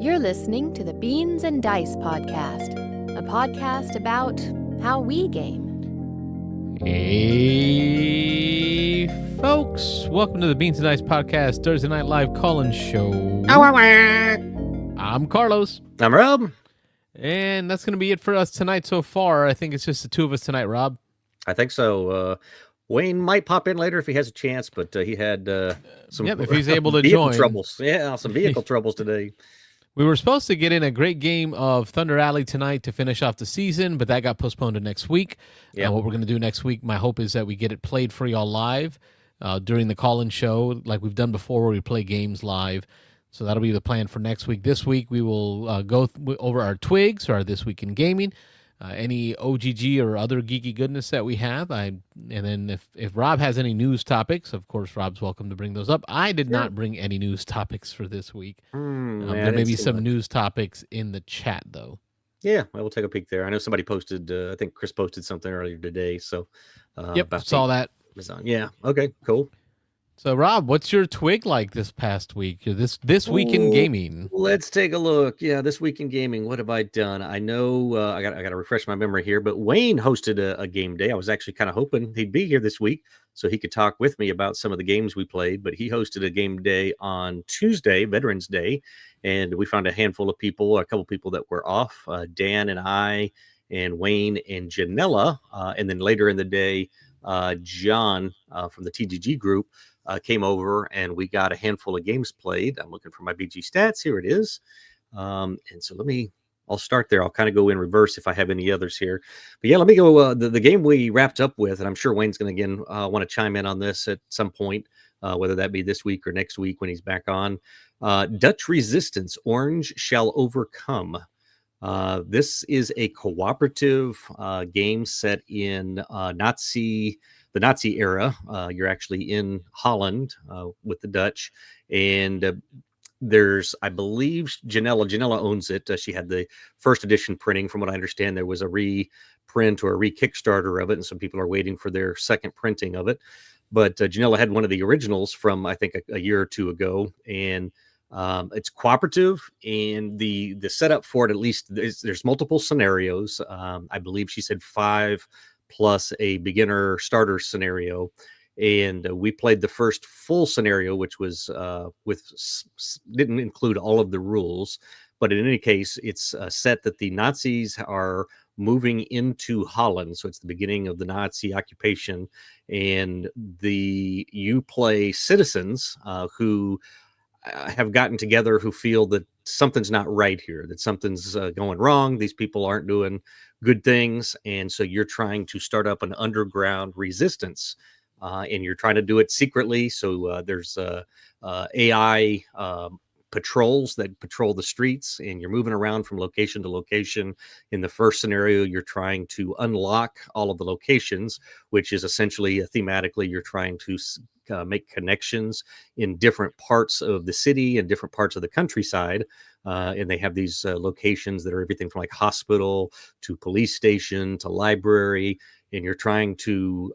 You're listening to the Beans and Dice podcast, a podcast about how we game. Hey, folks. Welcome to the Beans and Dice podcast, Thursday Night Live call-in show. I'm Carlos. I'm Rob. And that's going to be it for us tonight so far. I think it's just the two of us tonight, Rob. I think so. Wayne might pop in later if he has a chance, but he had some if he's able to vehicle join. troubles. Yeah, some vehicle troubles today. We were supposed to get in a great game of Thunder Alley tonight to finish off the season, but that got postponed to next week. Yeah. What we're going to do next week, my hope is that we get it played for y'all live during the call-in show like we've done before where we play games live. So that'll be the plan for next week. This week we will go over our twigs, or our This Week in Gaming, any OGG or other geeky goodness that we have. And then if Rob has any news topics, of course, Rob's welcome to bring those up. I did not bring any news topics for this week. There may be some news topics in the chat, though. Yeah, we'll take a peek there. I know somebody posted, I think Chris posted something earlier today. So, yep, saw that. Yeah, okay, cool. So, Rob, what's your twig like this past week? This week in gaming? Let's take a look. Yeah, this week in gaming, what have I done? I know I got to refresh my memory here, but Wayne hosted a game day. I was actually kind of hoping he'd be here this week so he could talk with me about some of the games we played, but he hosted a game day on Tuesday, Veterans Day, and we found a handful of people, a couple people that were off, Dan and I and Wayne and Janella, and then later in the day, John from the TGG group came over and we got a handful of games played. I'm looking for my BG stats. Here it is. And so I'll start there. I'll kind of go in reverse if I have any others here. But yeah, let me go. The game we wrapped up with, and I'm sure Wayne's going to again want to chime in on this at some point, whether that be this week or next week when he's back on. Dutch Resistance, Orange Shall Overcome. This is a cooperative game set in the Nazi era. You're actually in Holland with the Dutch, and there's, I believe, Janella owns it. She had the first edition printing. From what I understand, there was a reprint or a re-Kickstarter of it, and some people are waiting for their second printing of it. But Janella had one of the originals from, I think, a year or two ago, and it's cooperative, and the setup for it, at least, there's multiple scenarios. I believe she said 5 plus a beginner starter scenario, and we played the first full scenario, which was didn't include all of the rules, but in any case, it's set that the Nazis are moving into Holland, so it's the beginning of the Nazi occupation, and you play citizens who have gotten together, who feel that something's not right here, that something's going wrong. These people aren't doing good things. And so you're trying to start up an underground resistance, and you're trying to do it secretly. So there's AI patrols that patrol the streets, and you're moving around from location to location. In the first scenario, you're trying to unlock all of the locations, which is essentially thematically, you're trying to make connections in different parts of the city and different parts of the countryside. And they have these locations that are everything from like hospital to police station to library. And you're trying to,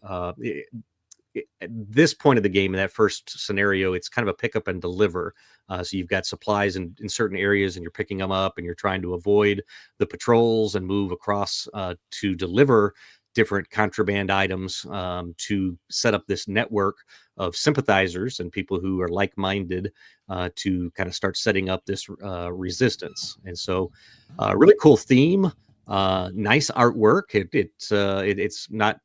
at this point of the game, in that first scenario, it's kind of a pick up and deliver. So you've got supplies in certain areas, and you're picking them up, and you're trying to avoid the patrols and move across to deliver different contraband items, to set up this network of sympathizers and people who are like-minded to kind of start setting up this resistance. And so really cool theme. Nice artwork. It's not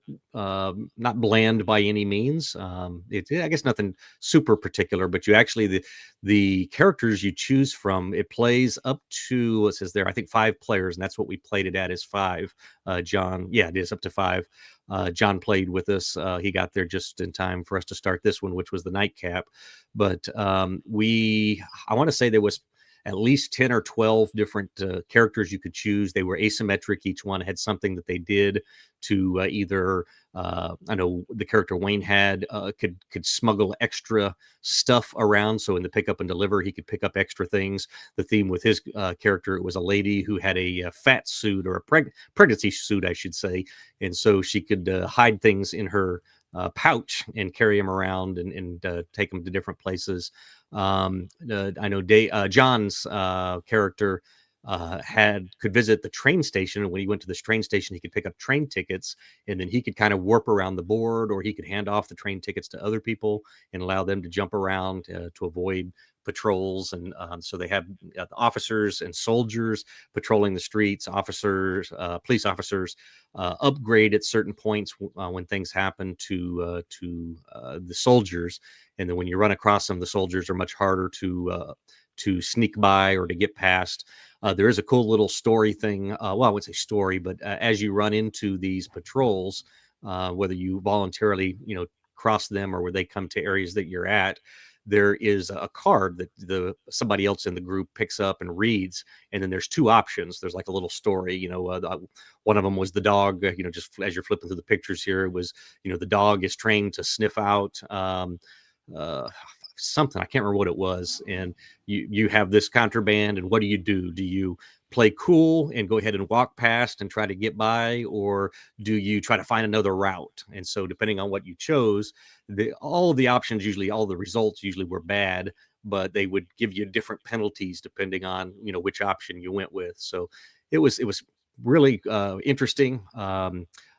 bland by any means. I guess nothing super particular, but you actually, the characters you choose from, it plays up to, it says there, I think 5 players, and that's what we played it at, is 5. John, yeah, it is up to 5. John played with us. He got there just in time for us to start this one, which was the nightcap. But I want to say there was at least 10 or 12 different characters you could choose. They were asymmetric. Each one had something that they did to either, I know the character Wayne had could smuggle extra stuff around. So in the pick up and deliver, he could pick up extra things. The theme with his character, it was a lady who had a fat suit, or a pregnancy suit, I should say. And so she could hide things in her pouch and carry them around and take them to different places. I know John's character could visit the train station, and when he went to this train station, he could pick up train tickets, and then he could kind of warp around the board, or he could hand off the train tickets to other people and allow them to jump around to avoid patrols. And so they have officers and soldiers patrolling the streets. Police officers upgrade at certain points when things happen to the soldiers, and then when you run across them, the soldiers are much harder to sneak by or to get past. There is a cool little story thing. Well, I wouldn't say story, but as you run into these patrols, whether you voluntarily, cross them or where they come to areas that you're at, there is a card that somebody else in the group picks up and reads, and then there's two options. There's like a little story. One of them was the dog. Just as you're flipping through the pictures here, it was the dog is trained to sniff out something. I can't remember what it was. And you have this contraband, and what do? Do you play cool and go ahead and walk past and try to get by, or do you try to find another route? And so depending on what you chose, all of the options, usually all the results usually were bad, but they would give you different penalties depending on which option you went with. So it was really interesting.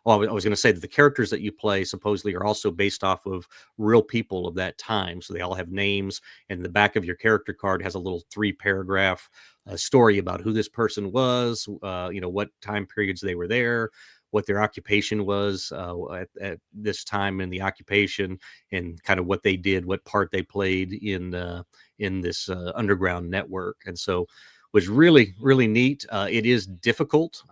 Well, I was going to say that the characters that you play supposedly are also based off of real people of that time. So they all have names, and the back of your character card has a little 3-paragraph story about who this person was, what time periods they were there, what their occupation was at this time in the occupation, and kind of what they did, what part they played in this underground network. And so was really, really neat. It is difficult.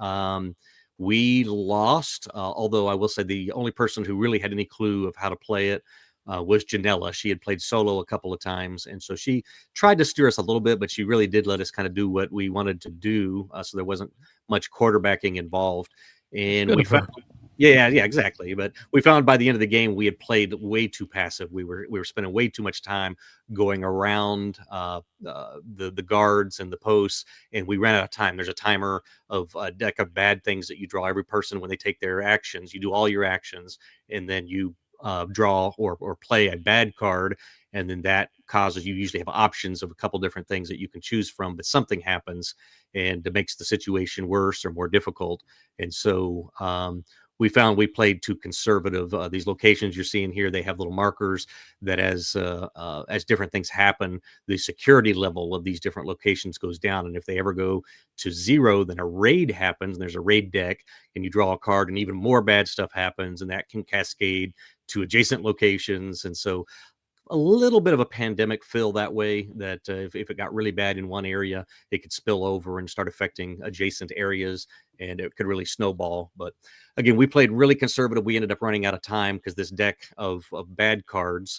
We lost, although I will say the only person who really had any clue of how to play it was Janella. She had played solo a couple of times, and so she tried to steer us a little bit, but she really did let us kind of do what we wanted to do, so there wasn't much quarterbacking involved. And we found, yeah, exactly. But we found by the end of the game, we had played way too passive. We were spending way too much time going around the guards and the posts, and we ran out of time. There's a timer of a deck of bad things that you draw. Every person, when they take their actions, you do all your actions, and then you draw or play a bad card, and then that causes, you usually have options of a couple different things that you can choose from, but something happens and it makes the situation worse or more difficult. And so we found we played too conservative. These locations you're seeing here, they have little markers that as different things happen, the security level of these different locations goes down. And if they ever go to 0, then a raid happens, and there's a raid deck, and you draw a card, and even more bad stuff happens, and that can cascade to adjacent locations. And so a little bit of a pandemic feel that way, that if it got really bad in one area, it could spill over and start affecting adjacent areas, and it could really snowball. But again, we played really conservative. We ended up running out of time because this deck of bad cards,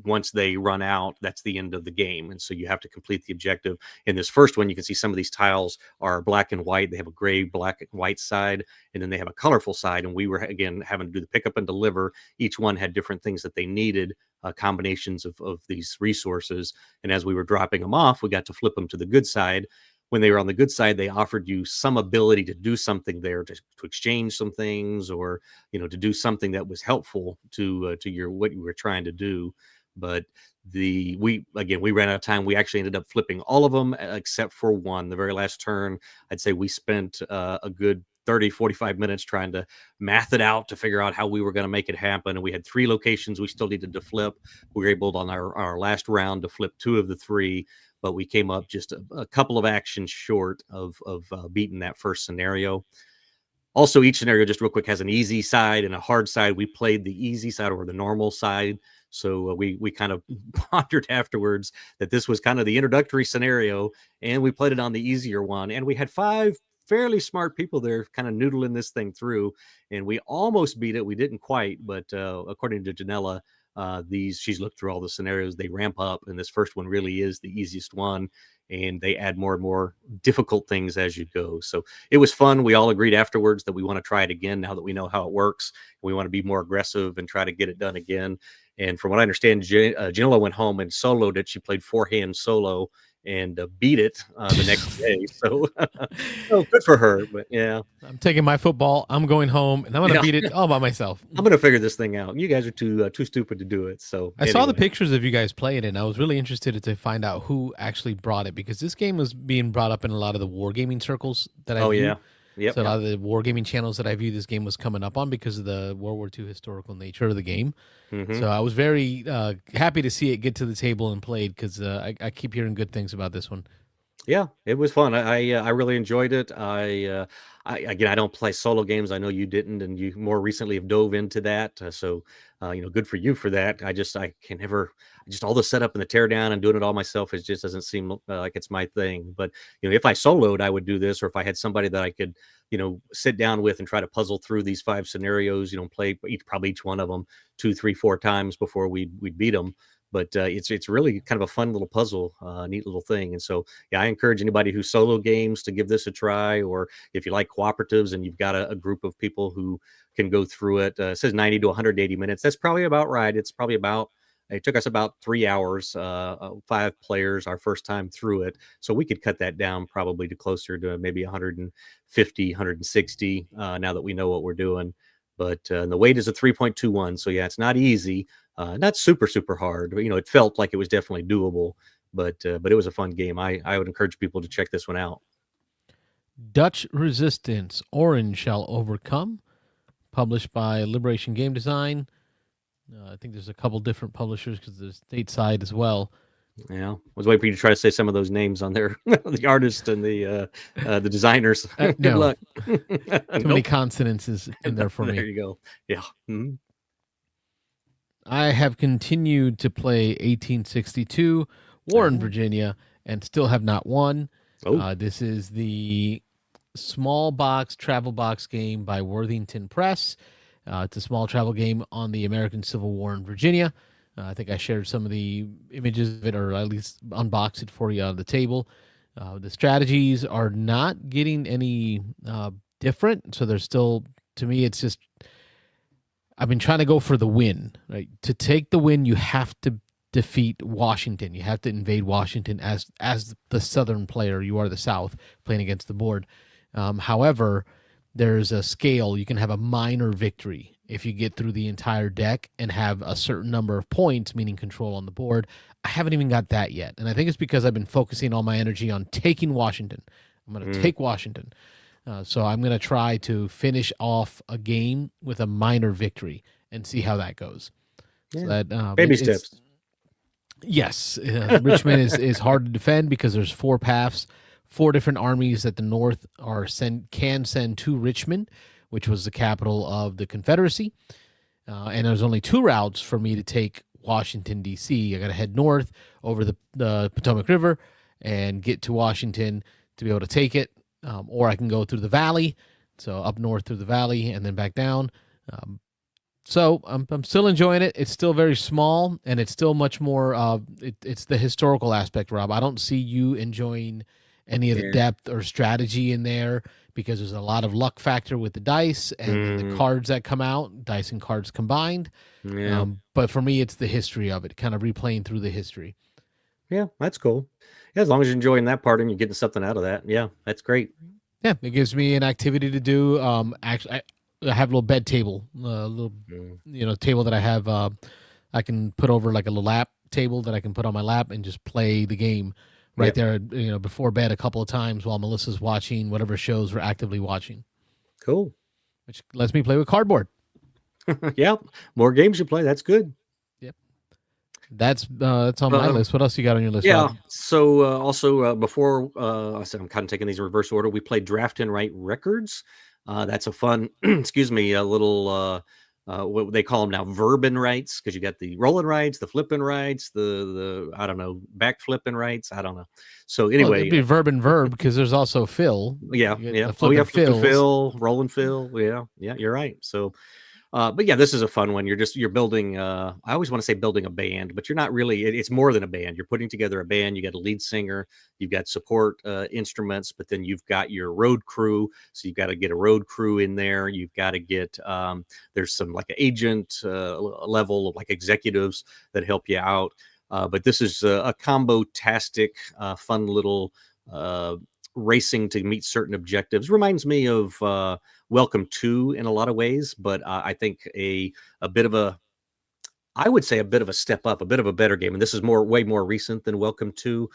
once they run out, that's the end of the game. And so you have to complete the objective. In this first one, you can see some of these tiles are black and white. They have a gray, black, and white side, and then they have a colorful side. And we were, again, having to do the pick up and deliver. Each one had different things that they needed, combinations of these resources. And as we were dropping them off, we got to flip them to the good side. When they were on the good side, they offered you some ability to do something there, to exchange some things, or to do something that was helpful to your what you were trying to do. But we ran out of time. We actually ended up flipping all of them except for one. The very last turn, I'd say we spent a good 30-45 minutes trying to math it out to figure out how we were going to make it happen. And we had 3 locations we still needed to flip. We were able on our last round to flip 2 of the 3, but we came up just a couple of actions short of beating that first scenario. Also, each scenario, just real quick, has an easy side and a hard side. We played the easy side, or the normal side. So we kind of pondered afterwards that this was kind of the introductory scenario, and we played it on the easier one. And we had 5 fairly smart people there kind of noodling this thing through, and we almost beat it. We didn't quite, but according to Janella, she's looked through all the scenarios. They ramp up, and this first one really is the easiest one, and they add more and more difficult things as you go. So it was fun. We all agreed afterwards that we want to try it again now that we know how it works. We want to be more aggressive and try to get it done again. And from what I understand, Janella went home and soloed it. She played 4-hand solo, and beat it the next day. So, so good for her. But yeah, I'm taking my football. I'm going home, and I'm going to yeah, beat it all by myself. I'm gonna figure this thing out. You guys are too stupid to do it. So I saw the anyway, pictures of you guys playing it, and I was really interested to find out who actually brought it, because this game was being brought up in a lot of the wargaming circles that I oh view. yeah, yep, So a yep. lot of the wargaming channels that I view, this game was coming up on because of the World War II historical nature of the game. Hmm. So I was very happy to see it get to the table and played, because I keep hearing good things about this one. Yeah, it was fun. I really enjoyed it. I again, I don't play solo games. I know you didn't, and you more recently have dove into that. So, good for you for that. I can never just all the setup and the tear down and doing it all myself. It just doesn't seem like it's my thing. But if I soloed, I would do this, or if I had somebody that I could, sit down with and try to puzzle through these 5 scenarios. Play probably each one of them 2, 3, 4 times before we'd beat them. But it's really kind of a fun little puzzle, neat little thing. And so, yeah, I encourage anybody who solo games to give this a try, or if you like cooperatives and you've got a group of people who can go through it. It says 90 to 180 minutes. That's probably about right. It took us about 3 hours, 5 players, our first time through it. So we could cut that down probably to closer to maybe 150, 160 now that we know what we're doing. But the weight is a 3.21. So yeah, it's not easy. Not super, super hard. It felt like it was definitely doable, but it was a fun game. I would encourage people to check this one out. Dutch Resistance, Orange Shall Overcome, published by Liberation Game Design. I think there's a couple different publishers because there's stateside as well. Yeah, I was waiting for you to try to say some of those names on there, the artist and the designers. Good No. luck. Too many consonants is in there for me. There you go. Yeah. Mm-hmm. I have continued to play 1862, Warren, Virginia, and still have not won. Oh. This is the small box travel box game by Worthington Press. It's a small travel game on the American Civil War in Virginia. I think I shared some of the images of it, or at least unboxed it for you on the table. The strategies are not getting any different, so they're still, to me, it's just, I've been trying to go for the win. Right? To take the win, you have to defeat Washington. You have to invade Washington as the Southern player. You are the South playing against the board. However, there's a scale. You can have a minor victory if you get through the entire deck and have a certain number of points, meaning control on the board. I haven't even got that yet. And I think it's because I've been focusing all my energy on taking Washington. I'm going to take Washington. So I'm going to try to finish off a game with a minor victory and see how that goes. Yeah. So that, baby steps. Yes. Richmond is hard to defend because there's 4 paths. 4 different armies that the North can send to Richmond, which was the capital of the Confederacy. And there's only 2 routes for me to take Washington, D.C. I got to head north over the Potomac River and get to Washington to be able to take it. Or I can go through the valley, so up north through the valley and then back down. So I'm still enjoying it. It's still very small, and it's still much more. It's the historical aspect, Rob. I don't see you enjoying any of the depth or strategy in there because there's a lot of luck factor with the dice and the cards that come out, dice and cards combined. Yeah. But for me, it's the history of it, kind of replaying through the history. Yeah, that's cool. Yeah, as long as you're enjoying that part and you're getting something out of that. Yeah, that's great. Yeah, it gives me an activity to do. Actually, I have a little bed table, a little table that I have. I can put over like a little lap table that I can put on my lap and just play the game right there. Before bed a couple of times while Melissa's watching whatever shows we're actively watching. Cool. Which lets me play with cardboard. Yeah, more games you play. That's good. That's on my list. What else you got on your list? Yeah. Rob? So also before I said I'm kind of taking these in reverse order. We played Draft and Write Records. That's a fun, excuse me, a little what they call them now, verb and rights, because you got the rolling rights, the flipping rights, the I don't know, back flipping rights. I don't know. So anyway, it'd be verb and verb because there's also fill. Yeah. Oh yeah, flip and fill, roll and fill. Yeah, you're right. So. But yeah, this is a fun one. You're building. I always want to say building a band, but you're not really. It's more than a band. You're putting together a band. You got a lead singer. You've got support instruments, but then you've got your road crew. So you've got to get a road crew in there. You've got to get. There's some like an agent level of like executives that help you out. But this is a combo-tastic, fun little racing to meet certain objectives. Reminds me of Welcome to in a lot of ways, but I think a bit of a I would say a bit of a step up, a bit of a better game. And this is way more recent than Welcome to.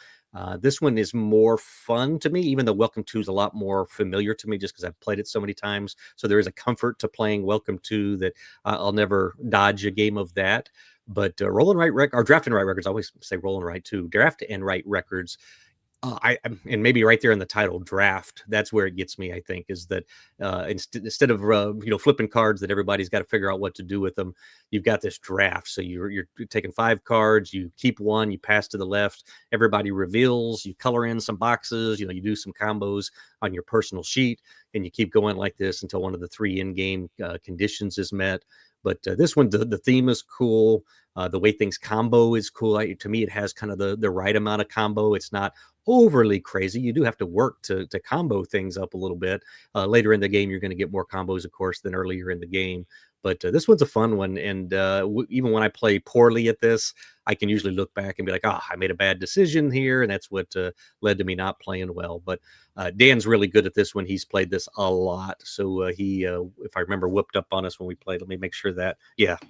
This one is more fun to me, even though Welcome to is a lot more familiar to me just because I've played it so many times. So there is a comfort to playing Welcome to that I'll never dodge a game of that. But Roll and Write or Draft and Write Records, I always say Roll and Write too. Draft and Write Records, and maybe right there in the title, draft. That's where it gets me. I think is that instead of flipping cards that everybody's got to figure out what to do with them, you've got this draft. So you're taking 5 cards, you keep one, you pass to the left. Everybody reveals. You color in some boxes. You do some combos on your personal sheet, and you keep going like this until one of the 3 in-game conditions is met. But this one, the theme is cool. The way things combo is cool. To me, it has kind of the right amount of combo. It's not overly crazy. You do have to work to combo things up a little bit. Later in the game, you're going to get more combos, of course, than earlier in the game. But this one's a fun one. And even when I play poorly at this, I can usually look back and be like, I made a bad decision here. And that's what led to me not playing well. But Dan's really good at this one. He's played this a lot. So he, if I remember, whooped up on us when we played. Let me make sure that,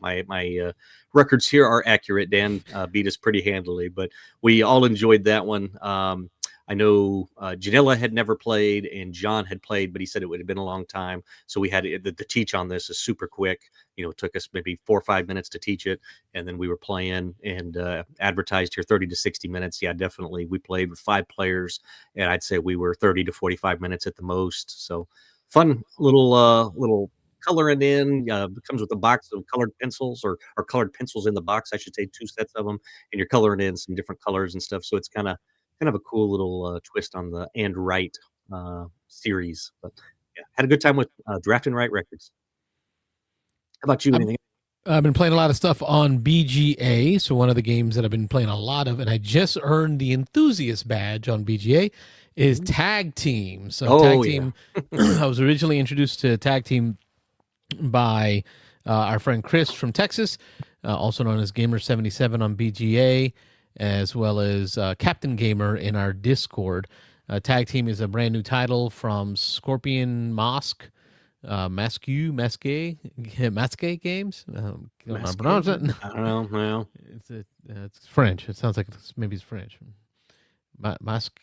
my records here are accurate. Dan beat us pretty handily. But we all enjoyed that one. I know Janilla had never played and John had played, but he said it would have been a long time. So we had the teach on this is super quick. It took us maybe 4 or 5 minutes to teach it. And then we were playing and advertised here 30 to 60 minutes. Yeah, definitely. We played with 5 players and I'd say we were 30 to 45 minutes at the most. So fun little coloring in. It comes with a box of colored pencils or colored pencils in the box, I should say, 2 sets of them. And you're coloring in some different colors and stuff. So it's kind of a cool little twist on the And Write series. But yeah, had a good time with Draft and Write Records. How about you? Anything? I've been playing a lot of stuff on BGA. So one of the games that I've been playing a lot of, and I just earned the enthusiast badge on BGA, is Tag Team. So Tag Team, I was originally introduced to Tag Team by our friend Chris from Texas, also known as Gamer77 on BGA, as well as Captain Gamer in our Discord. Tag Team is a brand new title from Scorpion Mask Games. Pronounce it. I don't know. Well, it's French. It sounds like maybe it's French. Mask,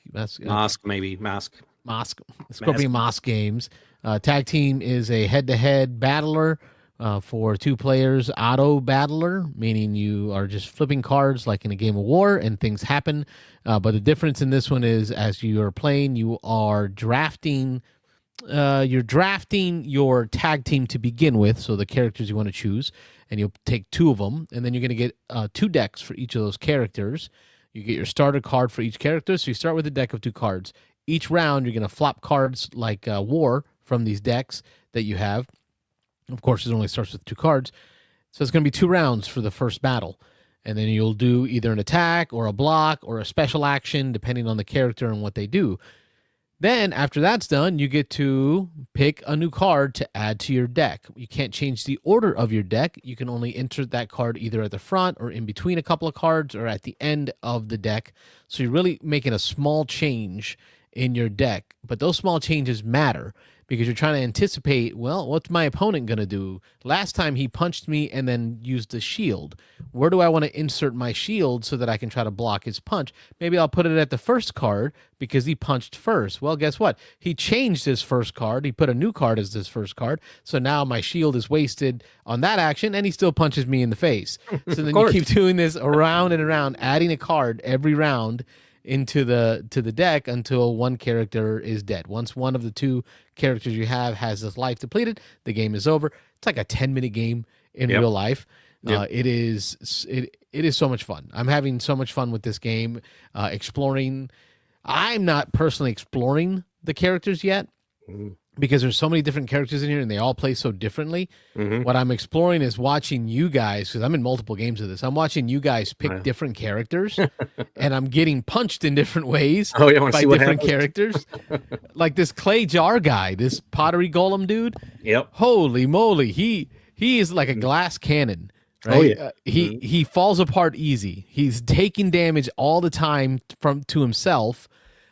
maybe. Scorpion Mask Games. Tag Team is a head-to-head battler. For 2 players, auto battler, meaning you are just flipping cards like in a game of war and things happen. But the difference in this one is as you are playing, you are drafting. You're drafting your tag team to begin with, so the characters you want to choose, and you'll take 2 of them, and then you're going to get 2 decks for each of those characters. You get your starter card for each character, so you start with a deck of 2 cards. Each round, you're going to flop cards like war from these decks that you have. Of course, it only starts with 2 cards. So it's going to be 2 rounds for the first battle. And then you'll do either an attack or a block or a special action, depending on the character and what they do. Then, after that's done, you get to pick a new card to add to your deck. You can't change the order of your deck. You can only insert that card either at the front or in between a couple of cards or at the end of the deck. So you're really making a small change in your deck. But those small changes matter, because you're trying to anticipate, well, what's my opponent going to do? Last time he punched me and then used the shield. Where do I want to insert my shield so that I can try to block his punch? Maybe I'll put it at the first card because he punched first. Well, guess what? He changed his first card. He put a new card as his first card. So now my shield is wasted on that action, and he still punches me in the face. So then you keep doing this around and around, adding a card every round into the deck until one character is dead. Once one of the 2 characters you have has his life depleted, the game is over. It's like a 10-minute game in real life. It is so much fun. I'm having so much fun with this game, exploring. I'm not personally exploring the characters yet, because there's so many different characters in here and they all play so differently. What I'm exploring is watching you guys, because I'm in multiple games of this. I'm watching you guys pick different characters, and I'm getting punched in different ways by different characters. Like this clay jar guy, this pottery golem dude. Yep. Holy moly, he is like a glass cannon. Oh right? yeah. Mhm. He falls apart easy. He's taking damage all the time from to himself,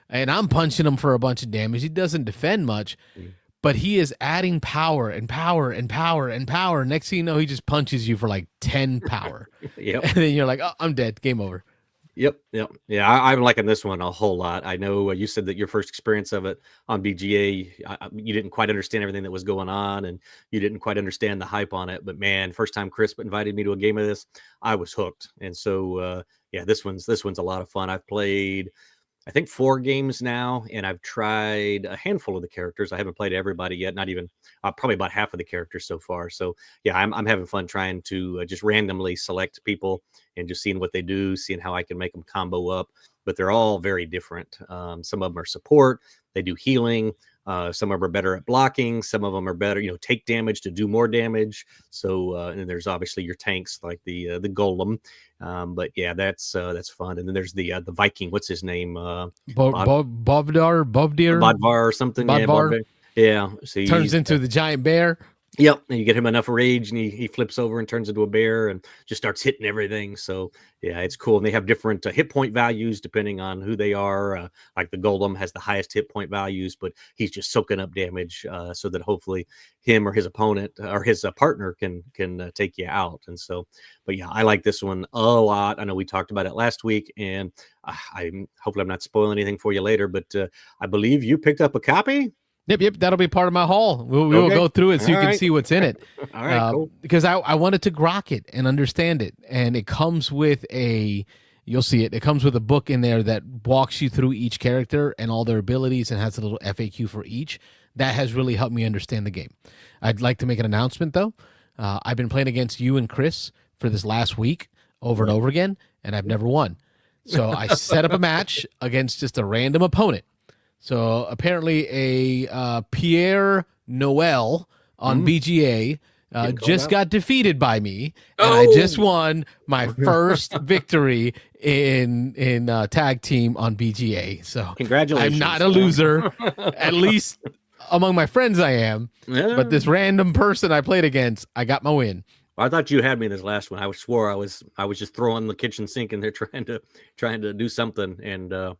and I'm punching him for a bunch of damage. He doesn't defend much, Mm. but he is adding power and power and power and power. Next thing you know, he just punches you for like 10 power. Yep. And then you're like, oh, I'm dead. Game over. Yep, yep. Yeah, I'm liking this one a whole lot. I know you said that your first experience of it on BGA, you didn't quite understand everything that was going on, and you didn't quite understand the hype on it. But man, first time Chris invited me to a game of this, I was hooked. And so, yeah, this one's a lot of fun. I've played, I think, 4 games now, and I've tried a handful of the characters. I haven't played everybody yet, not even probably about half of the characters so far. So yeah, I'm having fun trying to just randomly select people and just seeing what they do, seeing how I can make them combo up. But they're all very different. Some of them are support, they do healing. Some of them are better at blocking. Some of them are better, take damage to do more damage. So, and there's obviously your tanks like the golem. But yeah, that's fun. And then there's the Viking. What's his name? Bovdir, Bodvar or something. Yeah, Bodvar yeah. So turns he's into the giant bear. Yep, and you get him enough rage, and he flips over and turns into a bear and just starts hitting everything. So yeah, it's cool. And they have different hit point values depending on who they are. Like the golem has the highest hit point values, but he's just soaking up damage, so that hopefully him or his opponent or his partner can take you out. And so, but yeah, I like this one a lot. I know we talked about it last week, and I'm hopefully I'm not spoiling anything for you later. But I believe you picked up a copy. Yep. That'll be part of my haul. We will Okay. go through it so All you can right. see what's in it. All right, cool. Because I wanted to grok it and understand it. And it comes with you'll see it. It comes with a book in there that walks you through each character and all their abilities and has a little FAQ for each. That has really helped me understand the game. I'd like to make an announcement, though. I've been playing against you and Chris for this last week over and over again, and I've never won. So I set up a match against just a random opponent. So apparently a Pierre Noel on BGA just got defeated by me, and I just won my first victory in tag team on BGA. So Congratulations. I'm not a loser, at least among my friends I am. Yeah. But this random person I played against, I got my win. I thought you had me in this last one. I swore I was just throwing the kitchen sink in there trying to do something, and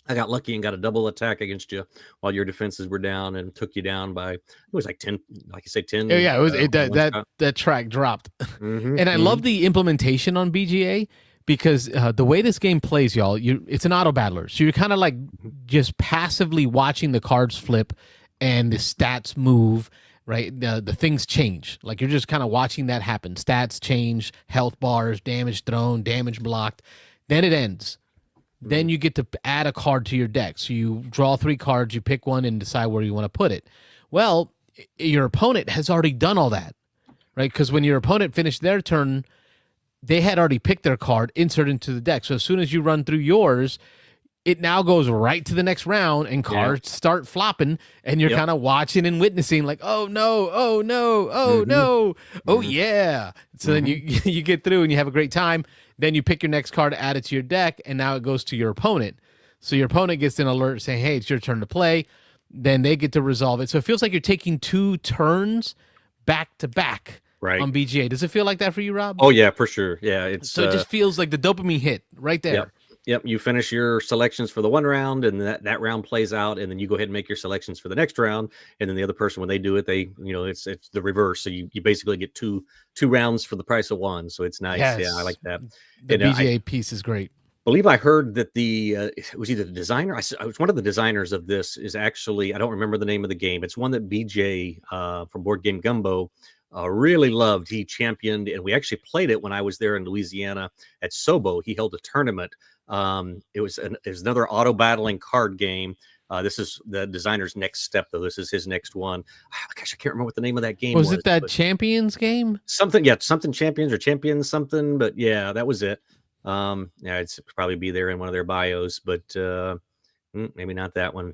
I got lucky and got a double attack against you while your defenses were down and took you down by, it was like 10, like you say, 10. Yeah, it was that track dropped. And I love the implementation on BGA because the way this game plays, y'all, it's an auto battler. So you're kind of like just passively watching the cards flip and the stats move, right? The things change. Like you're just kind of watching that happen. Stats change, health bars, damage thrown, damage blocked. Then it ends. Then you get to add a card to your deck. So you draw 3 cards, you pick one, and decide where you want to put it. Well, your opponent has already done all that, right? Because when your opponent finished their turn, they had already picked their card, insert into the deck. So as soon as you run through yours, it now goes right to the next round, and cards start flopping, and you're kind of watching and witnessing, like, oh no, oh no, oh no, oh yeah. So then you get through and you have a great time. Then you pick your next card, add it to your deck, and now it goes to your opponent. So your opponent gets an alert saying, hey, it's your turn to play. Then they get to resolve it. So it feels like you're taking 2 turns back to back on BGA. Does it feel like that for you, Rob? Oh yeah, for sure. Yeah, it just feels like the dopamine hit right there. Yep. You finish your selections for the one round, and that round plays out, and then you go ahead and make your selections for the next round. And then the other person, when they do it, it's the reverse. So you basically get two rounds for the price of one. So it's nice. Yes. Yeah, I like that. The BGA piece is great. Believe I heard that it was either the designer. I was one of the designers of this. Is actually, I don't remember the name of the game. It's one that BJ from Board Game Gumbo really loved. He championed, and we actually played it when I was there in Louisiana at Sobo. He held a tournament. It was another auto battling card game. This is the designer's next step, though. This is his next one. Gosh, I can't remember what the name of that game was. Was it that Champions game? Something Champions or Champions something. But yeah, that was it. Yeah, it's probably be there in one of their bios, but maybe not that one.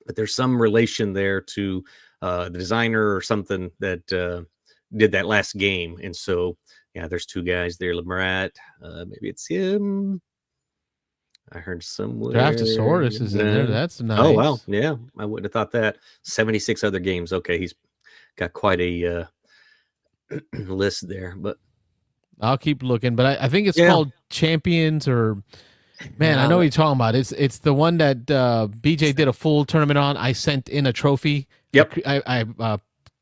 But there's some relation there to the designer or something that did that last game. And so, yeah, there's 2 guys there. Lemrat, maybe it's him. I heard somewhere. Draftosaurus is in there. That's nice. Oh, wow. Yeah, I wouldn't have thought that. 76 other games. Okay, he's got quite a list there. But I'll keep looking, but I think it's Yeah. called Champions or man, I know what you're talking about. It's the one that BJ did a full tournament on. I sent in a trophy. Yep. I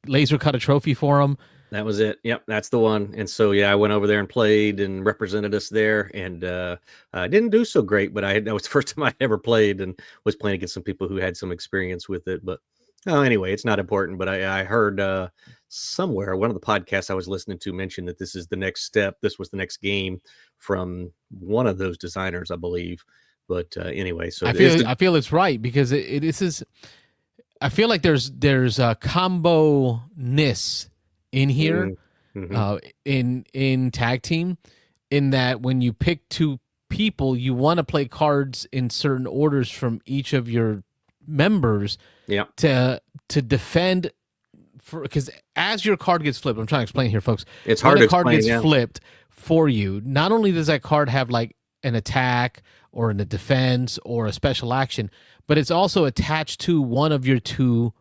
laser cut a trophy for him. That was it. Yep, that's the one. And so, yeah, I went over there and played and represented us there, and I didn't do so great. But that was the first time I ever played, and was playing against some people who had some experience with it. But anyway, it's not important. But I heard somewhere one of the podcasts I was listening to mentioned that this is the next step. This was the next game from one of those designers, I believe. But anyway, so I feel it's right because this is. I feel like there's a combo-ness in here, in tag team, in that when you pick two people, you want to play cards in certain orders from each of your members, to defend. Because as your card gets flipped, I'm trying to explain here, folks. It's hard. When a card gets flipped for you, not only does that card have like an attack or in a defense or a special action, but it's also attached to one of your two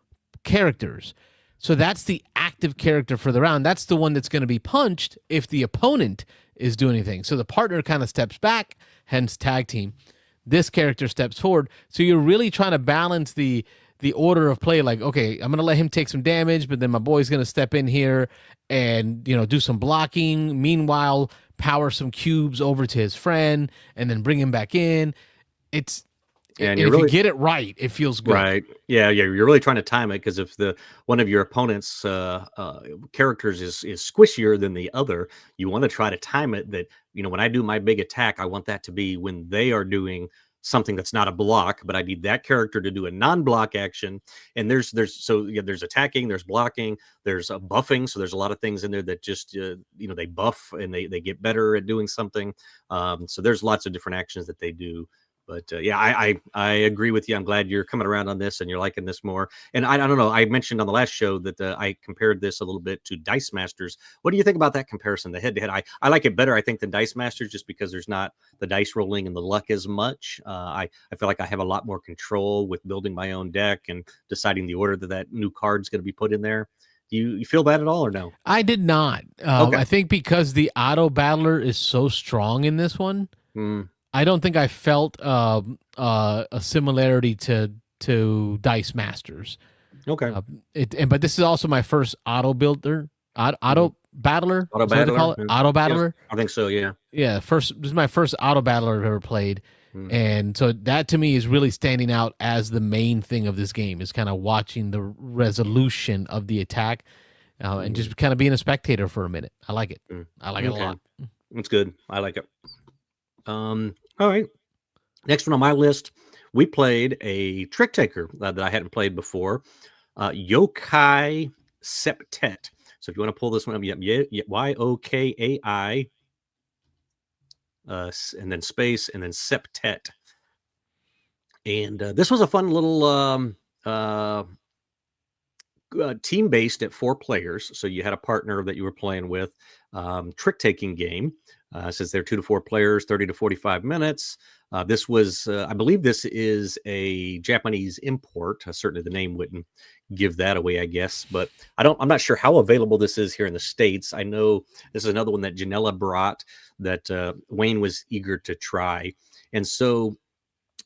characters. So that's the active character for the round. That's the one that's going to be punched if the opponent is doing anything. So the partner kind of steps back, hence tag team. This character steps forward. So you're really trying to balance the order of play. Like, okay, I'm going to let him take some damage, but then my boy's going to step in here and, do some blocking. Meanwhile, power some cubes over to his friend and then bring him back in. And if you get it right, it feels good. Right. Yeah. You're really trying to time it, because if one of your opponent's characters is squishier than the other, you want to try to time it that, when I do my big attack, I want that to be when they are doing something that's not a block, but I need that character to do a non-block action. And there's attacking, there's blocking, there's buffing. So there's a lot of things in there that just, they buff and they get better at doing something. So there's lots of different actions that they do. But I agree with you. I'm glad you're coming around on this and you're liking this more. And I don't know. I mentioned on the last show that I compared this a little bit to Dice Masters. What do you think about that comparison, the head-to-head? I like it better, I think, than Dice Masters, just because there's not the dice rolling and the luck as much. I feel like I have a lot more control with building my own deck and deciding the order that new card's going to be put in there. Do you feel that at all or no? I did not. Okay. I think because the auto battler is so strong in this one. I don't think I felt a similarity to Dice Masters. Okay. But this is also my first auto battler. Auto battler. Auto battler. Yes, I think so. Yeah. Yeah. This is my first auto battler I've ever played, and so that to me is really standing out as the main thing of this game. Is kind of watching the resolution of the attack, and just kind of being a spectator for a minute. I like it. I like it a lot. It's good. I like it. All right. Next one on my list, we played a trick taker that I hadn't played before, Yokai Septet. So if you want to pull this one up, Yokai, and then space, and then Septet. And this was a fun little team based at 4 players. So you had a partner that you were playing with, trick taking game. Says there are 2 to 4 players, 30 to 45 minutes. This was, I believe this is a Japanese import. Certainly the name wouldn't give that away, I guess, but I'm not sure how available this is here in the States. I know this is another one that Janella brought that Wayne was eager to try. And so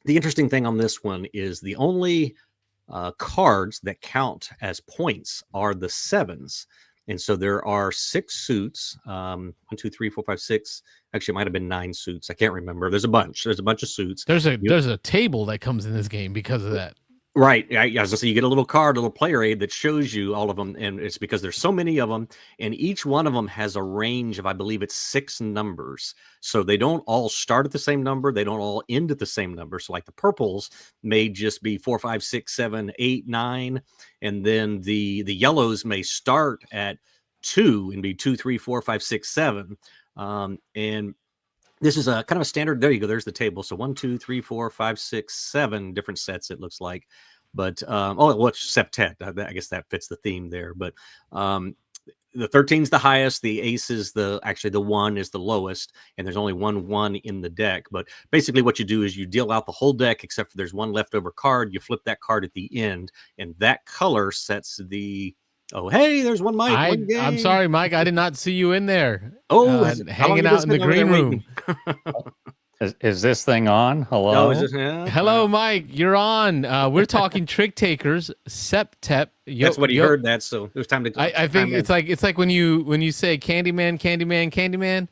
the interesting thing on this one is the only cards that count as points are the 7s. And so there are 6 suits, 1, 2, 3, 4, 5, 6. Actually, it might have been 9 suits. I can't remember. There's a bunch of suits. There's a table that comes in this game because of that. Right. I was gonna say, you get a little card, a little player aid that shows you all of them, and it's because there's so many of them, and each one of them has a range of, I believe it's 6 numbers. So they don't all start at the same number. They don't all end at the same number. So like the purples may just be 4, 5, 6, 7, 8, 9, and then the yellows may start at 2 and be 2, 3, 4, 5, 6, 7. And this is a kind of a standard. There you go. There's the table. So 1, 2, 3, 4, 5, 6, 7 different sets, it looks like. But it's septet. I guess that fits the theme there. But the 13's the highest. The ace is the 1 is the lowest, and there's only one in the deck. But basically, what you do is you deal out the whole deck except for there's one leftover card. You flip that card at the end, and that color sets the Oh, hey, there's one Mike, one I'm game. sorry, Mike. I did not see you in there. Oh, how long Hanging you been out in the sitting over there green waiting? room. Is this thing on? Oh, is Hello? this? Yeah, Hello, Mike. You're on. We're talking trick takers. Septep. that's what he heard. That so it was time to I think chime in. it's like when you say Candyman, Candyman, Candyman,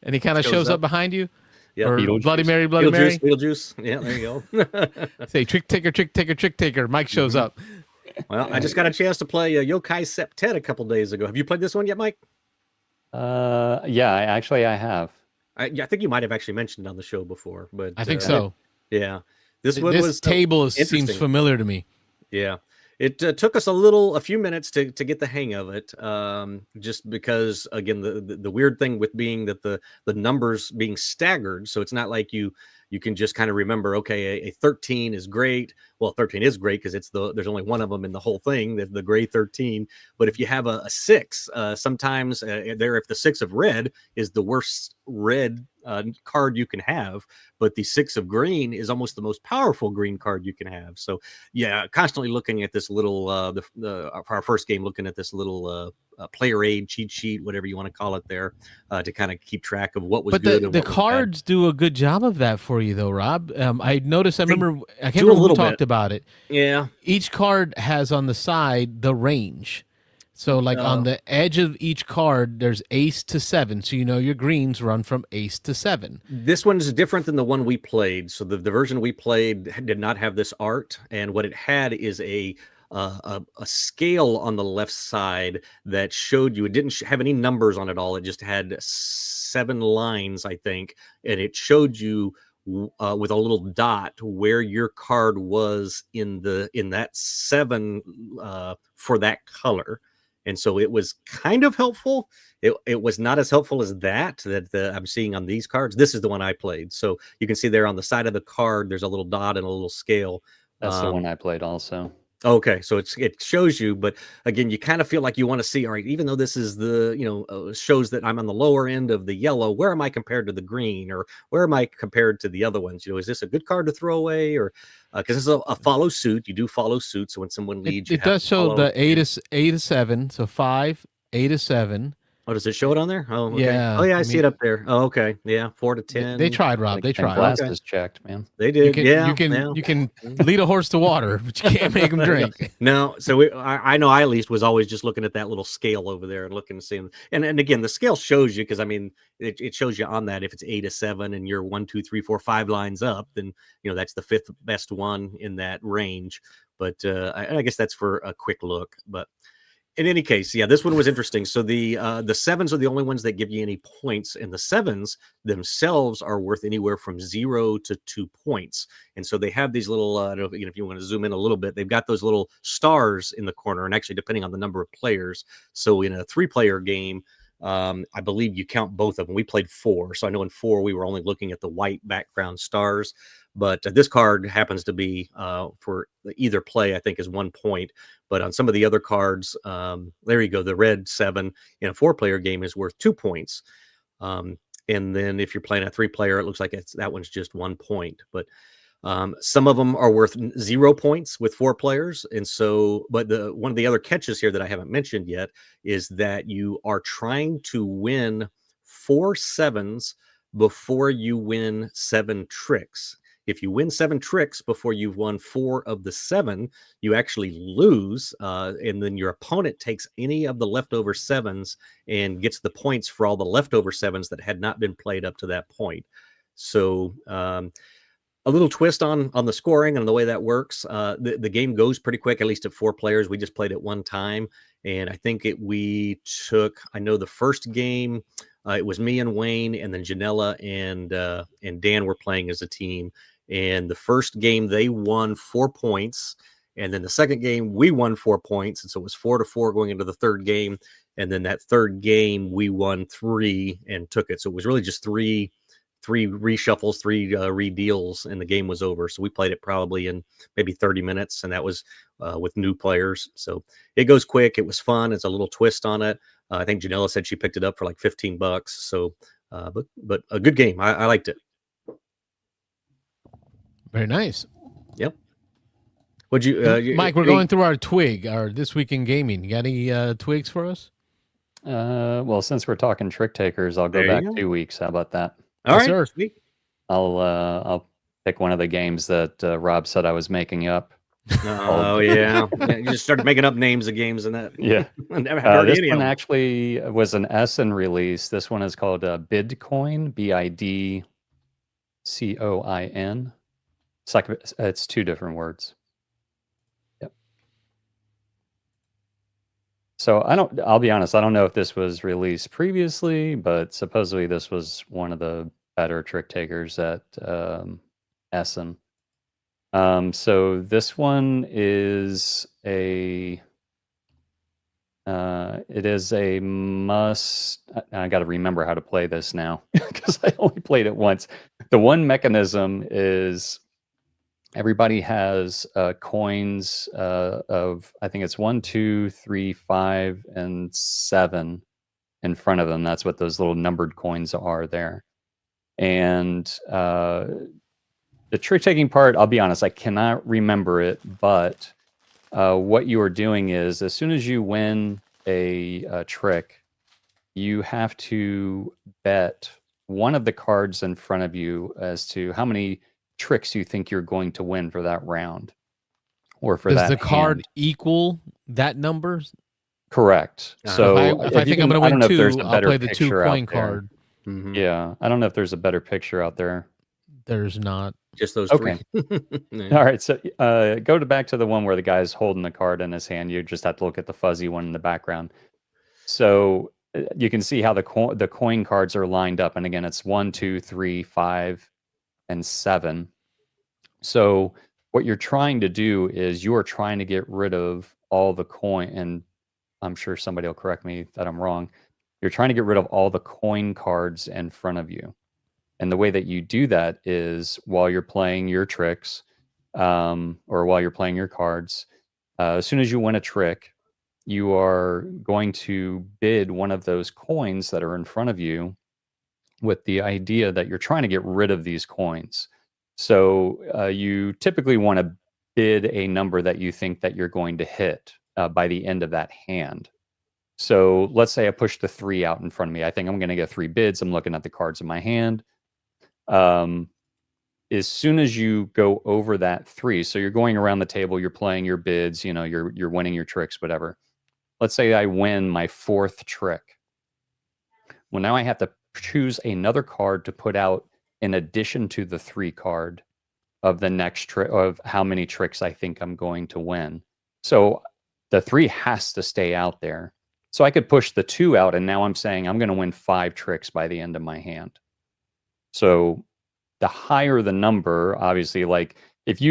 and he kind of shows up behind you. Yep. Or Beetlejuice. Bloody Mary, Bloody Mary. Beetlejuice. Yeah, there you go. Say trick taker, trick taker, trick taker. Mike shows up. Well, I just got a chance to play Yokai Septet a couple days ago. Have you played this one yet, Mike? Yeah, I have. I think you might have actually mentioned it on the show before, but I think so. Yeah, this table seems interesting. familiar to me. Yeah, it took us a few minutes to get the hang of it. Just because, again, the weird thing with being that the numbers being staggered, so it's not like you can just kind of remember, okay, a 13 is great. Well, 13 is great because there's only one of them in the whole thing, the gray 13. But if you have a 6, sometimes if the 6 of red is the worst red card you can have, but the 6 of green is almost the most powerful green card you can have. So yeah, constantly looking at this little our first game, looking at this little player aid cheat sheet, whatever you want to call it there, to kind of keep track of what was but good. But the cards do a good job of that for you, though, Rob. I noticed. I can't remember who talked about it. Yeah, each card has on the side the range. So, like on the edge of each card, there's ace to 7. So, your greens run from ace to 7. This one is different than the one we played. So, the version we played did not have this art. And what it had is a scale on the left side that showed you, it didn't have any numbers on it all. It just had 7 lines, I think. And it showed you with a little dot where your card was in that 7 for that color. And so it was kind of helpful. It was not as helpful as that I'm seeing on these cards. This is the one I played. So you can see there on the side of the card, there's a little dot and a little scale. That's the one I played also. Okay, so it shows you, but again, you kind of feel like you want to see, all right, even though this is shows that I'm on the lower end of the yellow, where am I compared to the green, or where am I compared to the other ones? Is this a good card to throw away, or because this is a follow suit, you do follow suit, so when someone leads, it does show the 8 to 7, so 5, 8 to 7. Oh, does it show it on there? Oh, okay. Yeah. Oh, yeah, I see it up there. Oh, okay. Yeah, 4 to 10. They tried, Rob. They tried. Glasses checked, man. They did. You can lead a horse to water, but you can't make him drink. No, so I know I at least was always just looking at that little scale over there and looking to see them. And again, the scale shows you, because I mean, it shows you on that if it's 8 to 7 and you're 1, 2, 3, 4, 5 lines up, then that's the 5th best one in that range. But I guess that's for a quick look. But in any case, yeah, this one was interesting. So the 7s are the only ones that give you any points, and the 7s themselves are worth anywhere from 0 to 2 points. And so they have these little, I don't know if you want to zoom in a little bit, they've got those little stars in the corner, and actually depending on the number of players. So in a 3-player game, I believe you count both of them. We played 4, so I know in 4 we were only looking at the white background stars. But this card happens to be for either play, I think, is 1 point. But on some of the other cards, there you go. The red 7 in a 4-player game is worth 2 points. And then if you're playing a 3-player, it looks like that one's just 1 point. But some of them are worth 0 points with 4 players. And so, but one of the other catches here that I haven't mentioned yet is that you are trying to win 4 7s before you win 7 tricks. If you win 7 tricks before you've won 4 of the 7, you actually lose, and then your opponent takes any of the leftover 7s and gets the points for all the leftover 7s that had not been played up to that point. So a little twist on the scoring and the way that works. The game goes pretty quick, at least at 4 players. We just played it one time, and I think I know the first game, it was me and Wayne, and then Janella and Dan were playing as a team. And the first game they won 4 points, and then the second game we won 4 points, and so it was 4 to 4 going into the third game. And then that third game we won 3 and took it. So it was really just three reshuffles, 3 redeals, and the game was over. So we played it probably in maybe 30 minutes, and that was with new players. So it goes quick. It was fun. It's a little twist on it. I think Janella said she picked it up for like $15. So, but a good game. I liked it. Very nice. Yep. Would you, Mike, we're going through our twig, our This Week in Gaming. You got any twigs for us? Well, since we're talking trick takers, I'll go There you back go. 2 weeks. How about that? All Yes, right, sir. sweet. I'll pick one of the games that Rob said I was making up. Oh yeah. You just started making up names of games and that. Yeah. I never heard This any one of them. actually was an Essen release. This one is called Bidcoin, Bidcoin. It's like it's two different words. Yep. So I'll be honest, I don't know if this was released previously, but supposedly this was one of the better trick takers at Essen. So this one is it is a must. I got to remember how to play this now because I only played it once. The one mechanism is everybody has coins of, I think it's 1, 2, 3, 5, and 7 in front of them. That's what those little numbered coins are there. And the trick taking part, I'll be honest, I cannot remember it, but what you are doing is as soon as you win a trick, you have to bet one of the cards in front of you as to how many tricks you think you're going to win for that round or for Does that the card hand. equal that number? Correct. So if I think I'm going to win two, I'll play the 2 coin card. Mhm. Yeah, I don't know if there's a better picture out there. There's not. Just those Okay. three. Yeah. All right, so go back to the one where the guy's holding the card in his hand. You just have to look at the fuzzy one in the background. So you can see how the coin cards are lined up, and again, it's 1, 2, 3, 5, and 7. So what you're trying to do is you are trying to get rid of all the coin, and I'm sure somebody will correct me that I'm wrong. You're trying to get rid of all the coin cards in front of you. And the way that you do that is while you're playing your tricks, or while you're playing your cards, as soon as you win a trick, you are going to bid one of those coins that are in front of you with the idea that you're trying to get rid of these coins. So you typically want to bid a number that you think that you're going to hit by the end of that hand. So let's say I push the 3 out in front of me. I think I'm going to get 3 bids. I'm looking at the cards in my hand. As soon as you go over that 3, so you're going around the table, you're playing your bids, you're winning your tricks, whatever. Let's say I win my 4th trick. Well, now I have to choose another card to put out in addition to the 3 card of the next trick of how many tricks I think I'm going to win. So the 3 has to stay out there. So I could push the 2 out, and now I'm saying I'm going to win 5 tricks by the end of my hand. So the higher the number, obviously, like if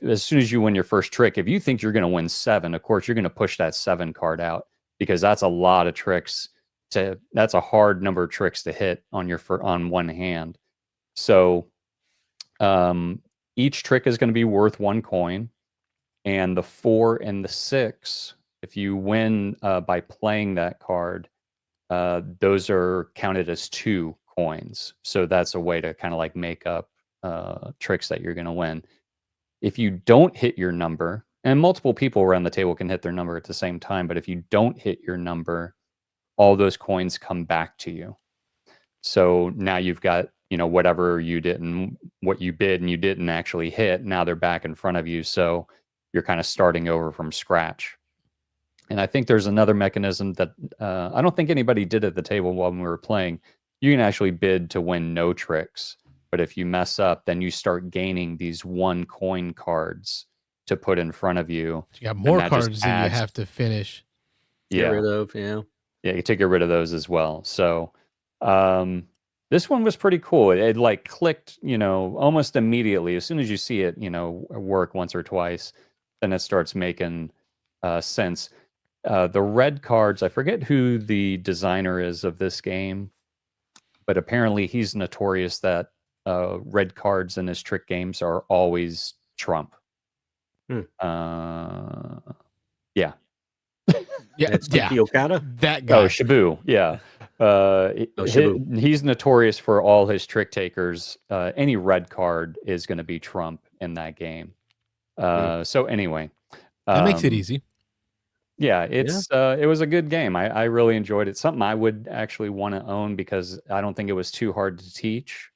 as soon as you win your first trick, if you think you're going to win 7, of course, you're going to push that 7 card out because that's a lot of tricks. That's a hard number of tricks to hit on on one hand. So each trick is going to be worth 1 coin, and the 4 and the 6, if you win by playing that card, those are counted as 2 coins. So that's a way to kind of like make up tricks that you're going to win. If you don't hit your number, and multiple people around the table can hit their number at the same time, but if you don't hit your number, all those coins come back to you. So now you've got, whatever what you bid and you didn't actually hit, now they're back in front of you. So you're kind of starting over from scratch. And I think there's another mechanism that I don't think anybody did at the table while we were playing. You can actually bid to win no tricks. But if you mess up, then you start gaining these 1 coin cards to put in front of you. You got more cards than you have to finish. Get rid of, yeah. Yeah, you take rid of those as well. So this one was pretty cool. It like clicked, almost immediately. As soon as you see it, work once or twice, then it starts making sense. The red cards, I forget who the designer is of this game, but apparently he's notorious that red cards in his trick games are always trump. Yeah. Yeah, That's Tiki Okada? That guy. Oh, Shabu. Yeah. Shabu. He's notorious for all his trick takers. Any red card is going to be trump in that game. So anyway, That makes it easy. Yeah, it was a good game. I really enjoyed it. Something I would actually want to own because I don't think it was too hard to teach.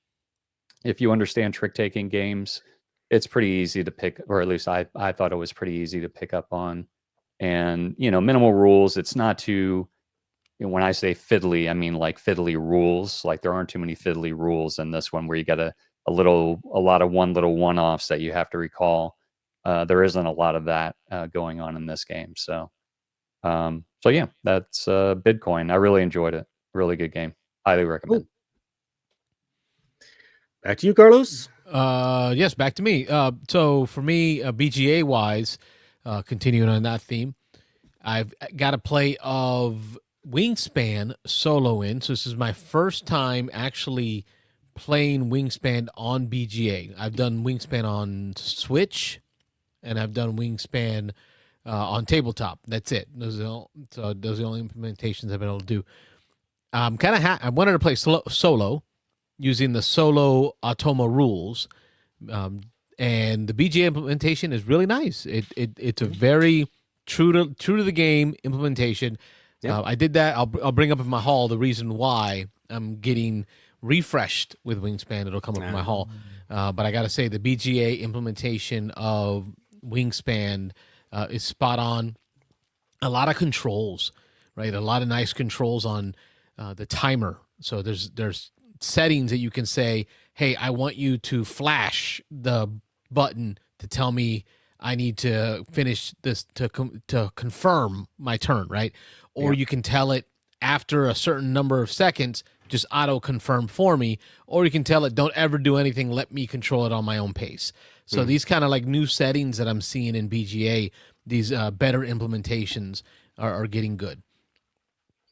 If you understand trick-taking games, it's pretty easy to pick, or at least I thought it was pretty easy to pick up on. And, minimal rules. It's not too, when I say fiddly, I mean like fiddly rules. Like there aren't too many fiddly rules in this one where you got a lot of little one-offs that you have to recall. There isn't a lot of that going on in this game. So yeah, that's Bitcoin. I really enjoyed it. Really good game. Highly recommend. Cool. Back to you, Carlos. Yes, back to me. So for me, BGA wise, continuing on that theme, I've got a play of Wingspan solo in. So this is my first time actually playing Wingspan on BGA. I've done Wingspan on Switch, and I've done Wingspan on tabletop. That's it. Those are the only implementations I've been able to do. I wanted to play solo using the solo Automa rules, and the BGA implementation is really nice. It's a very true to the game implementation. Yep. I did that. I'll bring up in my haul the reason why I'm getting refreshed with Wingspan. It'll come up in my haul. But I got to say the BGA implementation of Wingspan is spot on. A lot of controls, right? A lot of nice controls on the timer. So there's settings that you can say, hey, I want you to flash the button to tell me I need to finish this to confirm my turn, right? Or you can tell it after a certain number of seconds, just auto confirm for me, or you can tell it don't ever do anything, let me control it on my own pace. So these kind of like new settings that I'm seeing in BGA, these better implementations are getting good.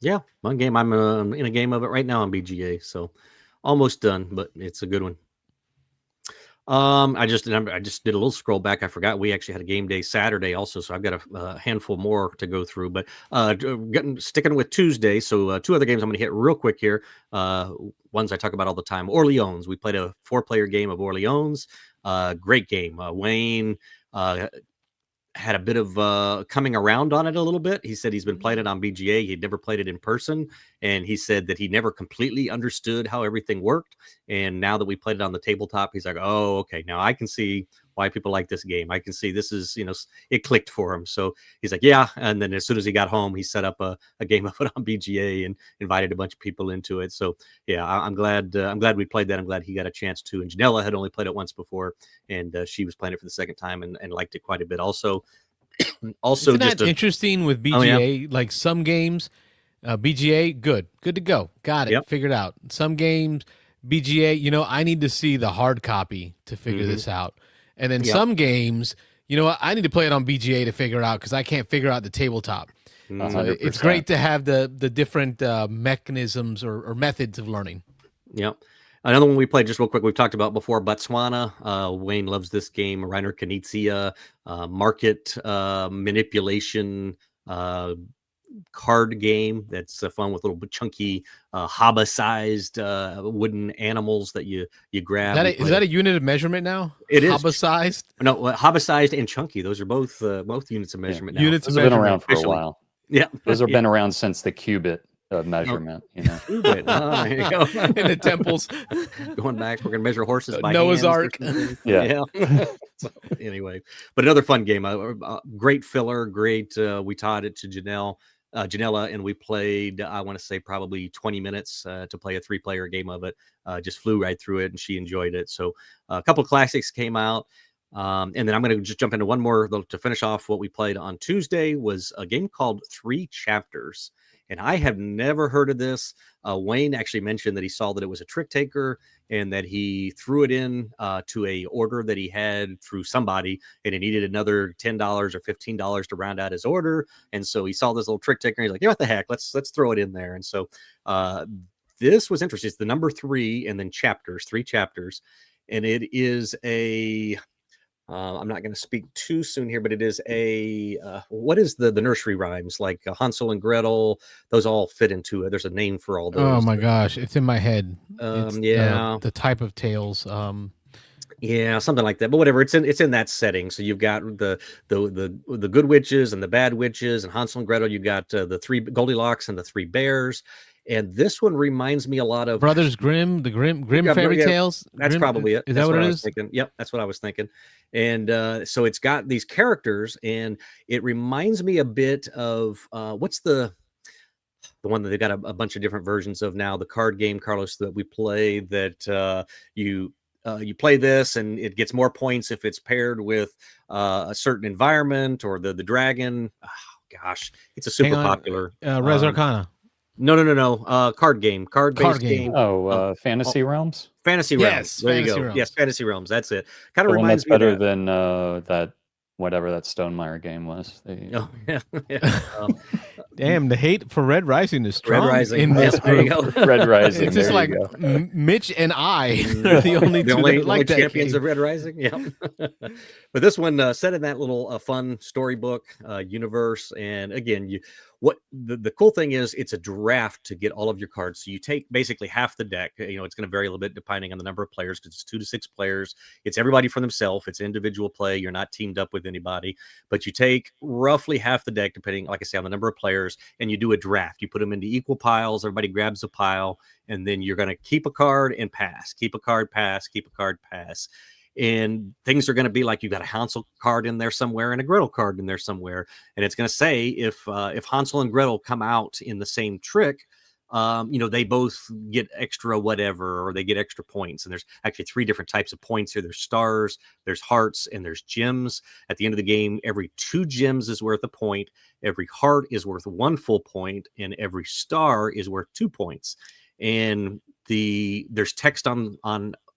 Yeah, one game. I'm in a game of it right now on BGA, so almost done, but it's a good one. I just did a little scroll back. I forgot we actually had a game day Saturday also, so I've got a handful more to go through. But sticking with Tuesday, so two other games I'm going to hit real quick here. Ones I talk about all the time. Orleans. We played a 4-player game of Orleans. Great game. Wayne had a bit of coming around on it a little bit. He said he's been playing it on BGA. He'd never played it in person. And he said that he never completely understood how everything worked. And now that we played it on the tabletop, he's like, oh, okay, now I can see why people like this game. I can see this is, it clicked for him. So he's like, yeah. And then as soon as he got home, he set up a game of it on BGA and invited a bunch of people into it. So yeah, I'm glad we played that. I'm glad he got a chance to. And Janella had only played it once before, and she was playing it for the second time and liked it quite a bit. Also, isn't that interesting with BGA? Oh, yeah. Like some games, BGA, good to go, got it, figured out. Some games, BGA, I need to see the hard copy to figure this out. And then some games, I need to play it on BGA to figure it out because I can't figure out the tabletop. So it's great to have the different mechanisms or methods of learning. Yep. Another one we played just real quick, we've talked about before, Botswana. Wayne loves this game. Reiner Knizia, market manipulation card game that's fun with little chunky Haba-sized wooden animals that you grab. Is that a unit of measurement now? It is Haba-sized? No, Haba-sized and chunky. Those are both units of measurement now. Those have been around for a while. Yeah, those have been around since the cubit of measurement. There you go. In the temples. Going back, we're gonna measure horses by Noah's hands. Ark. Yeah. So, anyway, but another fun game. Great filler. Great. We taught it to Janella, and we played, I want to say probably 20 minutes to play a 3-player game of it. Just flew right through it, and she enjoyed it. So a couple of classics came out. And then I'm going to just jump into one more to finish off. What we played on Tuesday was a game called 3 Chapters. And I have never heard of this. Wayne actually mentioned that he saw that it was a trick taker and that he threw it in to a order that he had through somebody, and he needed another $10 or $15 to round out his order. And so he saw this little trick taker and he's like, what the heck, let's throw it in there. And so this was interesting. It's the number 3 and then 3 chapters. And it is I'm not going to speak too soon here, but it is what is the nursery rhymes like Hansel and Gretel? Those all fit into it. There's a name for all those. Oh my gosh, it's in my head. Yeah, the type of tales. Yeah, something like that. But whatever, it's in that setting. So you've got the good witches and the bad witches and Hansel and Gretel. You got the three Goldilocks and the three bears. And this one reminds me a lot of Brothers Grimm, the Grimm yeah, fairy yeah, tales. that's Grimm, probably it. is that That's what what it I was is? thinking. Yep, that's what I was thinking. And so it's got these characters, and it reminds me a bit of what's the one that they've got a bunch of different versions of now, the card game, Carlos, that we play, that you play this and it gets more points if it's paired with a certain environment or the dragon. Oh, gosh, it's a Hang super on, popular. Res Arcana. No. Card Card based game. game. Fantasy Realms, Fantasy Realms. Yes, There you Fantasy go. Yes, Realms. Fantasy Realms. That's it. Kind of the one that's reminds me of better that. than that whatever that Stonemeyer game was. Oh, yeah. Yeah. Damn, the hate for Red Rising is Red strong Rising. in this Yep, there you group. go. Red Rising. It's just there like you go. Mitch and I are the only two that like that champions game. of Red Rising. Yeah. But this one set in that little fun storybook universe. And again, what the cool thing is, it's a draft to get all of your cards. So you take basically half the deck. It's going to vary a little bit depending on the number of players, because it's 2 to 6 players. It's everybody for themselves. It's individual play. You're not teamed up with anybody, but you take roughly half the deck, depending, like I say, on the number of players, and you do a draft. You put them into equal piles. Everybody grabs a pile, and then you're going to keep a card and pass, keep a card, pass, keep a card, pass. And things are going to be like, you got a Hansel card in there somewhere and a Gretel card in there somewhere. And it's going to say if Hansel and Gretel come out in the same trick, they both get extra whatever, or they get extra points. And there's actually 3 different types of points here. There's stars, there's hearts, and there's gems. At the end of the game, every 2 gems is worth a point. Every heart is worth 1 full point, and every star is worth 2 points. And there's text on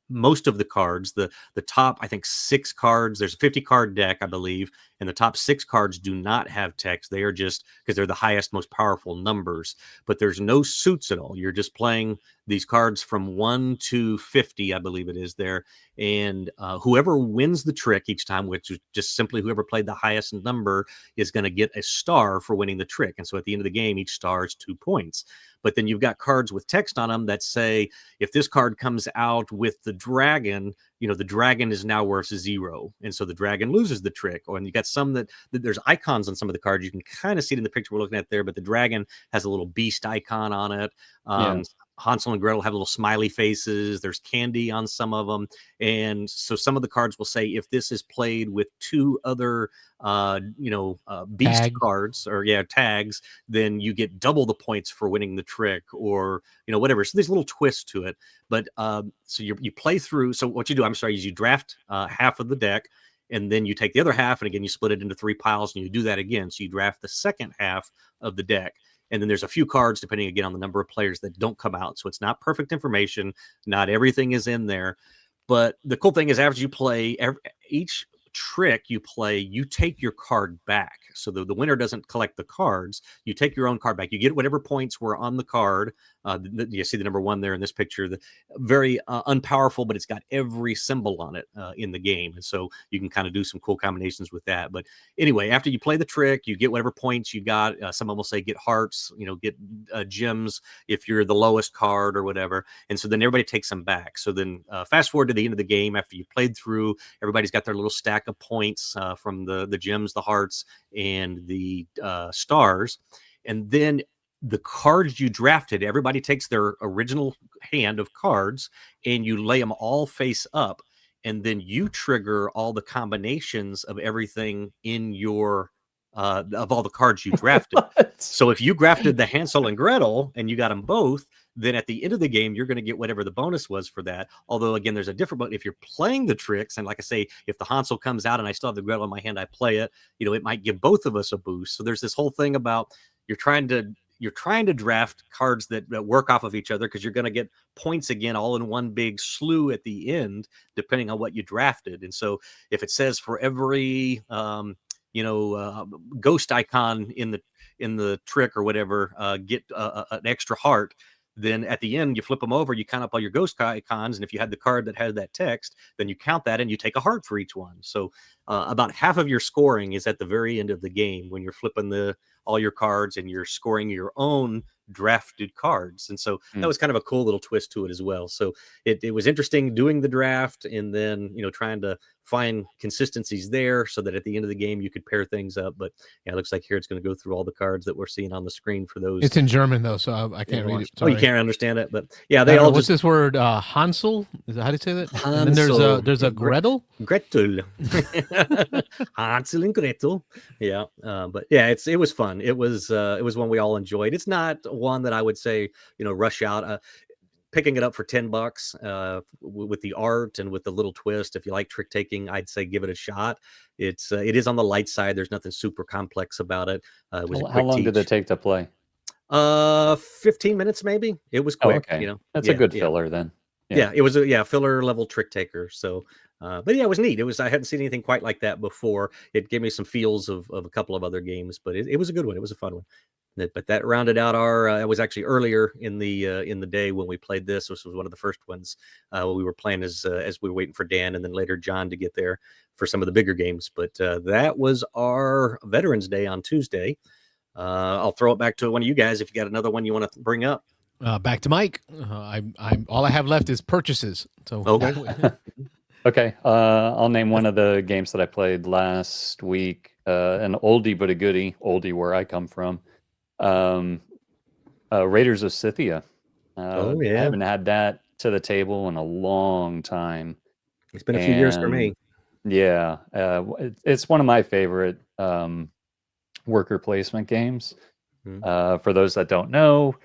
most of the cards. The top, I think, 6 cards, there's a 50 card deck, I believe, and the top 6 cards do not have text. They are just, because they're the highest, most powerful numbers, but there's no suits at all. You're just playing these cards from 1 to 50, I believe it is there. And whoever wins the trick each time, which is just simply whoever played the highest number, is going to get a star for winning the trick. And so at the end of the game, each star is 2 points. But then you've got cards with text on them that say, if this card comes out with the dragon, the dragon is now worth 0. And so the dragon loses the trick. Or, and you got some that there's icons on some of the cards. You can kind of see it in the picture we're looking at there, but the dragon has a little beast icon on it. Hansel and Gretel have little smiley faces. There's candy on some of them. And so some of the cards will say, if this is played with 2 other, beast cards or tags, then you get double the points for winning the trick, or, whatever. So there's a little twist to it. But so you play through. So what you do, is you draft half of the deck, and then you take the other half, and again, you split it into 3 piles, and you do that again. So you draft the second half of the deck. And then there's a few cards, depending again on the number of players, that don't come out. So it's not perfect information. Not everything is in there. But the cool thing is, after you play each trick you play, you take your card back. So the winner doesn't collect the cards. You take your own card back. You get whatever points were on the card. You see the number 1 there in this picture. The very unpowerful, but it's got every symbol on it in the game. And so you can kind of do some cool combinations with that. But anyway, after you play the trick, you get whatever points you got. Some of them will say get hearts, get gems if you're the lowest card or whatever. And so then everybody takes them back. So then fast forward to the end of the game, after you played through, everybody's got their little stack of points from the gems, the hearts, and the stars. And then the cards you drafted, everybody takes their original hand of cards and you lay them all face up, and then you trigger all the combinations of everything in your of all the cards you drafted. So if you drafted the Hansel and Gretel and you got them both, then at the end of the game, you're going to get whatever the bonus was for that. Although, again, there's a different, but if you're playing the tricks, and like I say, if the Hansel comes out and I still have the Gretel in my hand, I play it, it might give both of us a boost. So there's this whole thing about you're trying to draft cards that work off of each other, because you're going to get points again all in one big slew at the end, depending on what you drafted. And so if it says for every ghost icon in the trick or whatever, get an extra heart, then at the end you flip them over, you count up all your ghost icons, and if you had the card that had that text, then you count that and you take a heart for each one. So about half of your scoring is at the very end of the game when you're flipping all your cards and you're scoring your own drafted cards. And so that was kind of a cool little twist to it as well. So it was interesting doing the draft and then, trying to find consistencies there so that at the end of the game you could pair things up. But yeah, it looks like here it's going to go through all the cards that we're seeing on the screen for those. It's in German though, so I can't read it. Oh, you can't understand it, but yeah, they all what's this word? Hansel? Is that how do you say that? Hansel, and then there's a Gretel. Gretel. Hansel and Gretel. Yeah, but yeah, it was fun. It was one we all enjoyed. It's not one that I would say rush out. Picking it up for $10 with the art and with the little twist. If you like trick taking, I'd say give it a shot. It is on the light side. There's nothing super complex about it. It was How long did it take to play? 15 minutes maybe. It was quick. Okay. That's a good filler then. Yeah, it was a filler level trick taker. So, but yeah, it was neat. I hadn't seen anything quite like that before. It gave me some feels of a couple of other games, but it was a good one. It was a fun one. But that rounded out our. It was actually earlier in the day when we played this. This was one of the first ones we were playing as we were waiting for Dan and then later John to get there for some of the bigger games. But that was our Veterans Day on Tuesday. I'll throw it back to one of you guys if you got another one you want to bring up. Back to Mike. I'm all I have left is purchases. So okay. Okay. I'll name one of the games that I played last week. An oldie but a goodie. Oldie where I come from. Raiders of Scythia. Oh yeah, I haven't had that to the table in a long time. It's been a few years for me. Yeah, it's one of my favorite worker placement games. For those that don't know,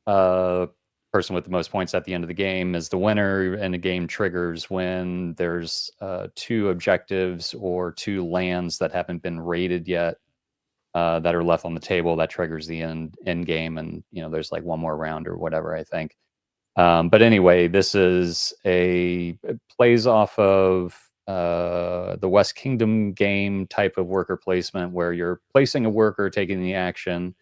person with the most points at the end of the game is the winner, and the game triggers when there's 2 objectives or 2 lands that haven't been raided yet. That are left on the table. That triggers the end game, and there's like one more round or whatever, I think. But anyway, this it plays off of the West Kingdom game type of worker placement, where you're placing a worker, taking the action,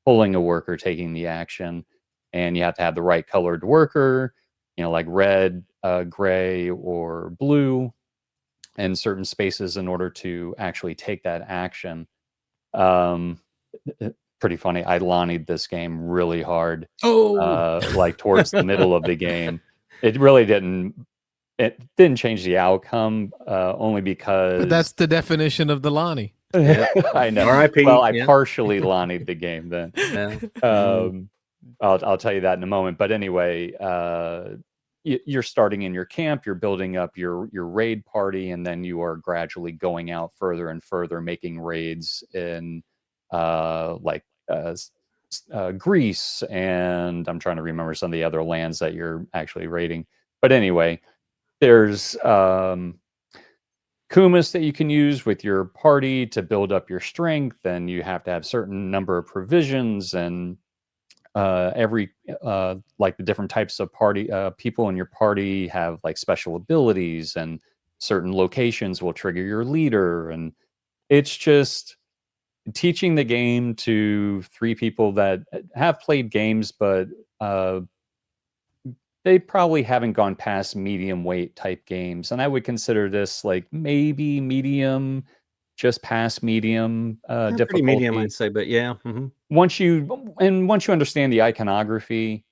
pulling a worker, taking the action, and you have to have the right colored worker, like red, gray, or blue, in certain spaces in order to actually take that action. Pretty funny. I Lonnied this game really hard. Like towards the middle of the game. It really didn't change the outcome, only because. But that's the definition of the Lonnie. I know. R.I.P. Well, I partially Lonnied the game then. I'll tell you that in a moment. But anyway, you're starting in your camp, you're building up your raid party, and then you are gradually going out further and further, making raids in Greece, and I'm trying to remember some of the other lands that you're actually raiding. But anyway, there's kumis that you can use with your party to build up your strength, and you have to have certain number of provisions, and every like the different types of party people in your party have like special abilities, and certain locations will trigger your leader, and it's just teaching the game to 3 people that have played games, but they probably haven't gone past medium weight type games, and I would consider this like maybe medium, just past medium difficulty. Pretty medium, I'd say, but yeah. Once you understand the iconography,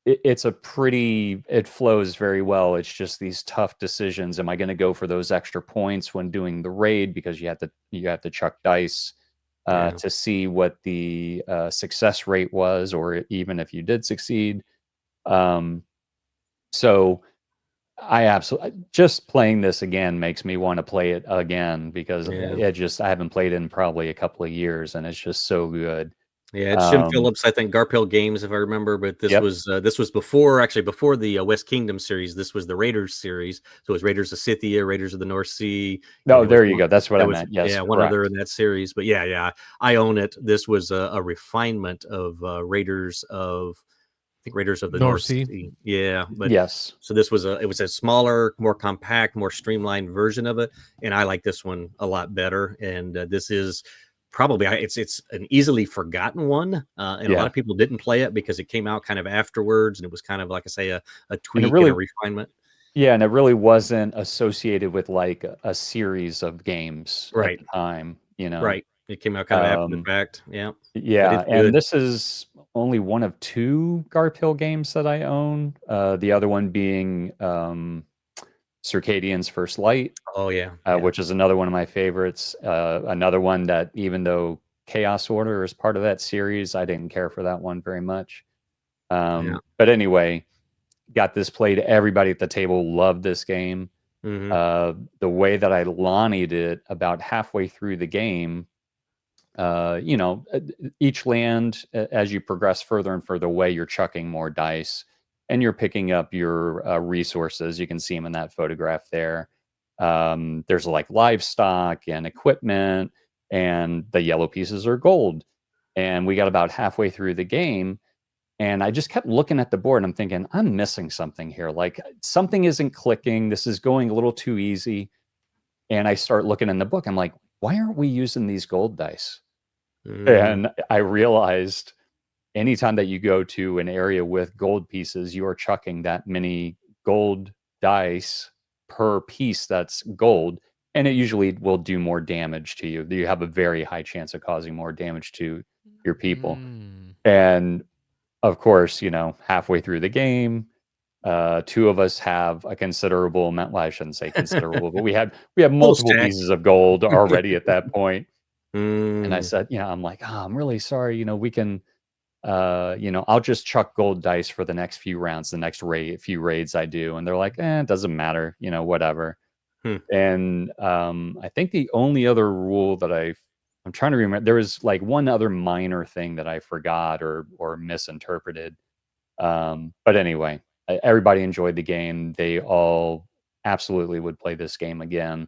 it flows very well. It's just these tough decisions. Am I going to go for those extra points when doing the raid, because you have to chuck dice to see what the success rate was, or even if you did succeed. So I absolutely, just playing this again makes me want to play it again, because I haven't played it in probably a couple of years, and it's just so good. Yeah, it's Jim Phillips, I think, Garphill Games, if I remember. But this was before the West Kingdom series. This was the Raiders series. So it was Raiders of Scythia, Raiders of the North Sea. No, there you go. That's what I meant. Yes, yeah, one other in that series. But yeah, I own it. This was a refinement of Raiders of the North Sea. Yeah, but yes. So this was it was a smaller, more compact, more streamlined version of it, and I like this one a lot better. And this is probably it's an easily forgotten one, and a lot of people didn't play it because it came out kind of afterwards, and it was kind of, like I say, a tweak and a refinement. Yeah, and it really wasn't associated with like a series of games at the time, Right. It came out kind of after the fact. Yeah. Yeah, it's and good. this is only one of 2 Garphill games that I own. The other one being Circadian's First Light, Oh yeah. Yeah. which is another one of my favorites. Another one that, even though Chaos Order is part of that series, I didn't care for that one very much. Yeah. But anyway, got this played. Everybody at the table loved this game. Mhm. The way that I Lonnied it about halfway through the game, each land, as you progress further and further away, you're chucking more dice and you're picking up your resources. You can see them in that photograph there. There's like livestock and equipment, and the yellow pieces are gold. And we got about halfway through the game, and I just kept looking at the board, and I'm thinking, I'm missing something here. Like, something isn't clicking. This is going a little too easy. And I start looking in the book. I'm like, why aren't we using these gold dice? And I realized anytime that you go to an area with gold pieces, you are chucking that many gold dice per piece that's gold. And it usually will do more damage to you. You have a very high chance of causing more damage to your people. And of course, halfway through the game, 2 of us have a considerable amount. Well, I shouldn't say considerable, but we have multiple stack. pieces of gold already at that point. And I Mm. said, I'm like, I'm really sorry. We can, I'll just chuck gold dice for the next few rounds, the next few raids I do. And they're like, it doesn't matter, whatever. And I think the only other rule that I'm trying to remember, there was like one other minor thing that I forgot or misinterpreted. But anyway, everybody enjoyed the game. They all absolutely would play this game again.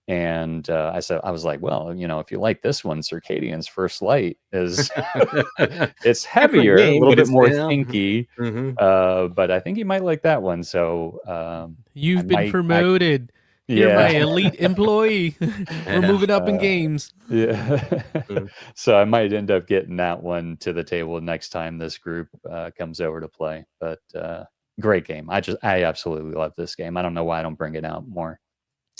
And I was like, well, if you like this one, Circadian's First Light is it's heavier, game, a little but bit it's more yeah. thinky. But I think you might like that one. So You've been promoted. You're my elite employee. We're moving up in games. Yeah. So I might end up getting that one to the table next time this group comes over to play. But great game. I absolutely love this game. I don't know why I don't bring it out more.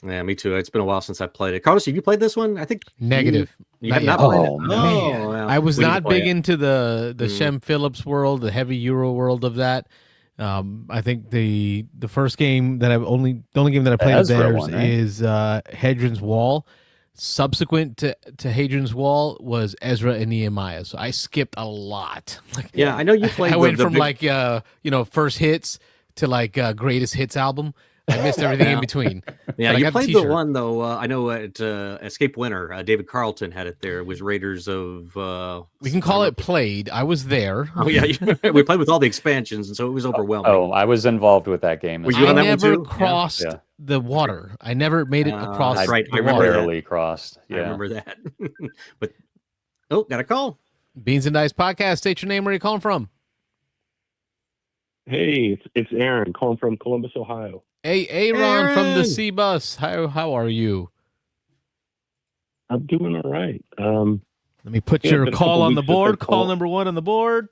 Yeah, me too. It's been a while since I played it. Carlos, have you played this one? I think negative. You have not played it. Man. Well, I was not big it. into the Shem Phillips world, the heavy Euro world of that. I think the first game that the only game that I played of theirs is Hadrian's Wall. Subsequent to Hadrian's Wall was Ezra and Nehemiah. So I skipped a lot. Yeah, I know you played. I went from first hits to greatest hits album. I missed everything in between. Yeah, you played the one though. I know at Escape Winter, David Carlton had it there. It was Raiders of. We can call it played. I was there. Oh yeah, we played with all the expansions, and so it was overwhelming. Oh, I was involved with that game. Were you on that one too? I never crossed the water. I never made it across. That's right. I barely crossed. Yeah. I remember that. But got a call. Beansanddice podcast. State your name. Where are you calling from? Hey, it's Aaron calling from Columbus, Ohio. Hey, Aaron from the C Bus. How are you? I'm doing all right. Let me put your call on the board. Call number 1 on the board.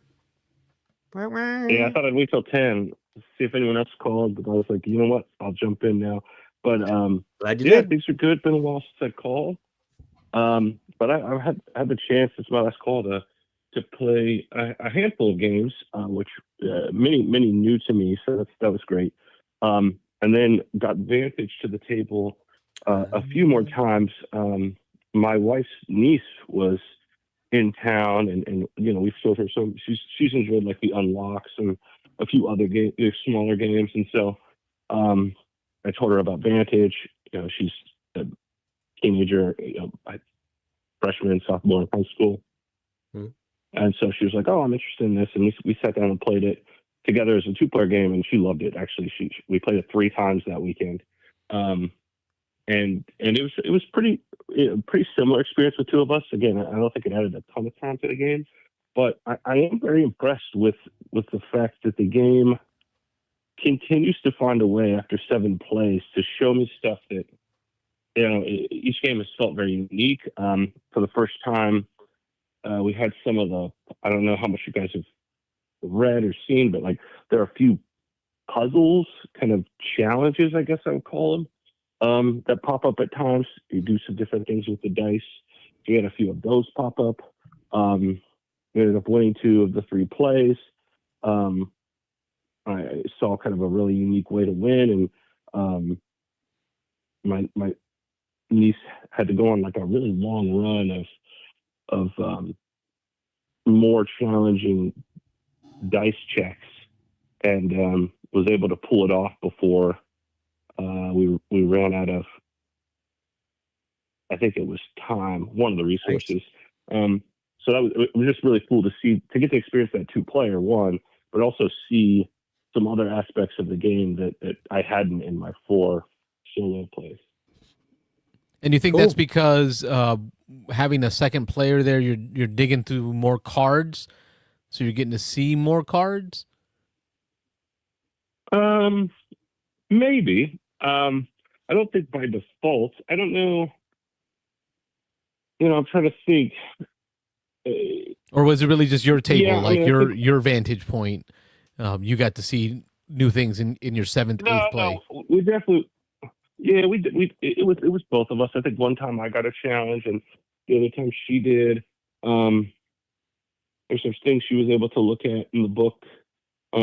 Yeah, I thought I'd wait till 10 to see if anyone else called, but I was like, you know what? I'll jump in now. But glad you did. Things are good. Been a while since I called. But I had the chance. It's my last call to play a handful of games, which many new to me. So that was great. And then got Vantage to the table a few more times. My wife's niece was in town, and we showed her some. She's enjoyed like the Unlocks and a few other smaller games, and so I told her about Vantage. She's a teenager, freshman, sophomore in high school, and so she was like, "Oh, I'm interested in this," and we sat down and played it together as a 2-player game, and she loved it. Actually, we played it 3 times that weekend, and it was pretty similar experience with 2 of us. Again, I don't think it added a ton of time to the game, but I am very impressed with the fact that the game continues to find a way after 7 plays to show me stuff that each game has felt very unique. For the first time, we had some of the, I don't know how much you guys have read or seen, but like there are a few puzzles, kind of challenges, I guess I would call them, that pop up at times. You do some different things with the dice. we had a few of those pop up. We ended up winning 2 of the 3 plays. I saw kind of a really unique way to win, and my niece had to go on like a really long run of more challenging dice checks, and was able to pull it off before we ran out of, I think it was time, one of the resources. So it was just really cool to get to experience that 2-player one, but also see some other aspects of the game that I hadn't in my 4 solo plays. And you think Cool. that's because having a second player there, you're digging through more cards, so you're getting to see more cards? Maybe. I don't think by default. I don't know. I'm trying to think. Or was it really just your table, Yeah, I mean, I think- your vantage point? You got to see new things in your 7th, 8th play. No, we definitely. Yeah, we did. It was both of us. I think one time I got a challenge, and the other time she did. There's some things she was able to look at in the book. I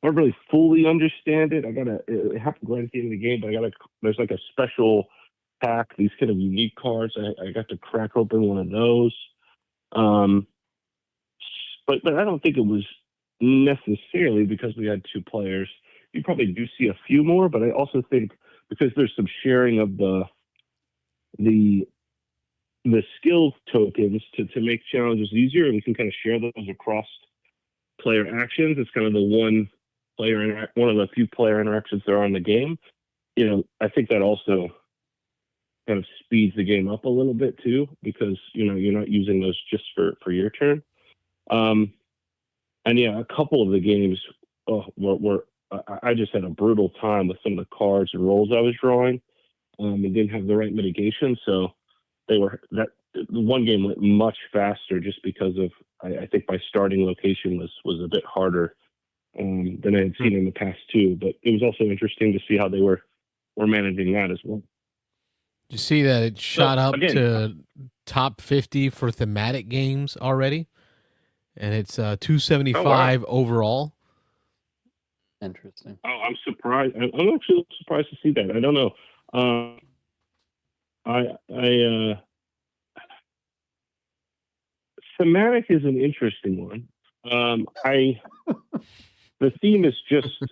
don't really fully understand it. It happened right at the end of the game, but there's like a special pack, these kind of unique cards. I got to crack open one of those. But I don't think it was necessarily because we had 2 players. You probably do see a few more, but I also think because there's some sharing of the skill tokens to make challenges easier, and we can kind of share those across player actions. It's kind of one of the few player interactions there are in the game. I think that also kind of speeds the game up a little bit too, because you're not using those just for your turn. And yeah, a couple of the games were I just had a brutal time with some of the cards and rolls I was drawing, and didn't have the right mitigation. So one game went much faster just because of I think my starting location was a bit harder than I had seen in the past 2. But it was also interesting to see how they were managing that as well. Did you see that it shot up again, to top 50 for thematic games already? And it's 275 overall. Interesting. Oh, I'm surprised. I'm actually surprised to see that. I don't know. Thematic is an interesting one. The theme is just,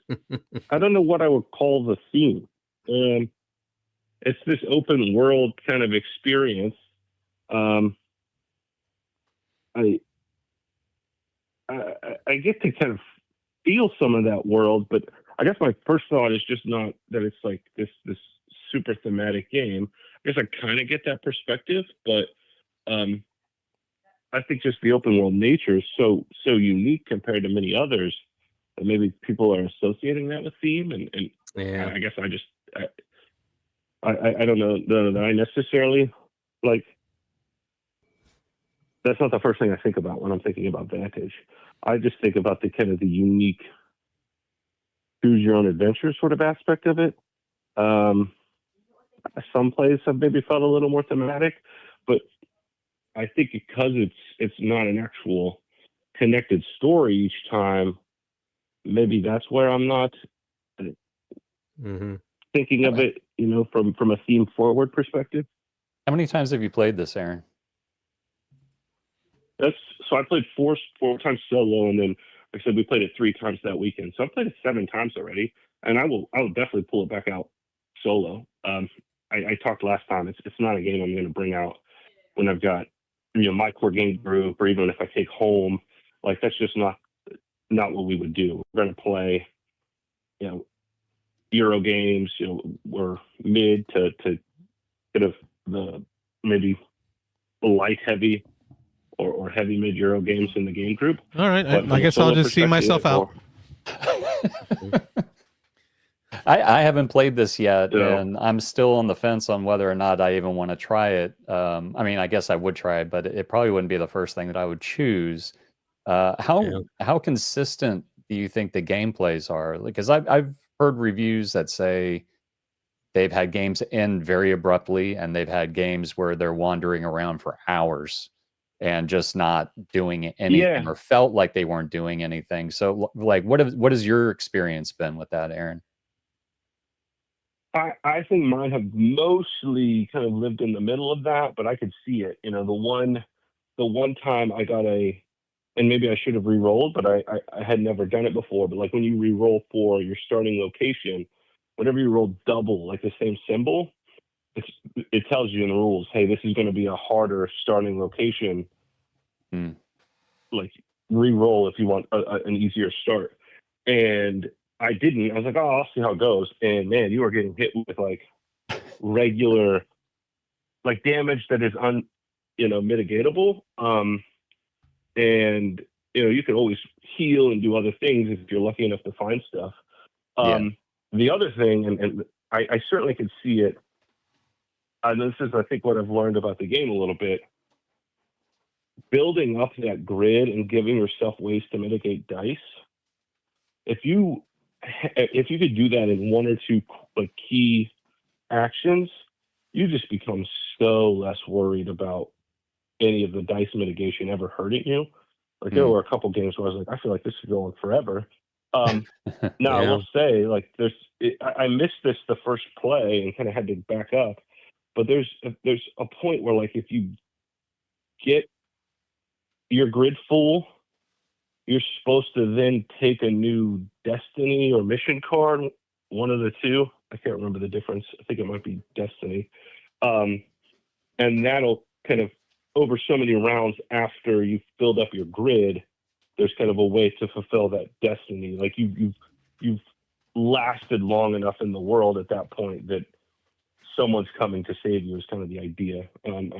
I don't know what I would call the theme. It's this open world kind of experience. I get to kind of feel some of that world, but I guess my first thought is just not that it's like this super thematic game. I guess I kind of get that perspective, but I think just the open world nature is so unique compared to many others that maybe people are associating that with theme, and Yeah. I guess I don't know that I necessarily like. That's not the first thing I think about when I'm thinking about Vantage. I just think about the kind of the unique choose your own adventure sort of aspect of it. Some plays have maybe felt a little more thematic, but I think because it's not an actual connected story each time, maybe that's where I'm not thinking of it, from a theme forward perspective. How many times have you played this, Aaron? So I played four times solo, and then like I said, we played it 3 times that weekend. So I played it 7 times already, and I will definitely pull it back out solo. I talked last time. It's not a game I'm going to bring out when I've got my core game group, or even if I take home. Like that's just not what we would do. We're going to play Euro games. We're mid to kind of the maybe light heavy or heavy mid Euro games in the game group. All right. I guess I'll just see myself out. I haven't played this yet, No. and I'm still on the fence on whether or not I even want to try it. I mean, I guess I would try it, but it probably wouldn't be the first thing that I would choose. How consistent do you think the gameplays are? Because I've heard reviews that say they've had games end very abruptly, and they've had games where they're wandering around for hours and just not doing anything, or felt like they weren't doing anything. So, like, what has your experience been with that, Aaron? I think mine have mostly kind of lived in the middle of that, but I could see it. You know, the one time I got and maybe I should have re-rolled, but I had never done it before. But like when you re-roll for your starting location, whenever you roll double, like the same symbol, it tells you in the rules, hey, this is going to be a harder starting location. Like re-roll if you want an easier start. And I didn't. I was like, oh, I'll see how it goes. And man, you are getting hit with like regular, like damage that is mitigatable. And you can always heal and do other things if you're lucky enough to find stuff. The other thing, and I certainly can see it. And this is, I think, what I've learned about the game a little bit. Building up that grid and giving yourself ways to mitigate dice. If you could do that in one or two like key actions, you just become so less worried about any of the dice mitigation ever hurting you. Like there were a couple games where I was like, I feel like this is going forever. Now I will say, like, I missed this the first play and kind of had to back up. But there's a point where, like, if you get your grid full, you're supposed to then take a new destiny or mission card, one of the two. I can't remember the difference. I think it might be destiny. And that'll kind of, over so many rounds after you've filled up your grid, there's kind of a way to fulfill that destiny. Like you've lasted long enough in the world at that point that someone's coming to save you is kind of the idea. I'm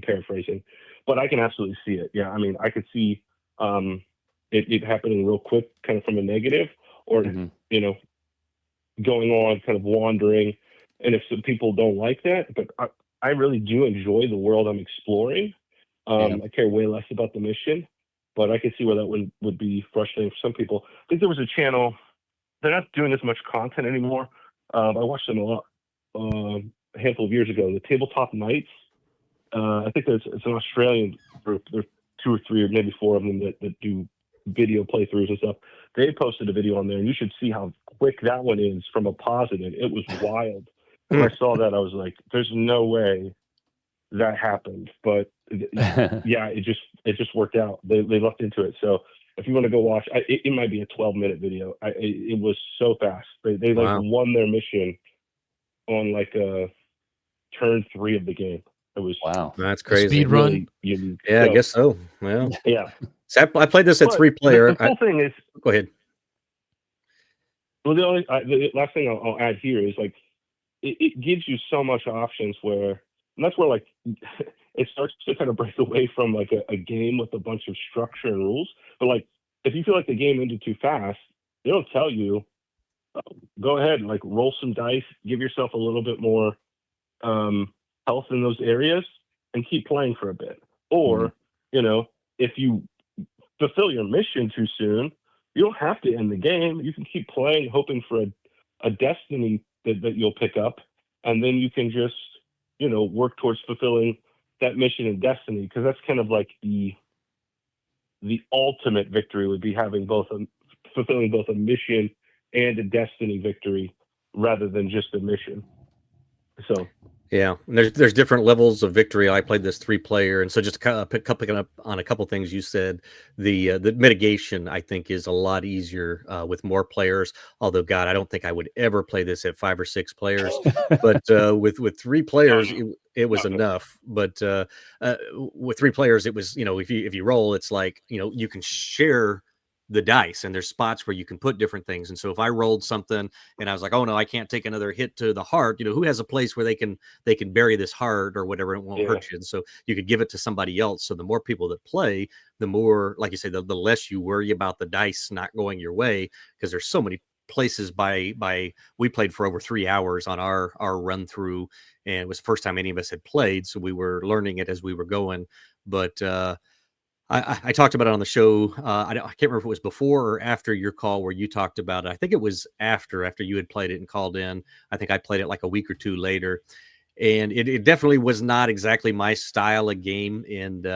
paraphrasing, but I can absolutely see it. Yeah, I mean, I could see it happening real quick, kind of from a negative, or going on, kind of wandering. And if some people don't like that, but I really do enjoy the world I'm exploring. I care way less about the mission, but I could see where that would be frustrating for some people. I think there was a channel, they're not doing as much content anymore. I watched them a lot a handful of years ago, the Tabletop Nights. I think it's an Australian group. There's 2 or 3 or maybe 4 of them that do video playthroughs and stuff. They posted a video on there, and you should see how quick that one is from a positive. It was wild. When I saw that, I was like, there's no way that happened. But yeah, it just worked out. They looked into it. So if you want to go watch, it might be a 12-minute video. It was so fast. They won their mission on like turn 3 of the game. It was That's crazy. Speed run. Really, I guess so. Well, yeah. So I played this at 3-player. The cool thing is, go ahead. Well, the last thing I'll add here is, like, it gives you so much options where, and that's where, like, it starts to kind of break away from like a game with a bunch of structure and rules. But like, if you feel like the game ended too fast, they'll tell you, go ahead and like roll some dice, give yourself a little bit more health in those areas, and keep playing for a bit. Or, if you fulfill your mission too soon, you don't have to end the game. You can keep playing, hoping for a destiny that you'll pick up, and then you can just, work towards fulfilling that mission and destiny, because that's kind of like the ultimate victory would be having fulfilling both a mission and a destiny victory rather than just a mission. So yeah, and there's different levels of victory. I played this 3-player, and so just picking up on a couple things you said, the mitigation I think is a lot easier with more players. Although, God, I don't think I would ever play this at 5 or 6 players, but with 3 players, it was enough. But with 3 players, it was if you roll, it's like you can share the dice, and there's spots where you can put different things. And so if I rolled something and I was like, oh no, I can't take another hit to the heart, who has a place where they can bury this heart or whatever, it won't hurt you. And so you could give it to somebody else. So the more people that play, the more, like you say, the less you worry about the dice not going your way, because there's so many places we played for over 3 hours on our run through, and it was the first time any of us had played, so we were learning it as we were going. But I talked about it on the show. I can't remember if it was before or after your call where you talked about it. I think it was after you had played it and called in. I think I played it like a week or two later, and it definitely was not exactly my style of game. And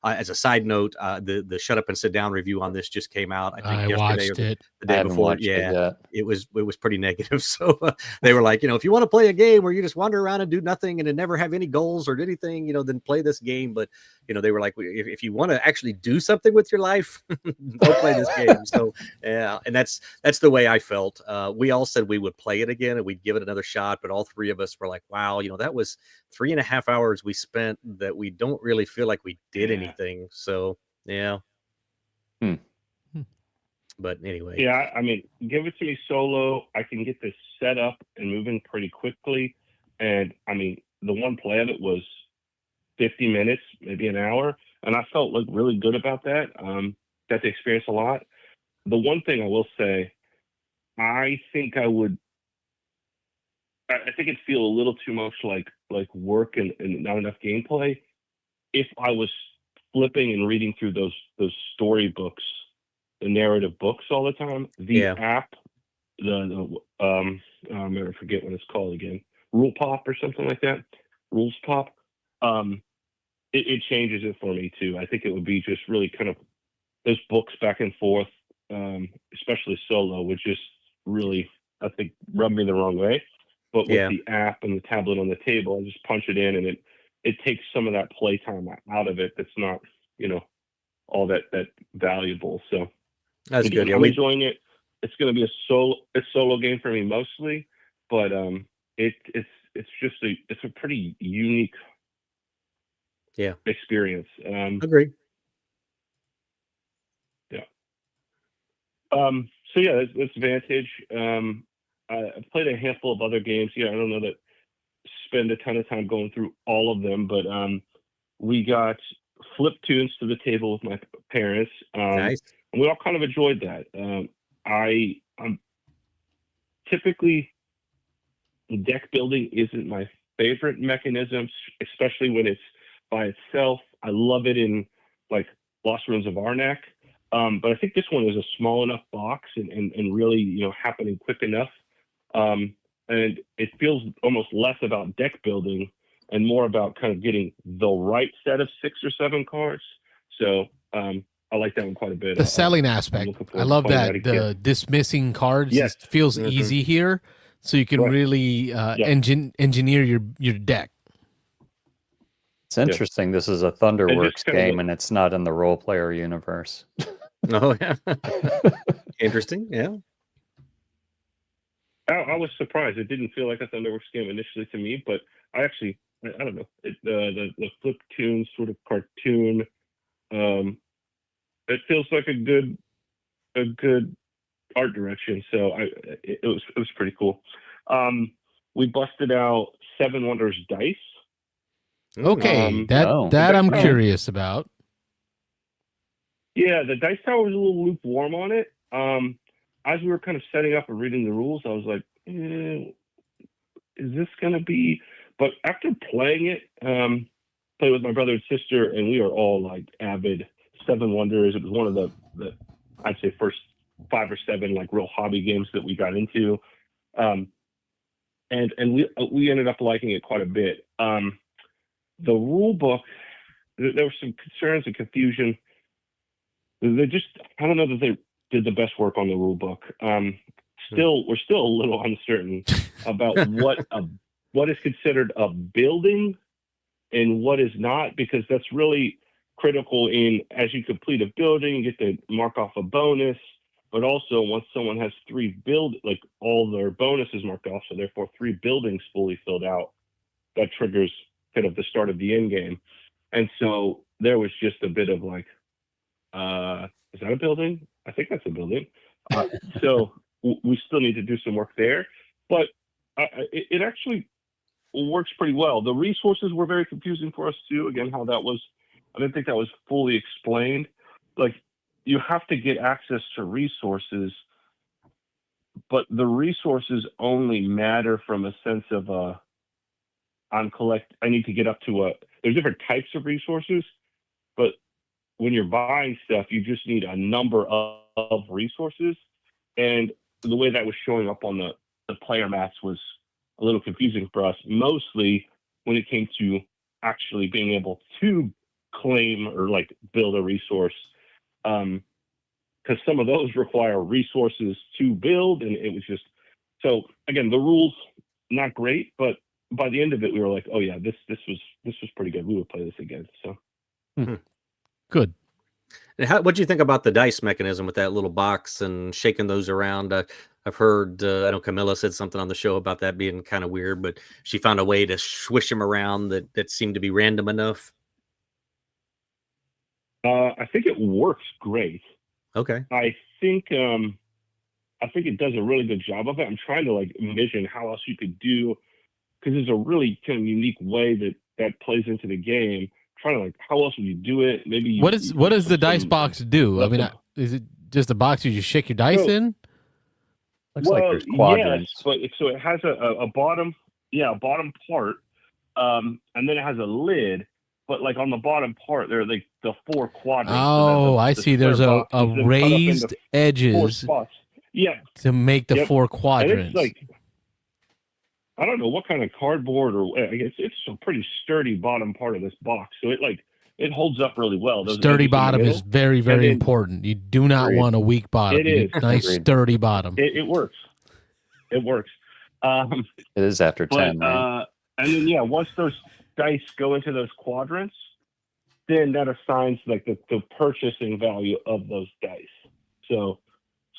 as a side note, the Shut Up and Sit Down review on this just came out, I think I yesterday or watched it. the I day haven't before. watched it Yeah, yet. it was pretty negative. So they were like, if you want to play a game where you just wander around and do nothing and then never have any goals or anything, then play this game. But they were like, if you want to actually do something with your life, don't play this game. So yeah, and that's the way I felt. We all said we would play it again and we'd give it another shot, but all three of us were like, wow, that was 3.5 hours we spent that we don't really feel like we did anything. So yeah. Hmm. But anyway. Yeah, I mean, give it to me solo. I can get this set up and moving pretty quickly. And I mean, the one play of it was 50 minutes, maybe an hour. And I felt like really good about that. Got to experience a lot. The one thing I will say, I think it'd feel a little too much like work and not enough gameplay if I was flipping and reading through those storybooks, the narrative books all the time. The app, I'm gonna forget what it's called again, Rule Pop or something like that, Rules Pop. It changes it for me too. I think it would be just really kind of those books back and forth, especially solo, would just really, I think, rub me the wrong way. But with the app and the tablet on the table, I just punch it in, and it takes some of that playtime out of it. That's not, all that valuable. So that's again, good. Yeah, I'm enjoying it. It's going to be a solo game for me mostly, but it's a pretty unique experience. Agree. Yeah. So yeah, that's Vantage. I played a handful of other games. I don't know that spend a ton of time going through all of them, but we got Flip Tunes to the table with my parents. Nice. And we all kind of enjoyed that. I'm typically, deck building isn't my favorite mechanism, especially when it's by itself. I love it in like Lost Ruins of Arnak. But I think this one is a small enough box and really, happening quick enough. And it feels almost less about deck building and more about kind of getting the right set of 6 or 7 cards. So I like that one quite a bit. The selling aspect. I love that. The dismissing cards feels easy here. So you can really engineer your deck. It's interesting. This is a Thunderworks game, and it's not in the role player universe. Oh, yeah. Interesting. Yeah. I was surprised. It didn't feel like a Thunderworks game initially to me, but I don't know. The Flip Tunes sort of cartoon. It feels like a good art direction. So it was pretty cool. We busted out Seven Wonders Dice. Okay, that I'm curious about. Yeah, the dice tower was a little lukewarm on it. As we were kind of setting up and reading the rules, I was like, is this going to be... But after playing it, played with my brother and sister, and we are all like avid Seven Wonders. It was one of the I'd say first 5 or 7 like real hobby games that we got into. And we ended up liking it quite a bit. The rule book, there were some concerns and confusion. I don't know that they did the best work on the rule book. We're still a little uncertain about what is considered a building and what is not, because that's really critical in, as you complete a building, you get to mark off a bonus, but also once someone has 3 all their bonuses marked off, so therefore 3 buildings fully filled out, that triggers kind of the start of the end game. And so there was just a bit of like, is that a building? I think that's a building. So we still need to do some work there, but it actually works pretty well. The resources were very confusing for us too. Again, how that was, I didn't think that was fully explained. Like, you have to get access to resources, but the resources only matter from a sense of I need to get up to there's different types of resources, but when you're buying stuff, you just need a number of resources. And the way that was showing up on the player mats was a little confusing for us, mostly when it came to actually being able to claim or like build a resource. Because some of those require resources to build, and it was just, so again, the rules not great, but by the end of it, we were like, oh yeah, this was pretty good. We would play this again. So Good. And what do you think about the dice mechanism with that little box and shaking those around? I've heard, I know Camilla said something on the show about that being kind of weird, but she found a way to swish them around that seemed to be random enough. I think it works great. Okay. I think it does a really good job of it. I'm trying to like envision how else you could do, because there's a really kind of unique way that plays into the game. Trying to like, how else would you do it? Maybe What does the dice box do? I mean, is it just a box you just shake your dice in? Looks like there's quadrants. Yes, but so it has a bottom, a bottom part, and then it has a lid. But like on the bottom part, there are like the 4 quadrants. Oh, I see. There's a raised edges to make the 4 quadrants. And it's like, I don't know what kind of cardboard or I guess it's a pretty sturdy bottom part of this box. So it holds up really well. Those sturdy bottom is very, very important. You do not want a weak bottom. It is. Nice sturdy bottom. It works. It works. It is after 10. Right? And then once those dice go into those quadrants, then that assigns like the purchasing value of those dice. So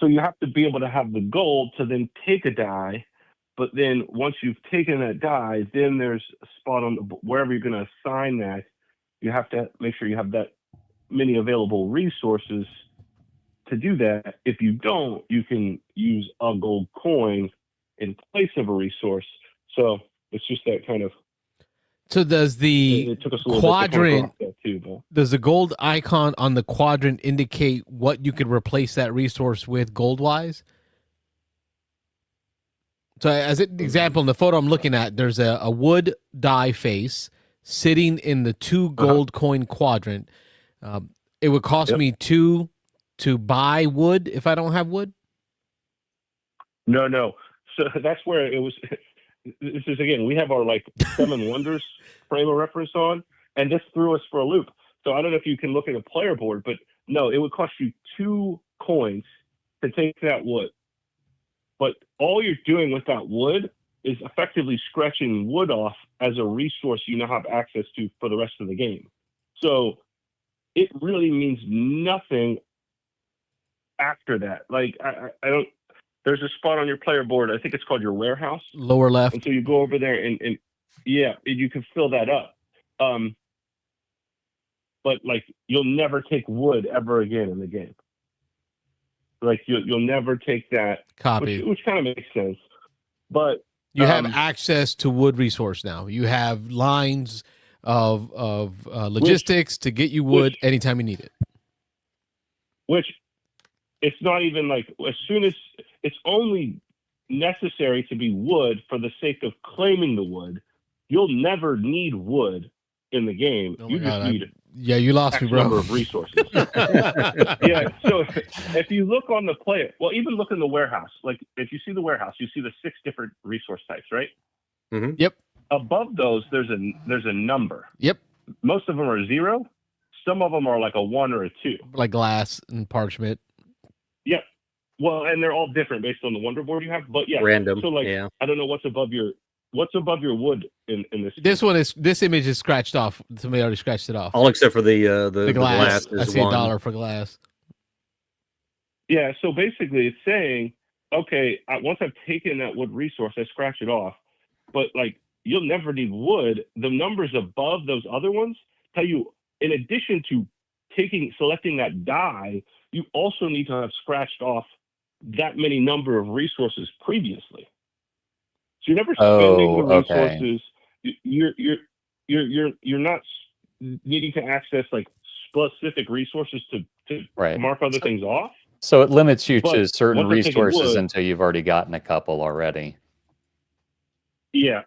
you have to be able to have the gold to then take a die. But then once you've taken that die, then there's a spot on wherever you're going to assign that. You have to make sure you have that many available resources to do that. If you don't, you can use a gold coin in place of a resource. So it's just that kind of. So does the quadrant, does the gold icon on the quadrant indicate what you could replace that resource with gold-wise? So as an example, in the photo I'm looking at, there's a wood die face sitting in the 2 gold coin quadrant. It would cost me 2 to buy wood if I don't have wood? No. So that's where it was. This is, again, we have our like 7 Wonders frame of reference on, and this threw us for a loop. So I don't know if you can look at a player board, but no, it would cost you 2 coins to take that wood. But all you're doing with that wood is effectively scratching wood off as a resource you now have access to for the rest of the game. So it really means nothing after that. Like, I don't, there's a spot on your player board, I think it's called your warehouse. Lower left. And so you go over there and you can fill that up. But like, you'll never take wood ever again in the game. Like you'll never take that copy, which kind of makes sense. But you have access to wood resource now. You have lines of logistics to get you wood anytime you need it. Which it's not even like, as soon as it's only necessary to be wood for the sake of claiming the wood. You'll never need wood in the game. Oh you just need you lost me, bro. Number of resources. Yeah. So if you look on the player, well, even look in the warehouse. Like if you see the warehouse, you see the 6 different resource types, right? Mm-hmm. Yep. Above those, there's a number. Yep. Most of them are 0. Some of them are like a 1 or a 2. Like glass and parchment. Yep. Well, and they're all different based on the wonder board you have. But yeah, random. So like, I don't know what's above your wood in this. This image is scratched off. Somebody already scratched it off. All except for the glass. I see $1 for glass. Yeah. So basically, it's saying, okay, once I've taken that wood resource, I scratch it off. But like, you'll never need wood. The numbers above those other ones tell you, in addition to selecting that die, you also need to have scratched off that many number of resources previously. So you're never spending the resources. You're not needing to access like specific resources to mark other things off. So it limits you to certain resources until you've already gotten a couple already. Yeah.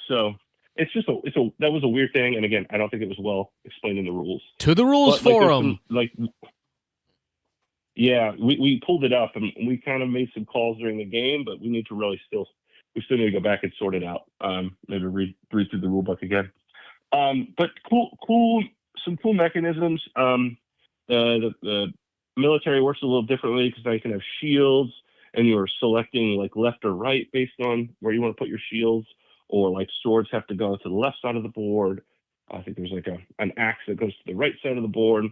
So that was a weird thing, and again, I don't think it was well explained in the rules. To the rules But, forum. We pulled it up and we kind of made some calls during the game, but we need to we still need to go back and sort it out. Maybe read through the rule book again. But some cool mechanisms. The military works a little differently because now you can have shields, and you're selecting like left or right based on where you want to put your shields, or like swords have to go to the left side of the board. I think there's like an axe that goes to the right side of the board.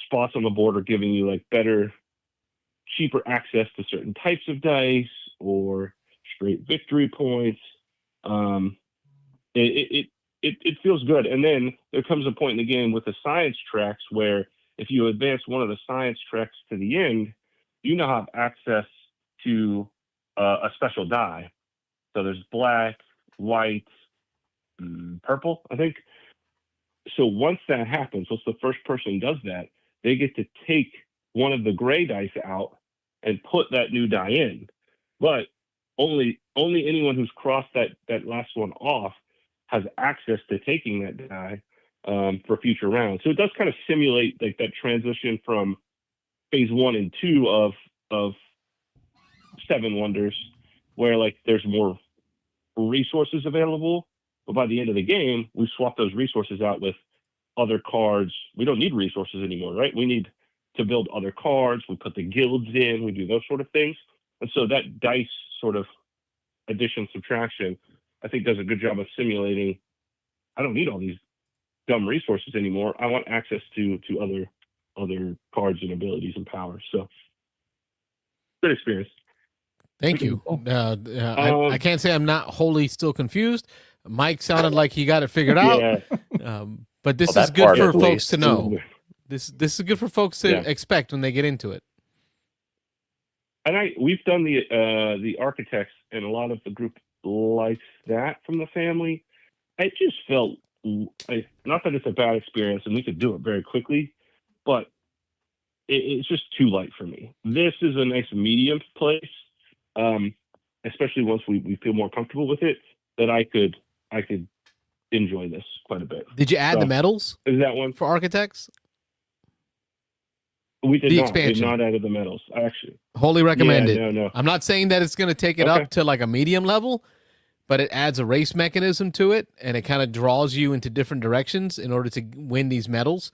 Spots on the board are giving you like cheaper access to certain types of dice or straight victory points. It feels good. And then there comes a point in the game with the science tracks where if you advance one of the science tracks to the end, you now have access to a special die. So there's black, white, purple, I think. So once that happens, once the first person does that, they get to take one of the gray dice out and put that new die in. But only anyone who's crossed that last one off has access to taking that die for future rounds. So it does kind of simulate like that transition from phase 1 and 2 of Seven Wonders, where like there's more resources available, but by the end of the game, we swap those resources out with other cards. We don't need resources anymore, right? We need to build other cards. We put the guilds in. We do those sort of things. And so that dice sort of addition, subtraction, I think does a good job of simulating, I don't need all these dumb resources anymore. I want access to other cards and abilities and powers. So good experience. Thank you. I can't say I'm not wholly still confused. Mike sounded like he got it figured out. Yeah. But this is good for folks to know. This is good for folks to expect when they get into it. And we've done the architects, and a lot of the group likes that from the family. I just felt not that it's a bad experience, and we could do it very quickly, but it's just too light for me. This is a nice medium place, especially once we feel more comfortable with it. That I could enjoy this quite a bit. Did you add the medals? Is that one for architects? We did the not. Expansion. We did not add the medals. Actually, wholly recommended. No. I'm not saying that it's going to take it up to like a medium level, but it adds a race mechanism to it, and it kind of draws you into different directions in order to win these medals.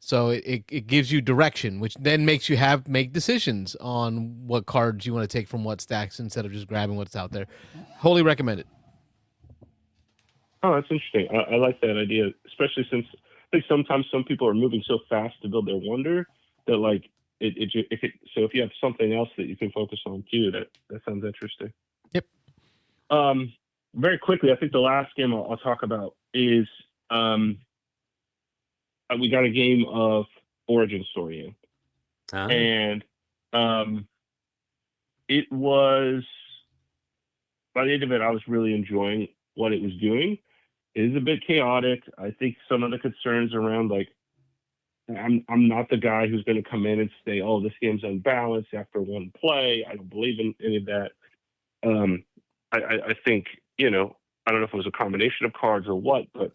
So it gives you direction, which then makes you make decisions on what cards you want to take from what stacks instead of just grabbing what's out there. Wholly recommended. Oh, that's interesting. I like that idea, especially since I think sometimes some people are moving so fast to build their wonder that like so if you have something else that you can focus on too, that sounds interesting. Yep. Very quickly, I think the last game I'll talk about is we got a game of Origin Story in, and it was, by the end of it, I was really enjoying what it was doing. It is a bit chaotic. I think some of the concerns around like I'm not the guy who's going to come in and say, "Oh, this game's unbalanced after one play." I don't believe in any of that. I think I don't know if it was a combination of cards or what, but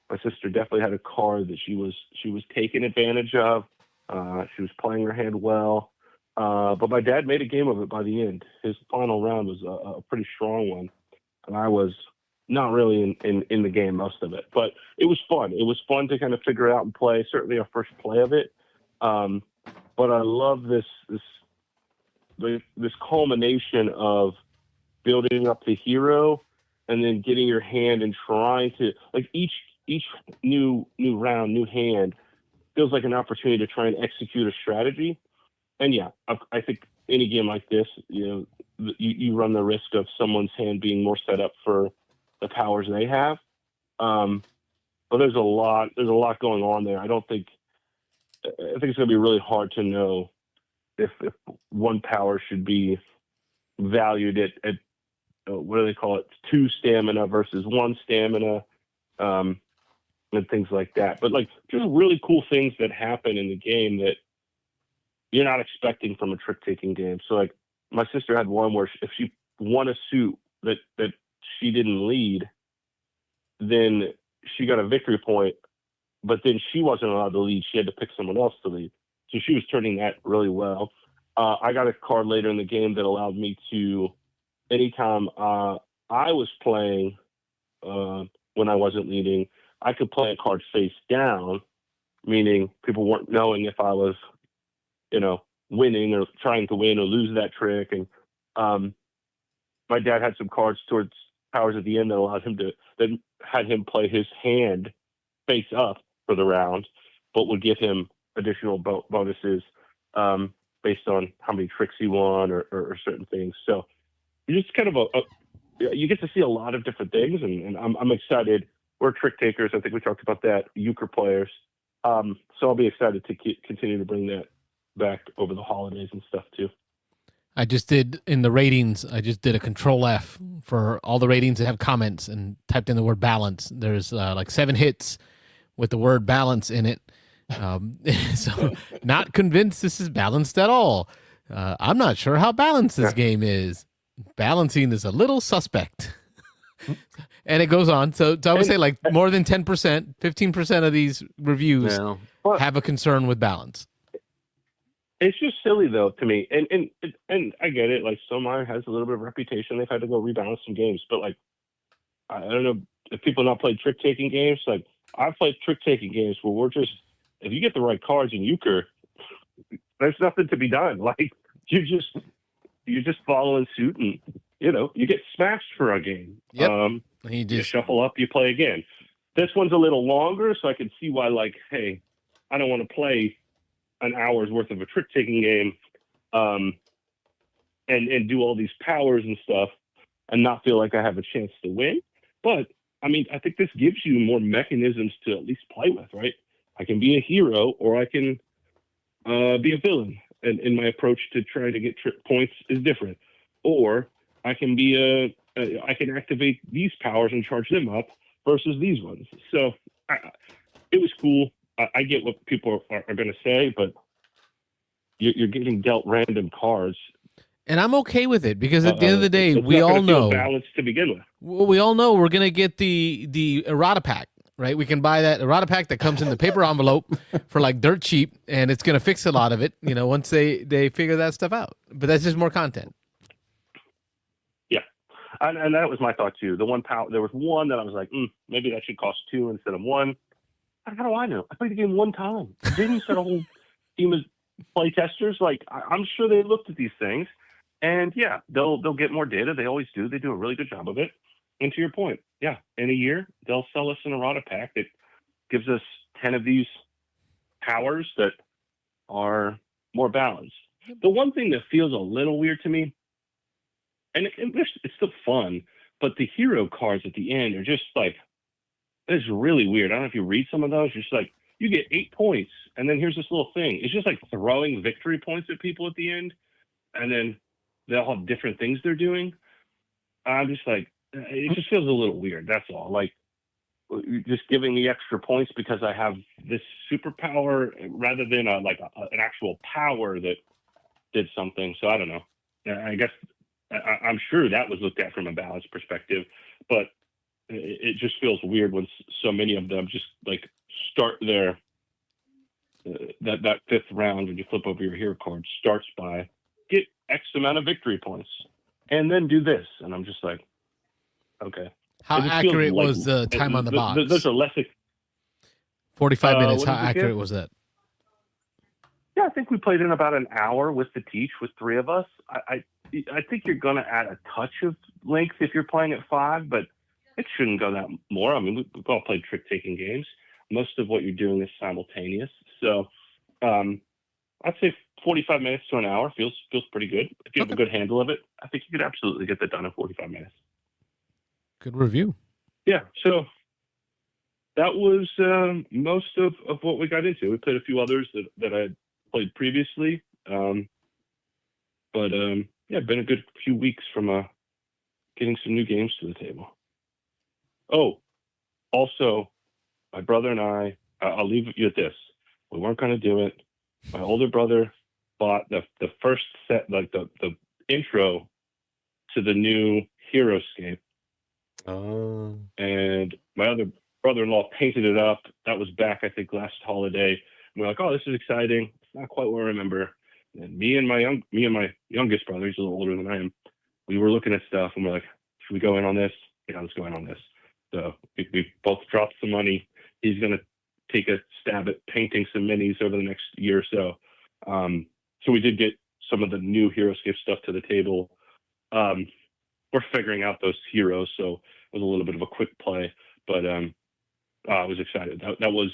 my sister definitely had a card that she was taking advantage of. She was playing her hand well, but my dad made a game of it by the end. His final round was a pretty strong one, and I was not really in the game most of it, but it was fun. It was fun to kind of figure out and play. Certainly our first play of it, but I love this culmination of building up the hero and then getting your hand and trying to like each new round, new hand feels like an opportunity to try and execute a strategy. And yeah, I think any game like this, you run the risk of someone's hand being more set up for the powers they have. But there's a lot going on there. I think it's going to be really hard to know if one power should be valued at what do they call it? 2 stamina versus 1 stamina, and things like that. But like just really cool things that happen in the game that you're not expecting from a trick taking game. So like my sister had one where if she won a suit that she didn't lead, then she got a victory point, but then she wasn't allowed to lead. She had to pick someone else to lead. So she was turning that really well. I got a card later in the game that allowed me to, anytime I was playing when I wasn't leading, I could play a card face down, meaning people weren't knowing if I was, winning or trying to win or lose that trick. And my dad had some cards towards powers at the end that allowed him that had him play his hand face up for the round, but would give him additional bonuses based on how many tricks he won or certain things. So it's just kind of you get to see a lot of different things, and I'm excited. We're trick takers. I think we talked about that. Euchre players. So I'll be excited to continue to bring that back over the holidays and stuff too. I just did in the ratings. I just did a Control F for all the ratings that have comments and typed in the word balance. There's like 7 hits with the word balance in it. So not convinced this is balanced at all. I'm not sure how balanced this game is. Balancing is a little suspect. And it goes on. So I would say like more than 10%, 15% of these reviews have a concern with balance. It's just silly though to me, and I get it. Like Stonemaier has a little bit of reputation. They've had to go rebalance some games, but like I don't know if people not played trick taking games. Like I've played trick taking games where we're just, if you get the right cards in Euchre, there's nothing to be done. Like you just follow in suit, and you get smashed for a game. Yep. You shuffle up, you play again. This one's a little longer, so I can see why. Like, hey, I don't want to play an hour's worth of a trick taking game, and do all these powers and stuff, and not feel like I have a chance to win. But I mean, I think this gives you more mechanisms to at least play with, right? I can be a hero, or I can be a villain, and my approach to trying to get points is different. Or I can be I can activate these powers and charge them up versus these ones. So it was cool. I get what people are going to say, but you're getting dealt random cards. And I'm okay with it because at the end of the day, we all know balanced to begin with. Well, we all know we're going to get the errata pack, right? We can buy that errata pack that comes in the paper envelope for like dirt cheap, and it's going to fix a lot of it, once they figure that stuff out. But that's just more content. Yeah. And that was my thought too. There was one that I was like, maybe that should cost 2 instead of 1. How do I know? I played the game one time. Didn't you set a whole team of play testers? Like, I'm sure they looked at these things, and yeah, they'll get more data. They always do. They do a really good job of it. And to your point, yeah, in a year they'll sell us an errata pack that gives us 10 of these powers that are more balanced. The one thing that feels a little weird to me, and it's still fun, but the hero cards at the end are just like, it's really weird. I don't know if you read some of those. You're just like, you get 8 points, and then here's this little thing. It's just like throwing victory points at people at the end, and then they'll have different things they're doing. I'm just like, it just feels a little weird. That's all. Like, you're just giving me extra points because I have this superpower rather than an actual power that did something. So I don't know. I guess I'm sure that was looked at from a balance perspective, but it just feels weird when so many of them just like start their that 5th round when you flip over your hero card starts by get X amount of victory points and then do this, and I'm just like, okay. How accurate was the time on the box? Those are less. 45 minutes. How accurate was that? Yeah, I think we played in about an hour with the teach with 3 of us. I think you're going to add a touch of length if you're playing at 5, but it shouldn't go that more. I mean, we've all played trick-taking games. Most of what you're doing is simultaneous. So I'd say 45 minutes to an hour feels pretty good. If you have a good handle of it, I think you could absolutely get that done in 45 minutes. Good review. Yeah, so that was most of what we got into. We played a few others that I had played previously. But been a good few weeks from getting some new games to the table. Oh, also, my brother and I'll leave you at this. We weren't going to do it. My older brother bought the first set, like the intro to the new Heroescape Oh. And my other brother-in-law painted it up. That was back, I think, last holiday. And we're like, oh, this is exciting. It's not quite what I remember. And me and my youngest brother, he's a little older than I am, we were looking at stuff and we're like, should we go in on this? Yeah, let's go in on this. So we both dropped some money. He's going to take a stab at painting some minis over the next year or so. So we did get some of the new HeroScape stuff to the table. We're figuring out those heroes, so it was a little bit of a quick play, but I was excited. That was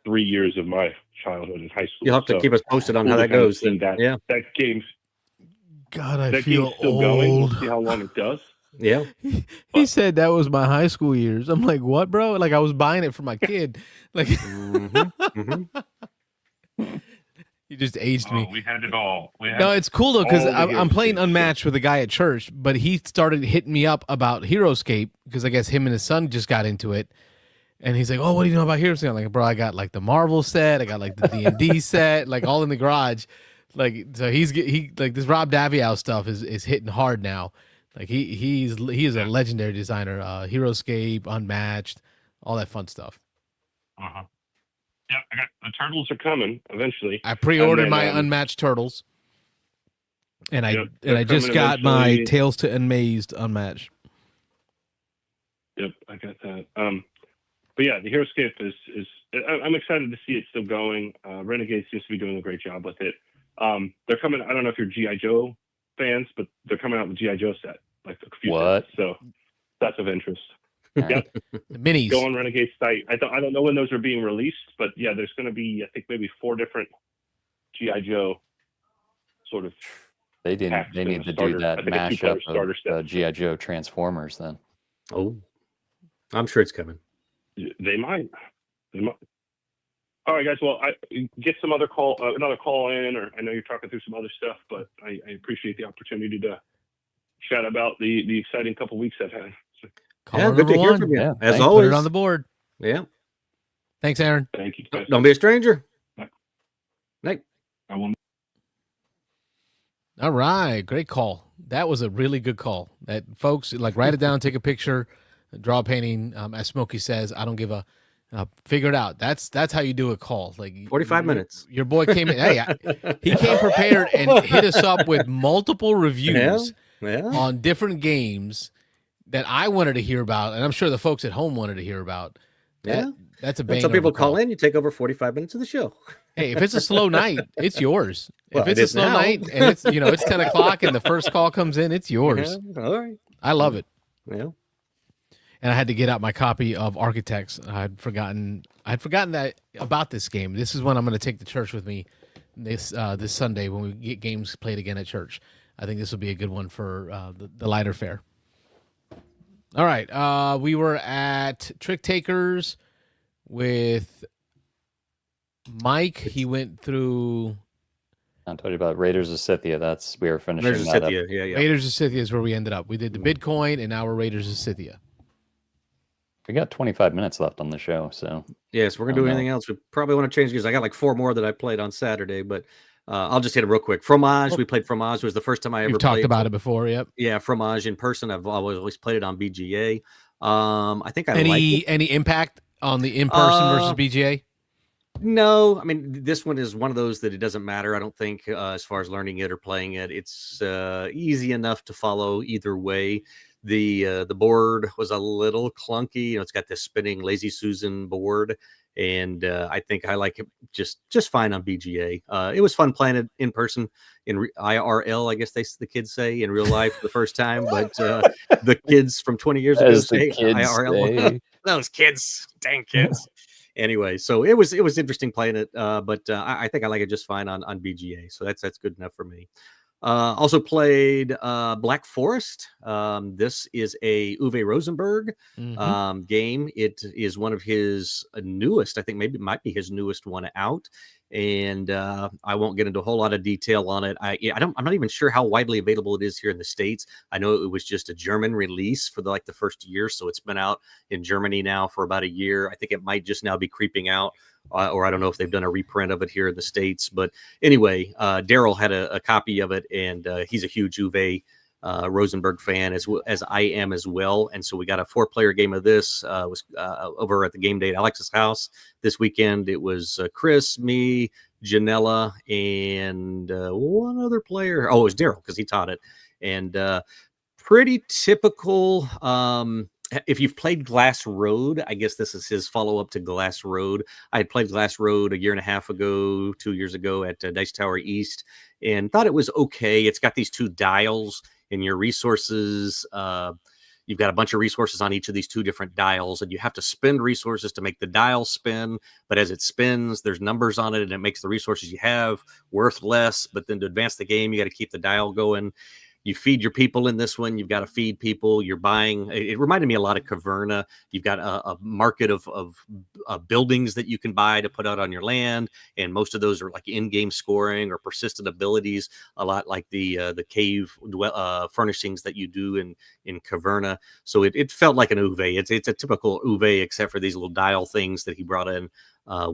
3 years of my childhood in high school. You'll have to keep us posted on how that goes. That game's God, I that feel game's still old. going. We'll see how long it does. Yeah. He said that was my high school years. I'm like, what, bro? Like I was buying it for my kid. Like you just aged me. We had it all. No, it's cool though because all the I'm playing HeroScapes. Unmatched with a guy at church, but he started hitting me up about HeroScape because I guess him and his son just got into it. And he's like, "Oh, what do you know about HeroScape?" I'm like, "Bro, I got like the Marvel set, I got like the D&D set, like all in the garage." Like, so he like this Rob Daviau stuff is hitting hard now. Like he is a legendary designer. HeroScape, Unmatched, all that fun stuff. Uh-huh. Yeah, the turtles are coming eventually. I pre-ordered And then, my Unmatched turtles, and Yep, I they're just coming got my eventually. Tales to Unmazed Unmatched. Yep, I got that. But yeah, the HeroScape is I'm excited to see it still going. Renegade seems to be doing a great job with it. They're coming. I don't know if you're G.I. Joe fans, but they're coming out with G.I. Joe set, like a few What? sets. So that's of interest. Alright. The minis. Go on Renegade's site. I don't know when those are being released, but yeah, there's going to be, I think, maybe 4 different G.I. Joe sort of. They packs They in need a to starter- do that I think a mashup two-player starter of set. G.I. Joe Transformers then. Oh, I'm sure it's coming. They might. All right, guys. Well, get some other another call in, or I know you're talking through some other stuff, but I appreciate the opportunity to chat about the exciting couple weeks I've had. So, Caller good number to hear one. from you. Yeah, As thanks. Put always. it on the board. Yeah. Thanks, Aaron. thank you, guys. Don't be a stranger. Night. I will. All right, great call. That was a really good call. That folks like write it down, take a picture, draw a painting. As Smokey says, I don't give a. Figure it out. That's how you do a call. Like 45 minutes. Your boy came in. Hey, he came prepared and hit us up with multiple reviews Yeah. on different games that I wanted to hear about, and I'm sure the folks at home wanted to hear about. Yeah. That's a When banger. some people of a call call in, you take over 45 minutes of the show. Hey, if it's a slow night, it's yours. Well, if it's it a is slow now. night and it's it's 10 o'clock and the first call comes in, it's yours. Yeah. All right. I love it. Yeah. And I had to get out my copy of Architects. I'd forgotten that about this game. This is one I'm going to take to church with me this Sunday when we get games played again at church. I think this will be a good one for the lighter fare. All right, we were at Trick Takers with Mike. He went through I told you about Raiders of Scythia. We were finishing There's a that up. Scythia. Yeah. Raiders of Scythia is where we ended up. We did the Bitcoin, and now we're Raiders of Scythia. We got 25 minutes left on the show, so Yes, we're going I to do don't know. anything else. We probably want to change gears. I got like 4 more that I played on Saturday, but I'll just hit them real quick. Fromage. We played Fromage. It was the first time I ever We've talked played. about it before. Yep. Yeah, Fromage in person. I've always played it on BGA. I think I like it. Any impact on the in person versus BGA? No, I mean, this one is one of those that it doesn't matter. I don't think as far as learning it or playing it, it's easy enough to follow either way. The board was a little clunky. It's got this spinning Lazy Susan board, and I think I like it just fine on BGA. It was fun playing it in person in IRL. I guess the kids say in real life for the first time, but the kids from 20 years ago As the say kids IRL. say. Those kids, dang kids. Anyway, so it was interesting playing it, but I think I like it just fine on BGA. So that's good enough for me. Also played Black Forest. This is a Uwe Rosenberg game. It is one of his newest. I think maybe it might be his newest one out. And I won't get into a whole lot of detail on it. I'm not even sure how widely available it is here in the States. I know it was just a German release for the first year, so it's been out in Germany now for about a year. I think it might just now be creeping out, or I don't know if they've done a reprint of it here in the States. But anyway, Daryl had a copy of it, and he's a huge Uwe Rosenberg fan as I am as well. And so we got a 4-player game of this. Was over at the game day at Alex's house this weekend. It was Chris, me, Janella, and one other player. Oh, it was Daryl because he taught it. And pretty typical. If you've played Glass Road, I guess this is his follow-up to Glass Road. I had played Glass Road a year and a half ago, 2 years ago at Dice Tower East, and thought it was okay. It's got these 2 dials in your resources. You've got a bunch of resources on each of these 2 different dials, and you have to spend resources to make the dial spin. But as it spins, there's numbers on it, and it makes the resources you have worth less. But then to advance the game, you got to keep the dial going. You feed your people in this one. You've got to feed people. You're buying. It reminded me a lot of Caverna. You've got a market of buildings that you can buy to put out on your land, and most of those are like in-game scoring or persistent abilities. A lot like the cave furnishings that you do in Caverna. So it felt like an Uwe. It's a typical Uwe, except for these little dial things that he brought in.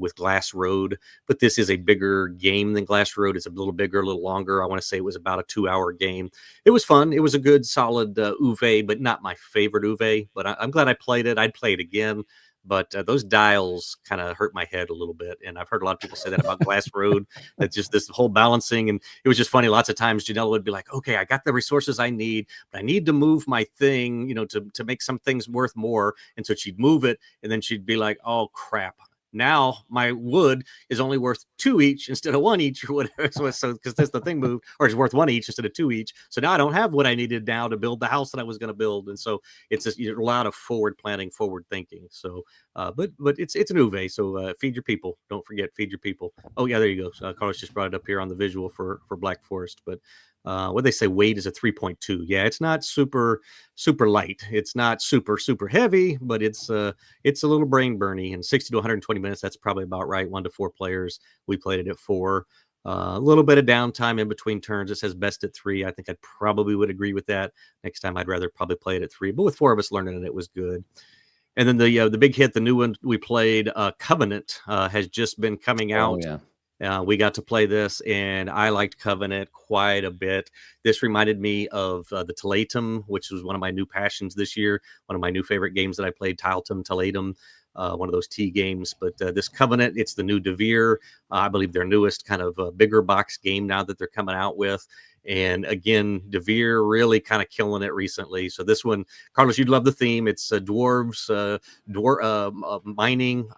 With Glass Road, but this is a bigger game than Glass Road. It's a little bigger, a little longer. I want to say it was about a 2-hour game. It was fun. It was a good, solid Uwe, but not my favorite Uwe. But I'm glad I played it. I'd play it again. But those dials kind of hurt my head a little bit. And I've heard a lot of people say that about Glass Road, that just this whole balancing. And it was just funny. Lots of times Janelle would be like, okay, I got the resources I need, but I need to move my thing, to make some things worth more. And so she'd move it. And then she'd be like, oh, crap. Now my wood is only worth 2 each instead of 1 each or whatever. So because that's the thing moved, or it's worth 1 each instead of 2 each. So now I don't have what I needed now to build the house that I was going to build. And so it's a lot of forward planning, forward thinking. So, but it's an Uwe. So feed your people. Don't forget, feed your people. Oh yeah, there you go. Carlos just brought it up here on the visual for Black Forest. But what they say, weight is a 3.2. Yeah, it's not super light. It's not super heavy, but it's a little brain burny. And 60 to 120 minutes, that's probably about right. 1 to 4 players. We played it at 4. A little bit of downtime in between turns. It says best at 3. I think I probably would agree with that. Next time, I'd rather probably play it at 3. But with 4 of us learning it was good. And then the big hit, the new one we played, Covenant, has just been coming out. Oh, yeah. We got to play this, and I liked Covenant quite a bit. This reminded me of the Talatum, which was one of my new passions this year. One of my new favorite games that I played, Talatum, one of those T games. But this Covenant, it's the new Devere. I believe their newest kind of bigger box game now that they're coming out with. And again, Devere really kind of killing it recently. So this one, Carlos, you'd love the theme. It's dwarves, mining.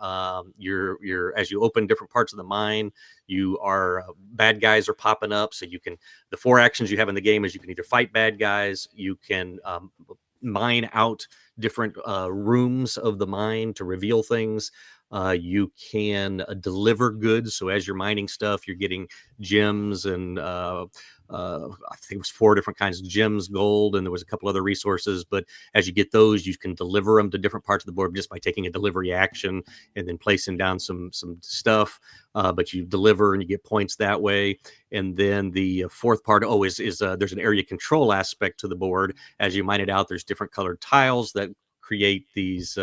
You're as you open different parts of the mine, you are bad guys are popping up. So you can, the 4 actions you have in the game is you can either fight bad guys, you can mine out different rooms of the mine to reveal things. You can deliver goods. So as you're mining stuff, you're getting gems and I think it was 4 different kinds of gems, gold, and there was a couple other resources. But as you get those, you can deliver them to different parts of the board just by taking a delivery action and then placing down some stuff. But you deliver and you get points that way. And then the 4th part, is there's an area control aspect to the board. As you mine it out, there's different colored tiles that create these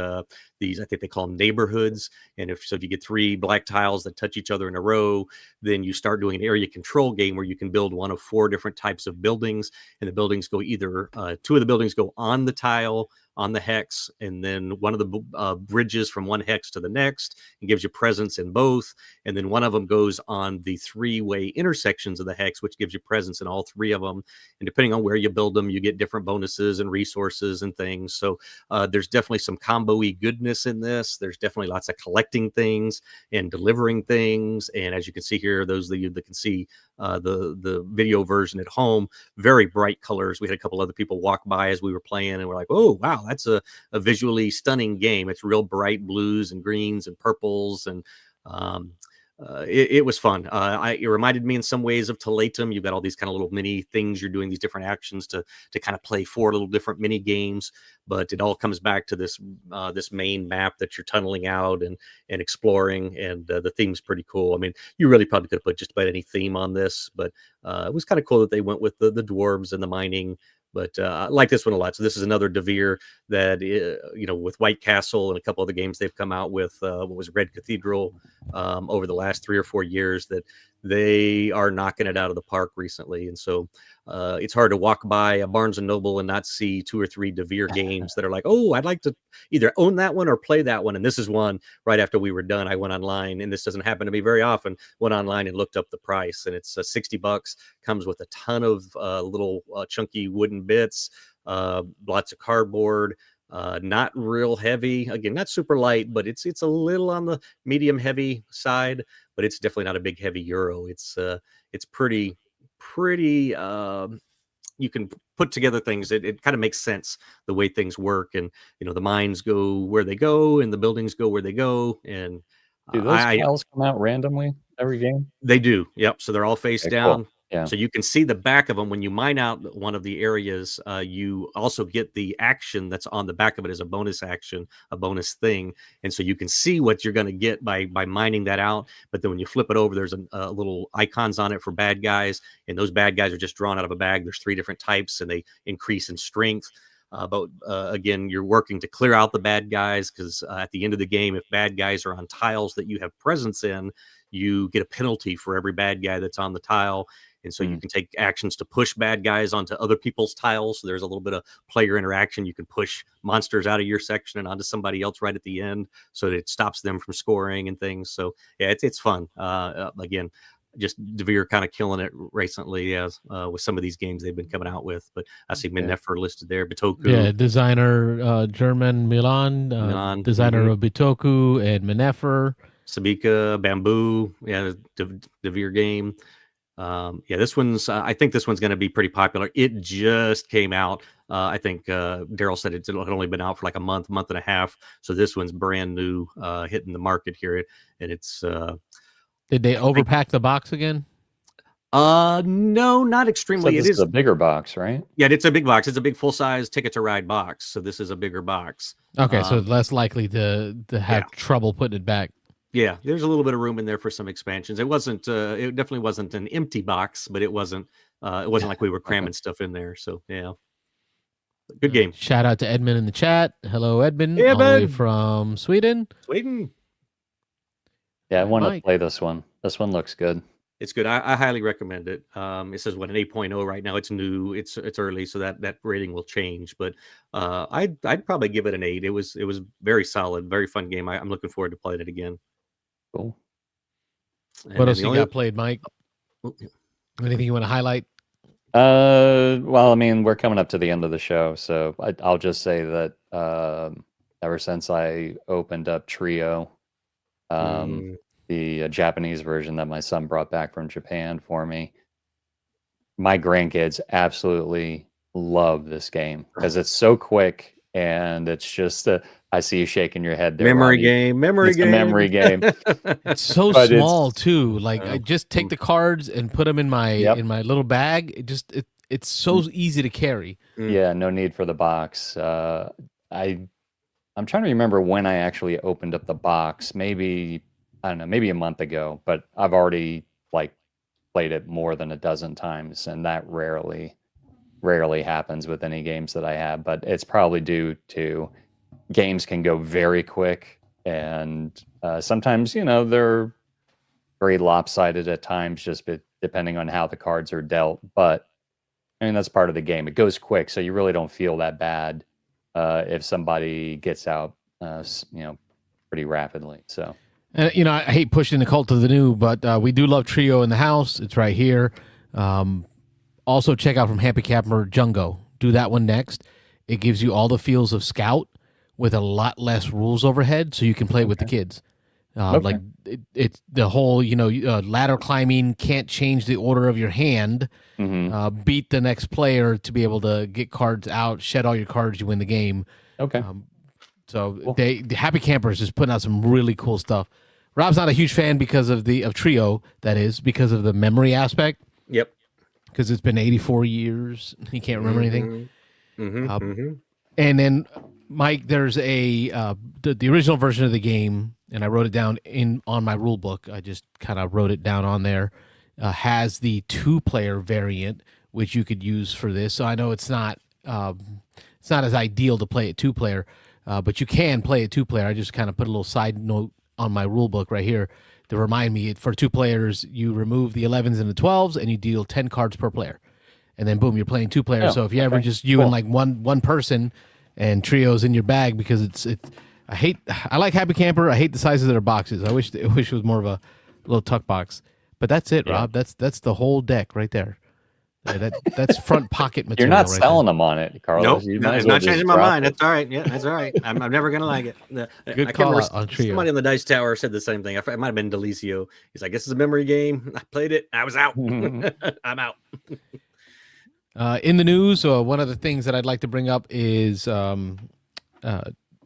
I think they call them neighborhoods. And if you get 3 black tiles that touch each other in a row, then you start doing an area control game where you can build one of 4 different types of buildings, and the buildings go either 2 of the buildings go on the tile, on the hex, and then one of the bridges from one hex to the next and gives you presence in both, and then one of them goes on the 3-way intersections of the hex, which gives you presence in all 3 of them. And depending on where you build them, you get different bonuses and resources and things. So there's definitely some combo-y goodness in this. There's definitely lots of collecting things and delivering things. And as you can see here, those of you that can see the video version at home, very bright colors. We had a couple other people walk by as we were playing, and we're like, oh wow, that's a visually stunning game. It's real bright blues and greens and purples, and it was fun. It reminded me in some ways of Talatum. You've got all these kind of little mini things. You're doing these different actions to kind of play 4 little different mini games, but it all comes back to this main map that you're tunneling out and exploring. And the theme's pretty cool. I mean, you really probably could have put just about any theme on this, but it was kind of cool that they went with the dwarves and the mining. But I like this one a lot. So this is another Devere that, with White Castle and a couple other games they've come out with. What was Red Cathedral? over the last 3 or 4 years that they are knocking it out of the park recently. And so it's hard to walk by a Barnes and Noble and not see 2 or 3 DeVere games that are like, oh, I'd like to either own that one or play that one. And this is one right after we were done. I went online, and this doesn't happen to me very often. Went online and looked up the price, and it's $60. Comes with a ton of little chunky wooden bits, lots of cardboard. Not real heavy. Again, not super light, but it's a little on the medium heavy side. But it's definitely not a big heavy euro. It's pretty. You can put together things. It kind of makes sense the way things work, and the mines go where they go, and the buildings go where they go, and Do those tiles come out randomly every game? they do. Yep. So they're all face Okay, down. cool. Yeah. So you can see the back of them when you mine out one of the areas. You also get the action that's on the back of it as a bonus action, a bonus thing, and so you can see what you're going to get by mining that out. But then when you flip it over, there's a little icons on it for bad guys, and those bad guys are just drawn out of a bag. There's 3 different types, and they increase in strength. But again, you're working to clear out the bad guys, because at the end of the game, if bad guys are on tiles that you have presence in, you get a penalty for every bad guy that's on the tile. And so you can take actions to push bad guys onto other people's tiles. So there's a little bit of player interaction. You can push monsters out of your section and onto somebody else right at the end, so that it stops them from scoring and things. So yeah, it's fun. Again, just DeVere kind of killing it recently with some of these games they've been coming out with. But I see Minnefer listed there, Bitoku. Yeah, designer German Milan, designer of Bitoku and Minnefer. Sabika, Bamboo, DeVere game. This one's, I think this one's going to be pretty popular. It just came out. I think Daryl said it had only been out for like a month and a half. So this one's brand new, hitting the market here. And it's... Did they overpack the box again? No, not extremely. So this is a bigger box, right? Yeah, it's a big box. It's a big full-size Ticket to Ride box. So this is a bigger box. Okay, so less likely to have trouble putting it back. Yeah, there's a little bit of room in there for some expansions. It wasn't. It definitely wasn't an empty box, but it wasn't. It wasn't like we were cramming stuff in there. So yeah, good game. Shout out to Edmund in the chat. Hello, Edmund. Hey, all the way from Sweden. Yeah, I want to play this one. This one looks good. It's good. I highly recommend it. It says an 8.0 right now. It's new. It's early, so that rating will change. But I'd probably give it an 8. It was very solid, very fun game. I'm looking forward to playing it again. Cool. What else you got played, Mike? Anything you want to highlight? Well, I mean, we're coming up to the end of the show, so I'll just say that ever since I opened up Trio, the Japanese version that my son brought back from Japan for me, my grandkids absolutely love this game because it's so quick, and it's just I see you shaking your head there. Memory Ronnie. game. It's a memory game. It's so But small too. Like I just take the cards and put them in my little bag. It's so easy to carry. Yeah, no need for the box. I'm trying to remember when I actually opened up the box. Maybe I don't know, maybe a month ago. But I've already played it more than a dozen times, and that rarely happens with any games that I have. But it's probably due to games can go very quick, and sometimes they're very lopsided at times, just depending on how the cards are dealt. But I mean, that's part of the game. It goes quick, so you really don't feel that bad if somebody gets out, pretty rapidly. So, I hate pushing the cult of the new, but we do love Trio in the house. It's right here. Also, check out from Happy Camper Jungo. Do that one next. It gives you all the feels of Scout with a lot less rules overhead, so you can play with the kids. Like it's the whole, ladder climbing, can't change the order of your hand. Beat the next player to be able to get cards out, shed all your cards, you win the game. Okay. So the Happy Camper is just putting out some really cool stuff. Rob's not a huge fan because of Trio, that is, because of the memory aspect. Yep. Because it's been 84 years. He can't remember anything. And then, Mike, there's the original version of the game, and I wrote it down on my rule book. I just kind of wrote it down on there. Has the 2-player variant, which you could use for this. So I know it's not as ideal to play it 2-player, but you can play it 2-player. I just kind of put a little side note on my rule book right here. to remind me, for 2 players, you remove the 11s and the 12s, and you deal 10 cards per player. And then boom, you're playing 2 players. Oh, So if you ever okay, just you and like one person, and trios in your bag, because I like Happy Camper. I hate the sizes of their boxes. I wish it was more of a little tuck box. But that's it, Rob. That's the whole deck right there. That's front pocket You're material. not right selling there. them on it, Carlos. Nope, You no, might as it's well not just changing my drop mind. it. That's all right. Yeah, that's all right. I'm never gonna like it. Good I call can't out on Trio. Somebody on the Dice Tower said the same thing. It might have been Delicio. He's like, "This is a memory game. I played it. I was out. I'm out." In the news, one of the things that I'd like to bring up is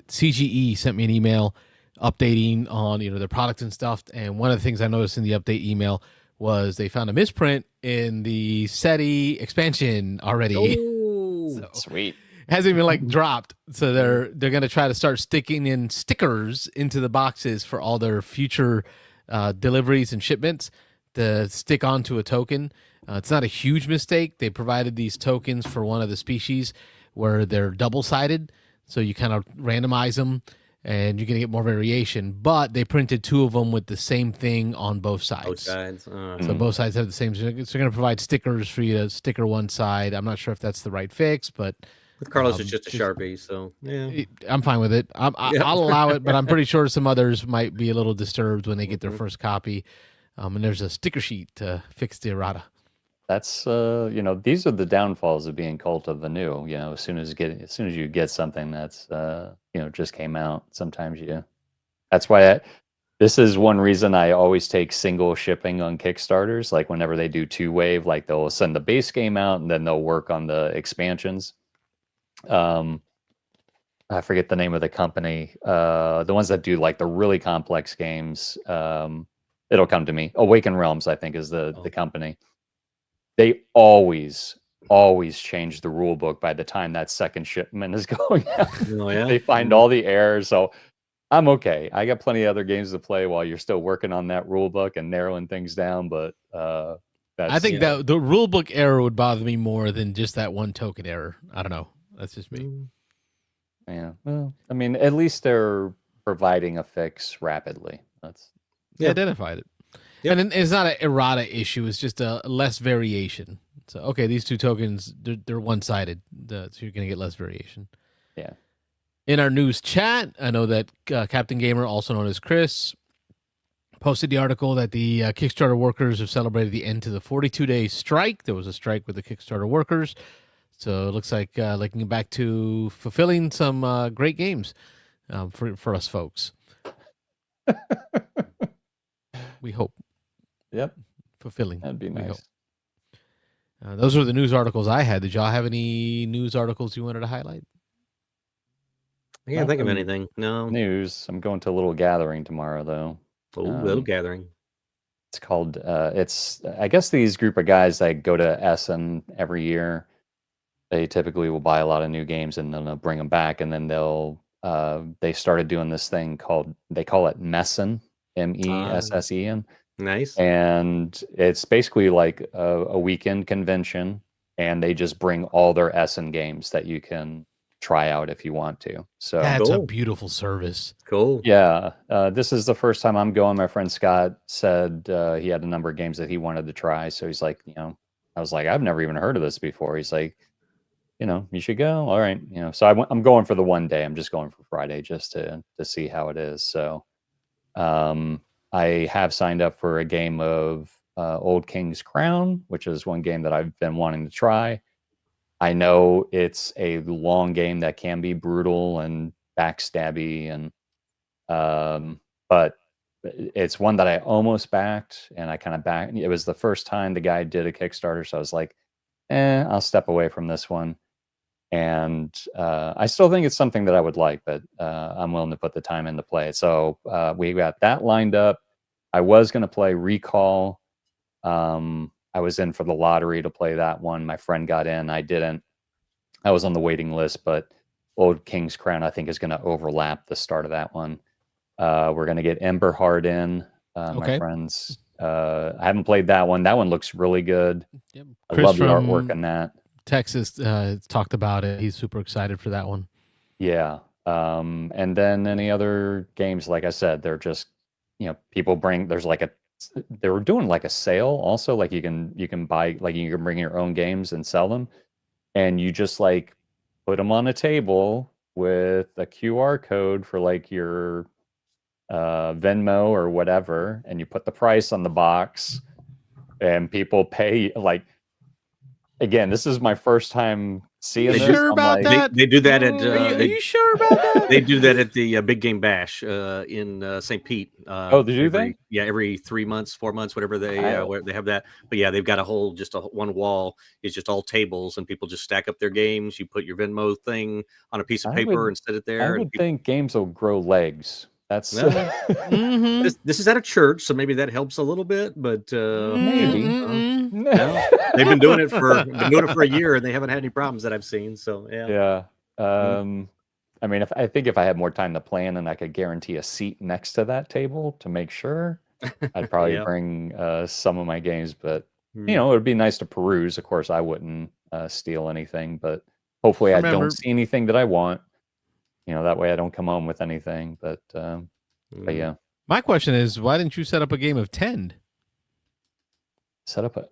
CGE sent me an email updating on their product and stuff. And one of the things I noticed in the update email was they found a misprint in the SETI expansion already. Oh, Sweet. Hasn't even dropped. So they're going to try to start sticking in stickers into the boxes for all their future deliveries and shipments to stick onto a token. It's not a huge mistake. They provided these tokens for one of the species where they're double-sided, so you kind of randomize them, and you're going to get more variation. But they printed 2 of them with the same thing on both sides. both sides. So both sides have the same. So they're going to provide stickers for you to sticker one side. I'm not sure if that's the right fix, but With Carlos, it's just a Sharpie, so yeah. I'm fine with it. I'll allow it, but I'm pretty sure some others might be a little disturbed when they get their first copy. And there's a sticker sheet to fix the errata. That's these are the downfalls of being cult of the new. As soon as you get something that's just came out, sometimes that's why this is one reason I always take single shipping on Kickstarters. Like whenever they do 2-wave, like they'll send the base game out and then they'll work on the expansions. I forget the name of the company. The ones that do like the really complex games. It'll come to me. Awaken Realms, I think, is the company. They always change the rule book by the time that second shipment is going out. Oh, yeah? They find all the errors. So I'm okay. I got plenty of other games to play while you're still working on that rule book and narrowing things down. But I think that the rule book error would bother me more than just that one token error. I don't know. That's just me. Yeah. Well, I mean, at least they're providing a fix rapidly. They identified it. Yep. And it's not an errata issue. It's just a less variation. So, okay, these 2 tokens, they're one-sided. So you're going to get less variation. Yeah. In our news chat, I know that Captain Gamer, also known as Chris, posted the article that the Kickstarter workers have celebrated the end to the 42-day strike. There was a strike with the Kickstarter workers. So it looks like looking back to fulfilling some great games for us folks. We hope. Yep. Fulfilling. That'd be nice. Those were the news articles I had. Did y'all have any news articles you wanted to highlight? I can't think of anything. No. News. I'm going to a little gathering tomorrow, though. Oh, little gathering. It's called, I guess these group of guys that go to Essen every year, they typically will buy a lot of new games and then they'll bring them back. And then they started doing this thing they call it Messen, Messen. Nice. And it's basically like a weekend convention, and they just bring all their Essen games that you can try out if you want to. So that's a beautiful service. Cool. Yeah. This is the first time I'm going. My friend Scott said he had a number of games that he wanted to try. So he's like, I was like, I've never even heard of this before. He's like, you should go. All right. So I'm going for the one day. I'm just going for Friday just to see how it is. So I have signed up for a game of Old King's Crown, which is one game that I've been wanting to try. I know it's a long game that can be brutal and backstabby, but it's one that I almost backed, and I kind of backed. It was the first time the guy did a Kickstarter, so I was like, I'll step away from this one. And I still think it's something that I would like, but I'm willing to put the time in to play it. So we got that lined up. I was going to play Recall. I was in for the lottery to play that one. My friend got in. I didn't. I was on the waiting list, but Old King's Crown, I think, is going to overlap the start of that one. We're going to get Emberheart in, my friends. I haven't played that one. That one looks really good. Yep. I love the artwork in that. Texas talked about it. He's super excited for that one. Yeah. And then any other games, like I said, they're just people bring. They were doing like a sale also. Like you can buy, like you can bring your own games and sell them, and you just like put them on a table with a QR code for like your Venmo or whatever, and you put the price on the box, and people pay. Like, again, this is my first time seeing You this. sure I'm about like, that? They do that at Are you sure about that? they do that at the Big Game Bash in St. Pete. Oh, do they? Every 3 months, 4 months, whatever where they have that. But yeah, they've got a whole one wall is just all tables, and people just stack up their games. You put your Venmo thing on a piece of paper and set it there. I and would people, think games will grow legs. That's Well, Mm-hmm. this is at a church, so maybe that helps a little bit. But maybe. no, they've been doing it for a year, and they haven't had any problems that I've seen. So yeah. I mean, I think if I had more time to plan and I could guarantee a seat next to that table to make sure, I'd probably Yeah. bring some of my games. But Hmm. it would be nice to peruse. Of course, I wouldn't steal anything, but hopefully I Remember- don't see anything that I want. That way I don't come home with anything. But yeah, My question is, why didn't you set up a game of 10? set up a.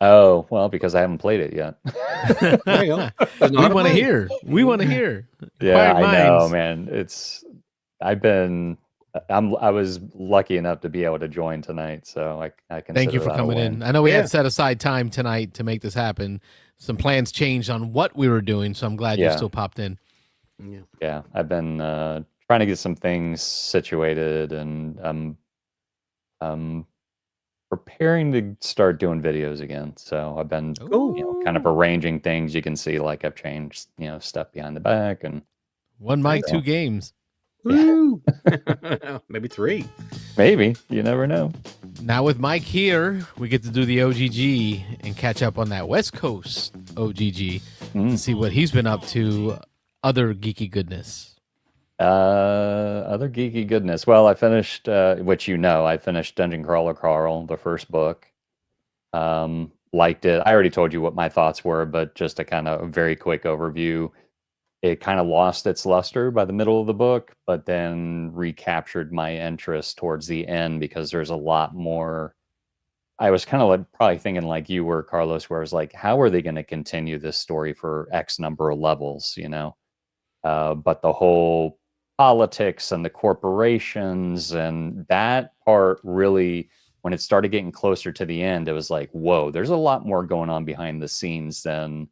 Oh, well, because I haven't played it yet. There you go. We want to hear. We want to hear. Yeah, Inquiring I know, minds. man. I was lucky enough to be able to join tonight, so I consider Thank you for that a coming win. in. I know we Yeah. had set aside time tonight to make this happen. Some plans changed on what we were doing, so I'm glad you Yeah. still popped in. Yeah. Yeah, I've been trying to get some things situated, and I'm preparing to start doing videos again. So I've been kind of arranging things. You can see like I've changed stuff behind the back, and One mic, So- 2 games. Woo! Maybe 3. maybe you never know. Now with Mike here, we get to do the OGG and catch up on that West Coast OGG and see what he's been up to. Other geeky goodness. Other geeky goodness. Well, I finished, which I finished Dungeon Crawler Carl, the first book. Liked it. I already told you what my thoughts were, but just a kind of very quick overview. It kind of lost its luster by the middle of the book, but then recaptured my interest towards the end because there's a lot more. I was kind of like probably thinking like you were, Carlos, where I was like, how are they going to continue this story for X number of levels, but the whole politics and the corporations and that part really, when it started getting closer to the end, it was like, whoa, there's a lot more going on behind the scenes than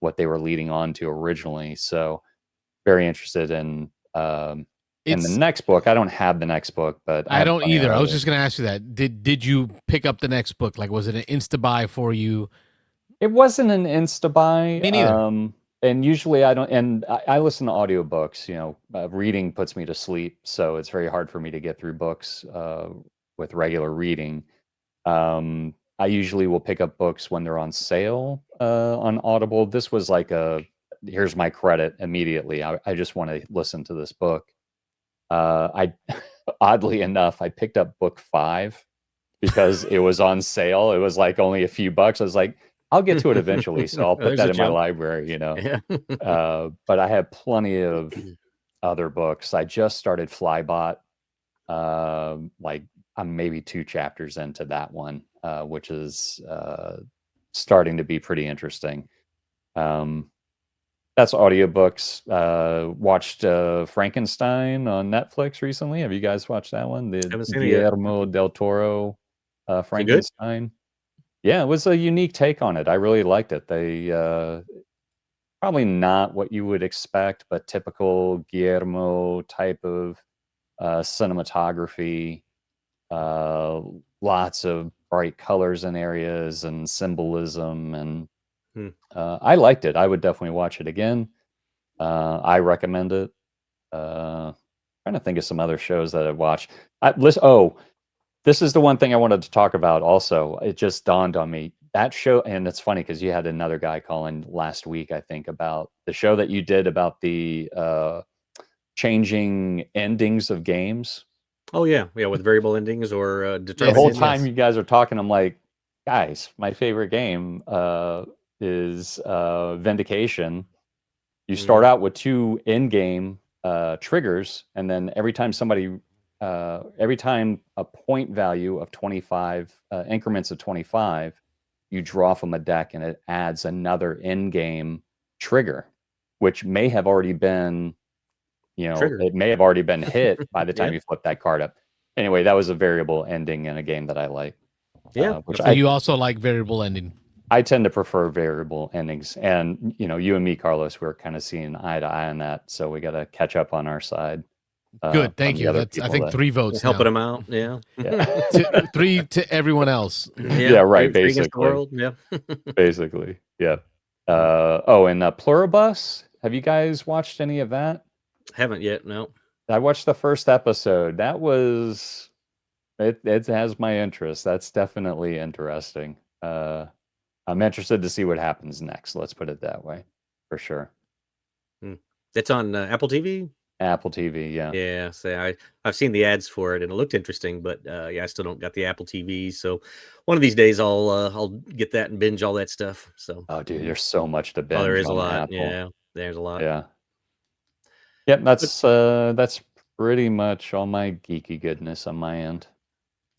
what they were leading on to originally. So very interested in the next book. I don't have the next book, but I don't either. I was just going to ask you that. Did you pick up the next book? Like, was it an insta buy for you? It wasn't an insta buy. Me neither. And usually I don't, and I listen to audiobooks, reading puts me to sleep. So it's very hard for me to get through books with regular reading. I usually will pick up books when they're on sale on Audible. This was like here's my credit immediately. I just want to listen to this book. Oddly enough, I picked up book 5 because it was on sale. It was like only a few bucks. I was like, I'll get to it eventually, so I'll put that in my library, Yeah. But I have plenty of other books. I just started Flybot. Like I'm maybe 2 chapters into that one, which is starting to be pretty interesting. That's audiobooks. Watched Frankenstein on Netflix recently. Have you guys watched that one? The Haven't seen it yet. Guillermo del Toro Frankenstein. Yeah, it was a unique take on it. I really liked it. They probably not what you would expect, but typical Guillermo type of cinematography. Lots of bright colors in areas and symbolism, and I liked it. I would definitely watch it again. I recommend it. Trying to think of some other shows that I've watched. This is the one thing I wanted to talk about also. It just dawned on me. That show, and it's funny because you had another guy calling last week, I think, about the show that you did about the changing endings of games. Oh, yeah. Yeah, with variable endings or The determined whole endings. time you guys are talking, I'm like, guys, my favorite game is Vindication. You start out with 2 in-game triggers, and then every time somebody every time a point value of 25 increments of 25 you draw from a deck, and it adds another in-game trigger, which may have already been, Triggered. it may have already been hit by the time Yeah. you flip that card up. Anyway, that was a variable ending in a game that I like. Yeah. Which So you also like variable ending. I tend to prefer variable endings, and you and me, Carlos, we're kind of seeing eye to eye on that, so we got to catch up on our side. Good, from thank the you. other That's I people think that- 3 votes Helping now. them out. Yeah. Yeah. 3 to everyone else. Yeah, right, Three against the basically. world. Yeah. Basically, yeah. And Pluribus. Have you guys watched any of that? Haven't yet. No. I watched the first episode. That was it has my interest. That's definitely interesting. I'm interested to see what happens next. Let's put it that way, for sure. It's on Apple TV. Apple TV, yeah. Yeah, so I've seen the ads for it and it looked interesting, but yeah, I still don't got the Apple TV. So one of these days I'll get that and binge all that stuff. So Oh, dude, there's so much to binge. oh, there is a on lot. Apple. Yeah, there's a lot. Yeah. Yep, that's pretty much all my geeky goodness on my end.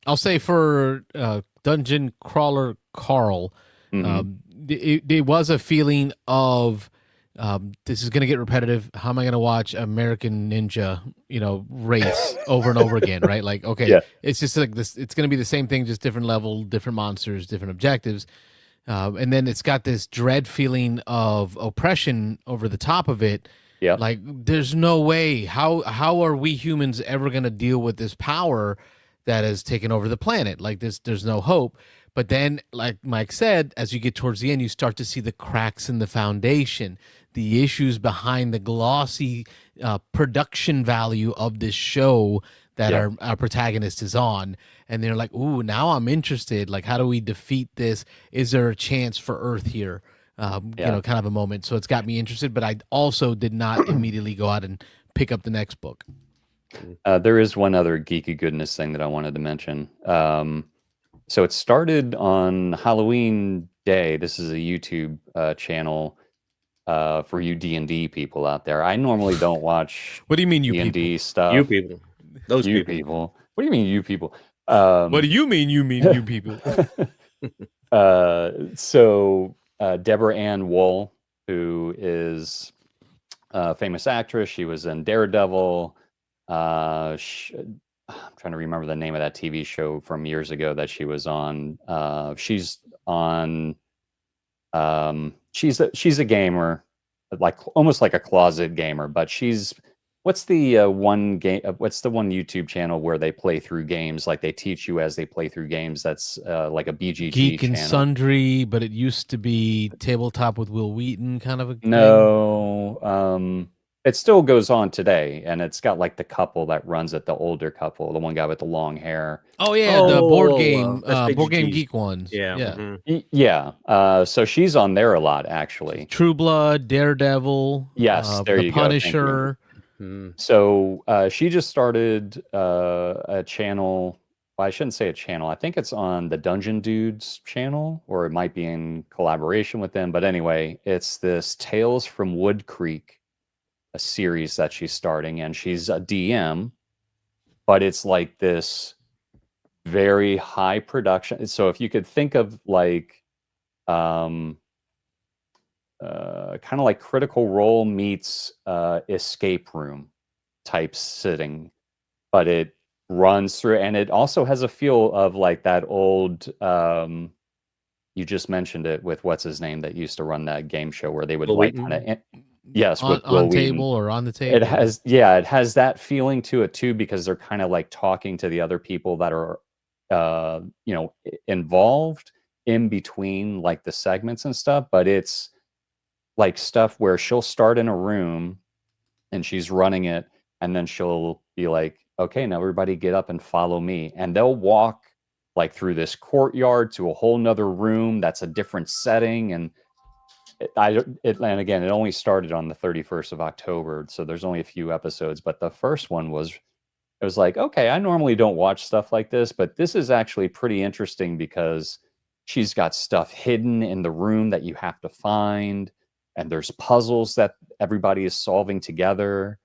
I'll say for Dungeon Crawler Carl, Mhm. it was a feeling of this is going to get repetitive. How am I going to watch American Ninja, race over and over again, right? Like, okay, Yeah. it's just like this. It's going to be the same thing, just different level, different monsters, different objectives. And then it's got this dread feeling of oppression over the top of it. Yeah. Like, there's no way. How are we humans ever going to deal with this power that has taken over the planet? Like, there's no hope. But then, like Mike said, as you get towards the end, you start to see the cracks in the foundation, the issues behind the glossy production value of this show that our protagonist is on. And they're like, ooh, now I'm interested. Like, how do we defeat this? Is there a chance for Earth here? Kind of a moment. So it's got me interested, but I also did not immediately go out and pick up the next book. There is one other geeky goodness thing that I wanted to mention. So it started on Halloween Day. This is a YouTube channel for you D&D people out there. I normally don't watch What do you mean, you D&D people? stuff. You people, those You people. What do you mean, you people? What do you mean, you people? So Deborah Ann Wool, who is a famous actress, she was in Daredevil. I'm trying to remember the name of that TV show from years ago that she was on. She's on. She's a gamer, like almost like a closet gamer, but she's. What's the one game? What's the one YouTube channel where they play through games? Like they teach you as they play through games. That's like a BGG Geek channel. and Sundry, but it used to be Tabletop with Will Wheaton, kind of a thing. No, it still goes on today, and it's got like the couple that runs it, the older couple, the one guy with the long hair. Oh yeah, the board Oh, game, that's board game BGG's. geek ones. Yeah. yeah. mhm. Yeah, so she's on there a lot, actually. True Blood, Daredevil. Yes, there the you go. Thank you. Punisher. Mhm. So she just started a channel. Well, I shouldn't say a channel. I think it's on the Dungeon Dudes channel, or it might be in collaboration with them. But anyway, it's this Tales from Wood Creek, a series that she's starting, and she's a DM, but it's like this very high production. So if you could think of like kind of like Critical Role meets Escape Room type sitting, but it runs through, and it also has a feel of like that old you just mentioned it with what's his name that used to run that game show where they would Will like Wheaton? kind of yes on, with Will on Wheaton. table or on the table. It has, yeah, it has that feeling to it too, because they're kind of like talking to the other people that are involved in between like the segments and stuff. But it's like stuff where she'll start in a room and she's running it, and then she'll be like, okay, now everybody get up and follow me, and they'll walk like through this courtyard to a whole nother room that's a different setting. And and again, it only started on the 31st of October, so there's only a few episodes, but the first one was, it was like, okay, I normally don't watch stuff like this, but this is actually pretty interesting because she's got stuff hidden in the room that you have to find, and there's puzzles that everybody is solving together,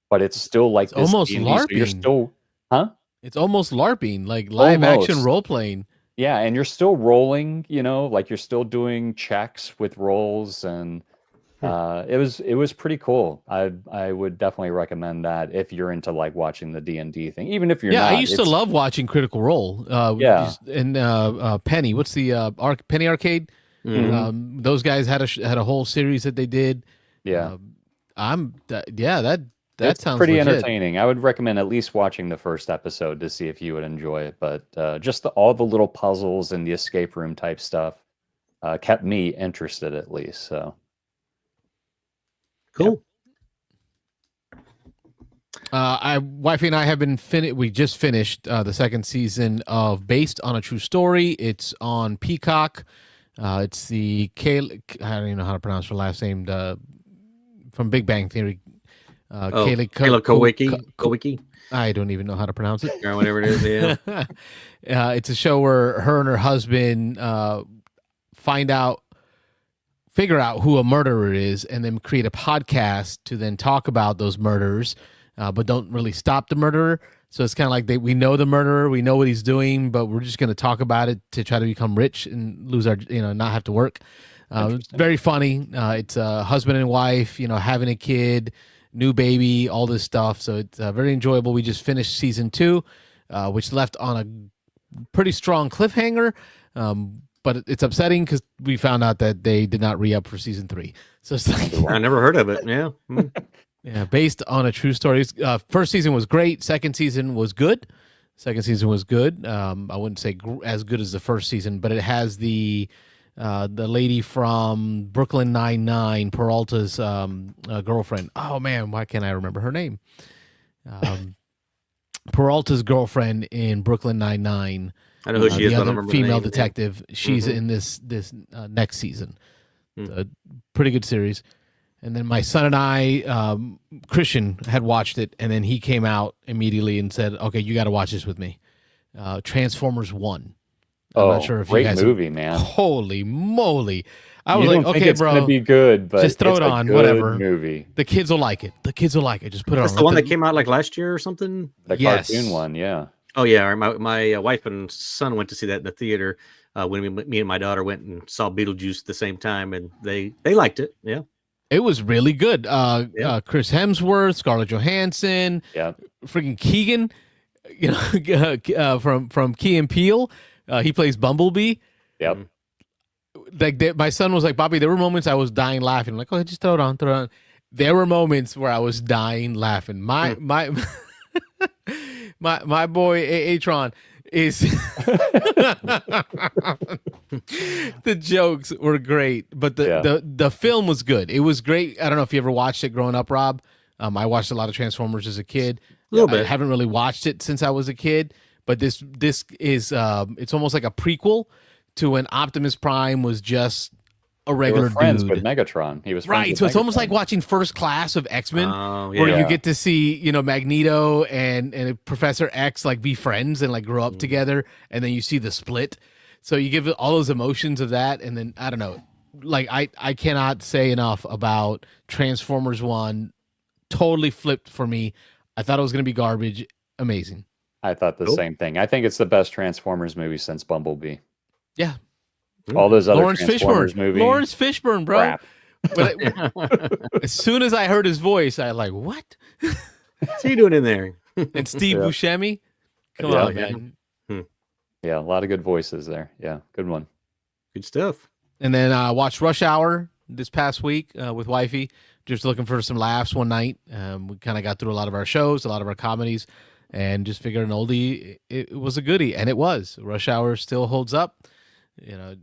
but it's still like It's this almost D&D, so you're LARPing. still, Huh? It's almost LARPing, like live action Almost. role playing. Yeah, and you're still rolling, like you're still doing checks with rolls, and it was pretty cool. I would definitely recommend that if you're into like watching the D&D thing. Even if you're Yeah, I not, used to it's love watching Critical Role. yeah. And Penny, what's the Penny Arcade? Mhm. Those guys had a whole series that they did. Yeah. That It's sounds pretty legit. entertaining. I would recommend at least watching the first episode to see if you would enjoy it. But just all the little puzzles and the escape room type stuff kept me interested at least. So Cool. Wifey and I have been we just finished the second season of Based on a True Story. It's on Peacock. It's the I don't even know how to pronounce her last name. From Big Bang Theory. Kayla Kowicki, I don't even know how to pronounce it. or whatever it is. Yeah. It's a show where her and her husband figure out who a murderer is, and then create a podcast to then talk about those murders, but don't really stop the murderer. So it's kind of like we know the murderer, we know what he's doing, but we're just going to talk about it to try to become rich and lose our, not have to work. It's very funny. It's a husband and wife, having a kid, new baby, all this stuff. So it's very enjoyable. We just finished season 2, which left on a pretty strong cliffhanger. But it's upsetting because we found out that they did not re-up for season 3. So it's like, I never heard of it. Yeah. yeah, based on a true story. First season was great. Second season was good. I wouldn't say as good as the first season, but it has the lady from Brooklyn Nine-Nine, Peralta's girlfriend. Oh man, why can't I remember her name? Peralta's girlfriend in Brooklyn Nine-Nine. I know who she is. The But I don't other remember female the name. detective. She's in this next season. A pretty good series. And then my son and I, Christian, had watched it, and then he came out immediately and said, "Okay, you got to watch this with me." Transformers 1. I'm not sure if you great guys movie, man. Holy moly! I was You like, don't think "Okay, it's bro, gonna be good, but just throw it's it a on, good whatever." movie. The kids will like it. Just put it That's on. the one that came out like last year or something. The Yes. cartoon one, yeah. Oh yeah, my wife and son went to see that in the theater when me and my daughter went and saw Beetlejuice at the same time, and they liked it. Yeah, It was really good. Yeah. Chris Hemsworth, Scarlett Johansson, Yeah. freaking Keegan, from Key and Peele. He plays Bumblebee. Yep. Like my son was like, Bobby, there were moments I was dying laughing. I'm like, oh, just throw it on. There were moments where I was dying laughing. My boy Atron is the jokes were great, but the film was good. It was great. I don't know if you ever watched it growing up, Rob. I watched a lot of Transformers as a kid. A little bit. I haven't really watched it since I was a kid, but this is it's almost like a prequel to when Optimus Prime was just a They regular were friends dude. with Megatron. He was friends Right, with so it's almost Megatron. like watching First Class of X-Men, Oh, where yeah. you get to see Magneto and Professor X like be friends and like grow up together, and then you see the split. So you give it all those emotions of that, and then I don't know, like I cannot say enough about Transformers 1. Totally flipped for me. I thought it was going to be garbage. Amazing. I thought the same thing. I think it's the best Transformers movie since Bumblebee. Yeah. All those other Lawrence Transformers Fishburne. movies. Lawrence Fishburne, bro. crap. But as soon as I heard his voice, I like, what? What's he doing in there? And Steve Yeah. Buscemi? Come Yeah. on, man. Yeah, a lot of good voices there. Yeah, good one. Good stuff. And then I watched Rush Hour this past week with Wifey, just looking for some laughs one night. We kind of got through a lot of our shows, a lot of our comedies, and just figured an oldie, it was a goodie. And it was. Rush Hour still holds up.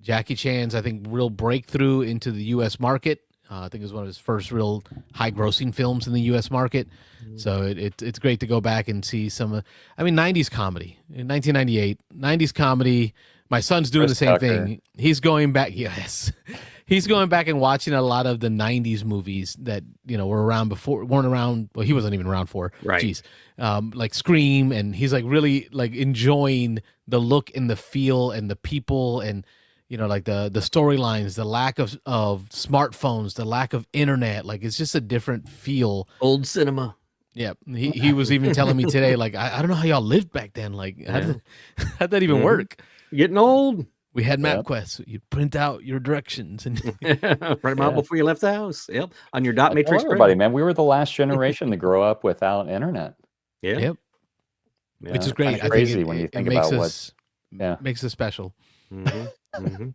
Jackie Chan's, I think, real breakthrough into the U.S. market. I think it was one of his first real high-grossing films in the U.S. market. So it's great to go back and see some, 90s comedy. In 1998, 90s comedy. My son's doing Chris the same Tucker. thing. He's going back. Yes. He's going back and watching a lot of the 90s movies that, were around before, weren't around. Well, he wasn't even around for. Right. Jeez. Like Scream. And he's like really like enjoying the look and the feel and the people and, like the storylines, the lack of smartphones, the lack of internet. Like it's just a different feel. Old cinema. Yeah, he was even telling me today, like, I don't know how y'all lived back then. Like, how'd that even Mhm. work? Getting old. We had Yep. MapQuest. You print out your directions and Write them out Yeah. before you left the house. Yep. On your dot I tell matrix everybody, printer. man, we were the last generation to grow up without internet. Yeah. yep, Yeah. which is Kinda great. I think crazy when you it think makes about what. us Yeah. makes us special. Mhm. And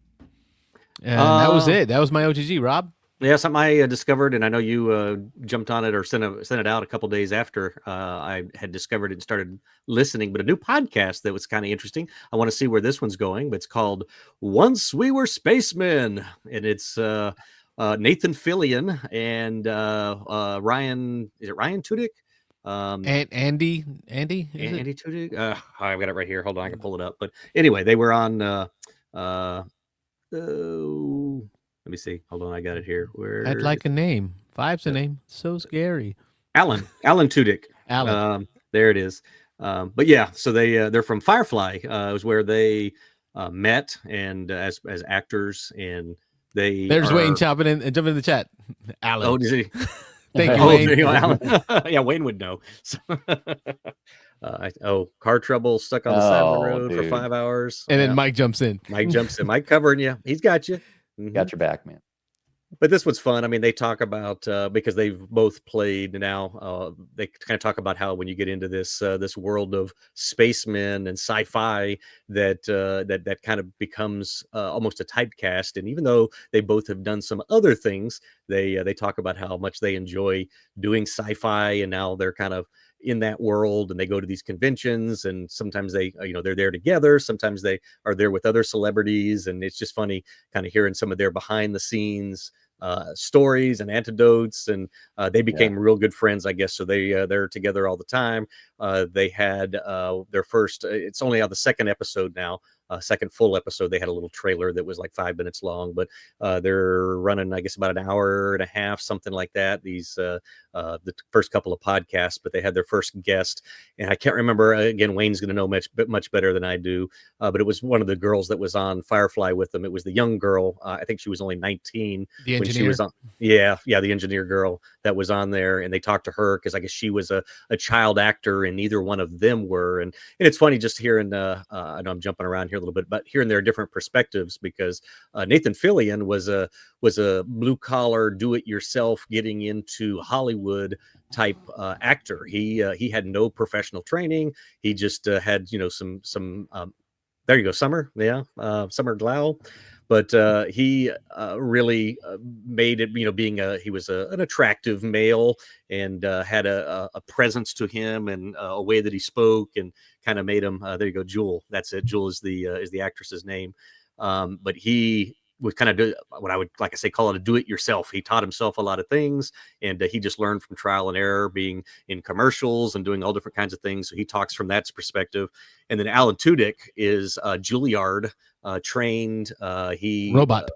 that was it. That was my OGG, Rob. Yeah, something I discovered, and I know you jumped on it or sent it out a couple days after I had discovered it and started listening. But a new podcast that was kind of interesting. I want to see where this one's going. But it's called "Once We Were Spacemen," and it's Nathan Fillion and Ryan. Is it Ryan Tudyk? And Andy, is it? Andy Tudyk. I've got it right here. Hold on, I can pull it up. But anyway, they were on. Oh, let me see. Hold on, I got it here. Where I'd like a name. Five's a name. So scary. Alan Tudyk. Alan. There it is. But yeah, so they're from Firefly. It was where they met and as actors, and they There's are, Wayne jumping in the chat. Alan. Oh, did he? Thank you, Oh, Wayne. there you go, Alan. Yeah, Wayne would know. So, car trouble, stuck on the side of the road for dude. 5 hours. And Yeah. then Mike jumps in. Mike jumps in. Mike covering you. He's got you. Mhm. Got your back, man. But this was fun. I mean, they talk about because they've both played now. They kind of talk about how when you get into this world of spacemen and sci-fi, that kind of becomes almost a typecast. And even though they both have done some other things, they talk about how much they enjoy doing sci-fi, and now they're kind of in that world, and they go to these conventions, and sometimes they they're there together, sometimes they are there with other celebrities, and it's just funny kind of hearing some of their behind the scenes stories and anecdotes, and they became real good friends, I guess. So they're together all the time. They had their first, it's only on the second episode now, second full episode. They had a little trailer that was like 5 minutes long, but they're running, I guess, about an hour and a half, something like that, these the first couple of podcasts. But they had their first guest, and I can't remember, again, Wayne's going to know much better than I do, but it was one of the girls that was on Firefly with them. It was the young girl. I think she was only 19 The when she engineer. was on. Yeah, the engineer girl that was on there, and they talked to her because I guess she was a child actor, and neither one of them were. And it's funny just hearing. I know I'm jumping around here a little bit, but hearing their different perspectives, because Nathan Fillion was a blue collar, do it yourself, getting into Hollywood type actor. He had no professional training. He just had some. There you go, Summer. Yeah, Summer Glau. But he really made it, being he was an attractive male, and had a presence to him, and a way that he spoke, and kind of made him. There you go, Jewel. That's it. Jewel is the actress's name. But he would kind of do what I would, like I say, call it a do-it-yourself. He taught himself a lot of things, and he just learned from trial and error, being in commercials and doing all different kinds of things. So he talks from that perspective. And then Alan Tudyk is Juilliard trained. He Robot.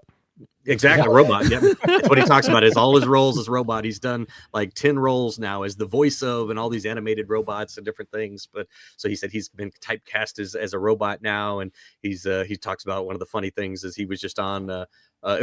Exactly, robot. Yeah, that's what he talks about. Is all his roles as robot. He's done like 10 roles now as the voice of, and all these animated robots and different things. But so he said he's been typecast as a robot now, and he talks about one of the funny things is he was just on.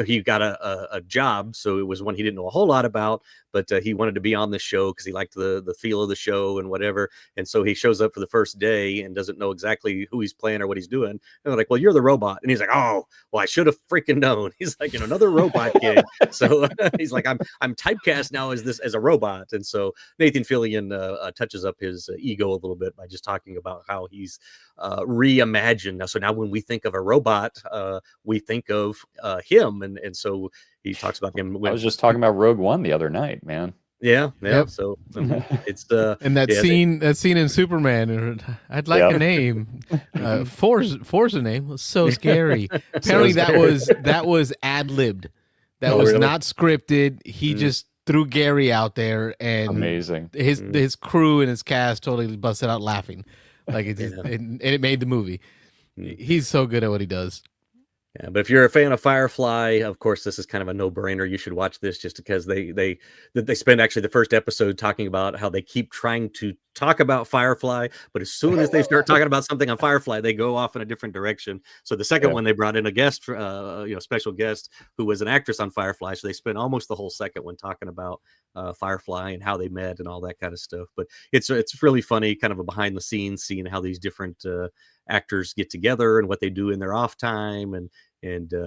He got a job, so it was one he didn't know a whole lot about, but he wanted to be on the show because he liked the feel of the show and whatever. And so he shows up for the first day and doesn't know exactly who he's playing or what he's doing. And they're like, "Well, you're the robot," and he's like, "Oh, well, I should have freaking known." He's like, another robot kid. So he's like, I'm typecast now as a robot. And so Nathan Fillion touches up his ego a little bit by just talking about how he's reimagined. So now when we think of a robot, we think of him. And so he talks about him. I was just talking about Rogue One the other night, man. Yeah. Yep. So it's and that scene in Superman, I'd like a name. Four's a name. It was so scary. Apparently that was ad-libbed. That was really? not scripted. He just threw Gary out there, and Amazing. His crew and his cast totally busted out laughing. Like it made the movie. He's so good at what he does. Yeah, but if you're a fan of Firefly, of course, this is kind of a no-brainer. You should watch this just because they spend actually the first episode talking about how they keep trying to talk about Firefly, but as soon as they start talking about something on Firefly, they go off in a different direction. So the second one, they brought in a guest, special guest who was an actress on Firefly. So they spent almost the whole second one talking about Firefly and how they met and all that kind of stuff. But it's really funny, kind of a behind the scenes, seeing how these different actors get together and what they do in their off time and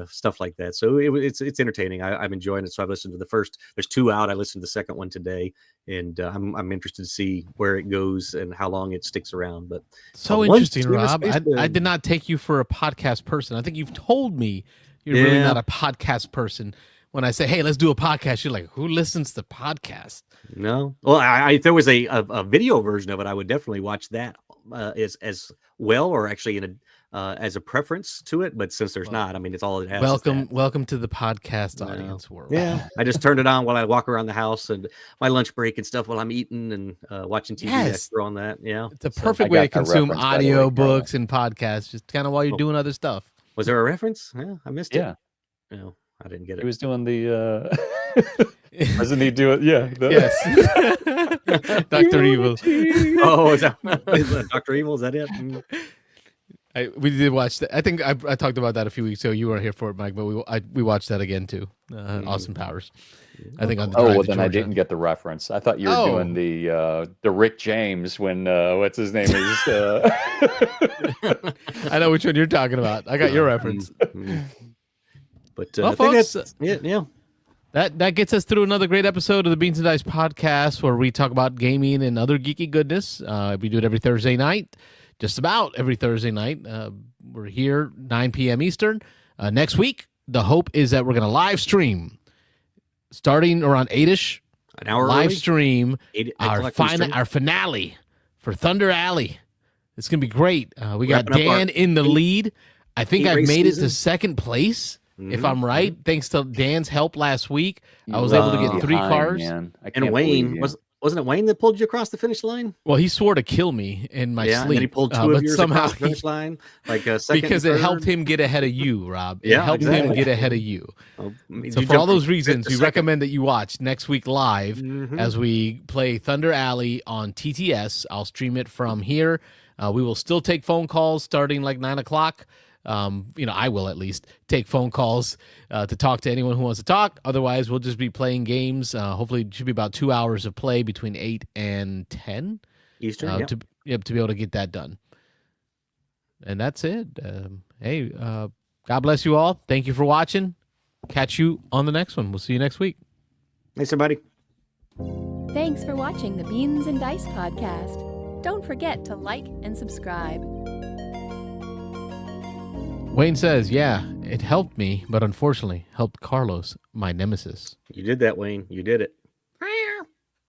stuff like that. So it's entertaining. I'm enjoying it. So I've listened to the first. There's 2 out. I listened to the second one today, and I'm interested to see where it goes and how long it sticks around. But so interesting, Rob. I did not take you for a podcast person. I think you've told me you're really not a podcast person. When I say, "Hey, let's do a podcast," you're like, "Who listens to podcasts?" No. Well, if there was a video version of it, I would definitely watch that as well, or actually in a as a preference to it. But since there's not, I mean, it's all it has. Welcome to the podcast audience world. Yeah, I just turned it on while I walk around the house and my lunch break and stuff while I'm eating and watching TV. Yes. On that, yeah, it's a perfect way to consume audio books and podcasts, just kind of while you're doing other stuff. Was there a reference? Yeah, I missed it. Yeah. No, I didn't get it. He was doing the. Doesn't he do it? Yeah. Yes. Dr. Evil. Oh, is that Dr. Evil? Is that it? We did watch that. I think I talked about that a few weeks ago. You weren't here for it, Mike, but we watched that again too. Austin Powers. I think on the well, then I didn't get the reference. I thought you were doing the Rick James when what's his name is. I know which one you're talking about. I got your reference. But well, I think folks, that's it. Yeah. That gets us through another great episode of the Beans and Dice podcast, where we talk about gaming and other geeky goodness. We do it every Thursday night, just about every Thursday night. We're here 9 p.m. Eastern. Next week, the hope is that we're going to live stream starting around 8ish. An hour live early? stream 8 our finale for Thunder Alley. It's going to be great. We got Dan in the lead. I think I've made it to second place. If I'm right, thanks to Dan's help last week, I was able to get 3 cars. And Wayne, wasn't it Wayne that pulled you across the finish line? Well, he swore to kill me in my sleep. And then he pulled 2 of yours across the finish line, like second because it helped him get ahead of you, Rob. It helped him get ahead of you. Well, so for all those reasons, we recommend that you watch next week live as we play Thunder Alley on TTS. I'll stream it from here. We will still take phone calls starting like 9 o'clock. I will at least take phone calls to talk to anyone who wants to talk. Otherwise, we'll just be playing games. Hopefully, it should be about 2 hours of play between 8 and 10 Eastern to be able to get that done. And that's it. Hey, God bless you all. Thank you for watching. Catch you on the next one. We'll see you next week. Thanks, everybody. Thanks for watching the Beans and Dice podcast. Don't forget to like and subscribe. Wayne says, yeah, it helped me, but unfortunately helped Carlos, my nemesis. You did that, Wayne. You did it.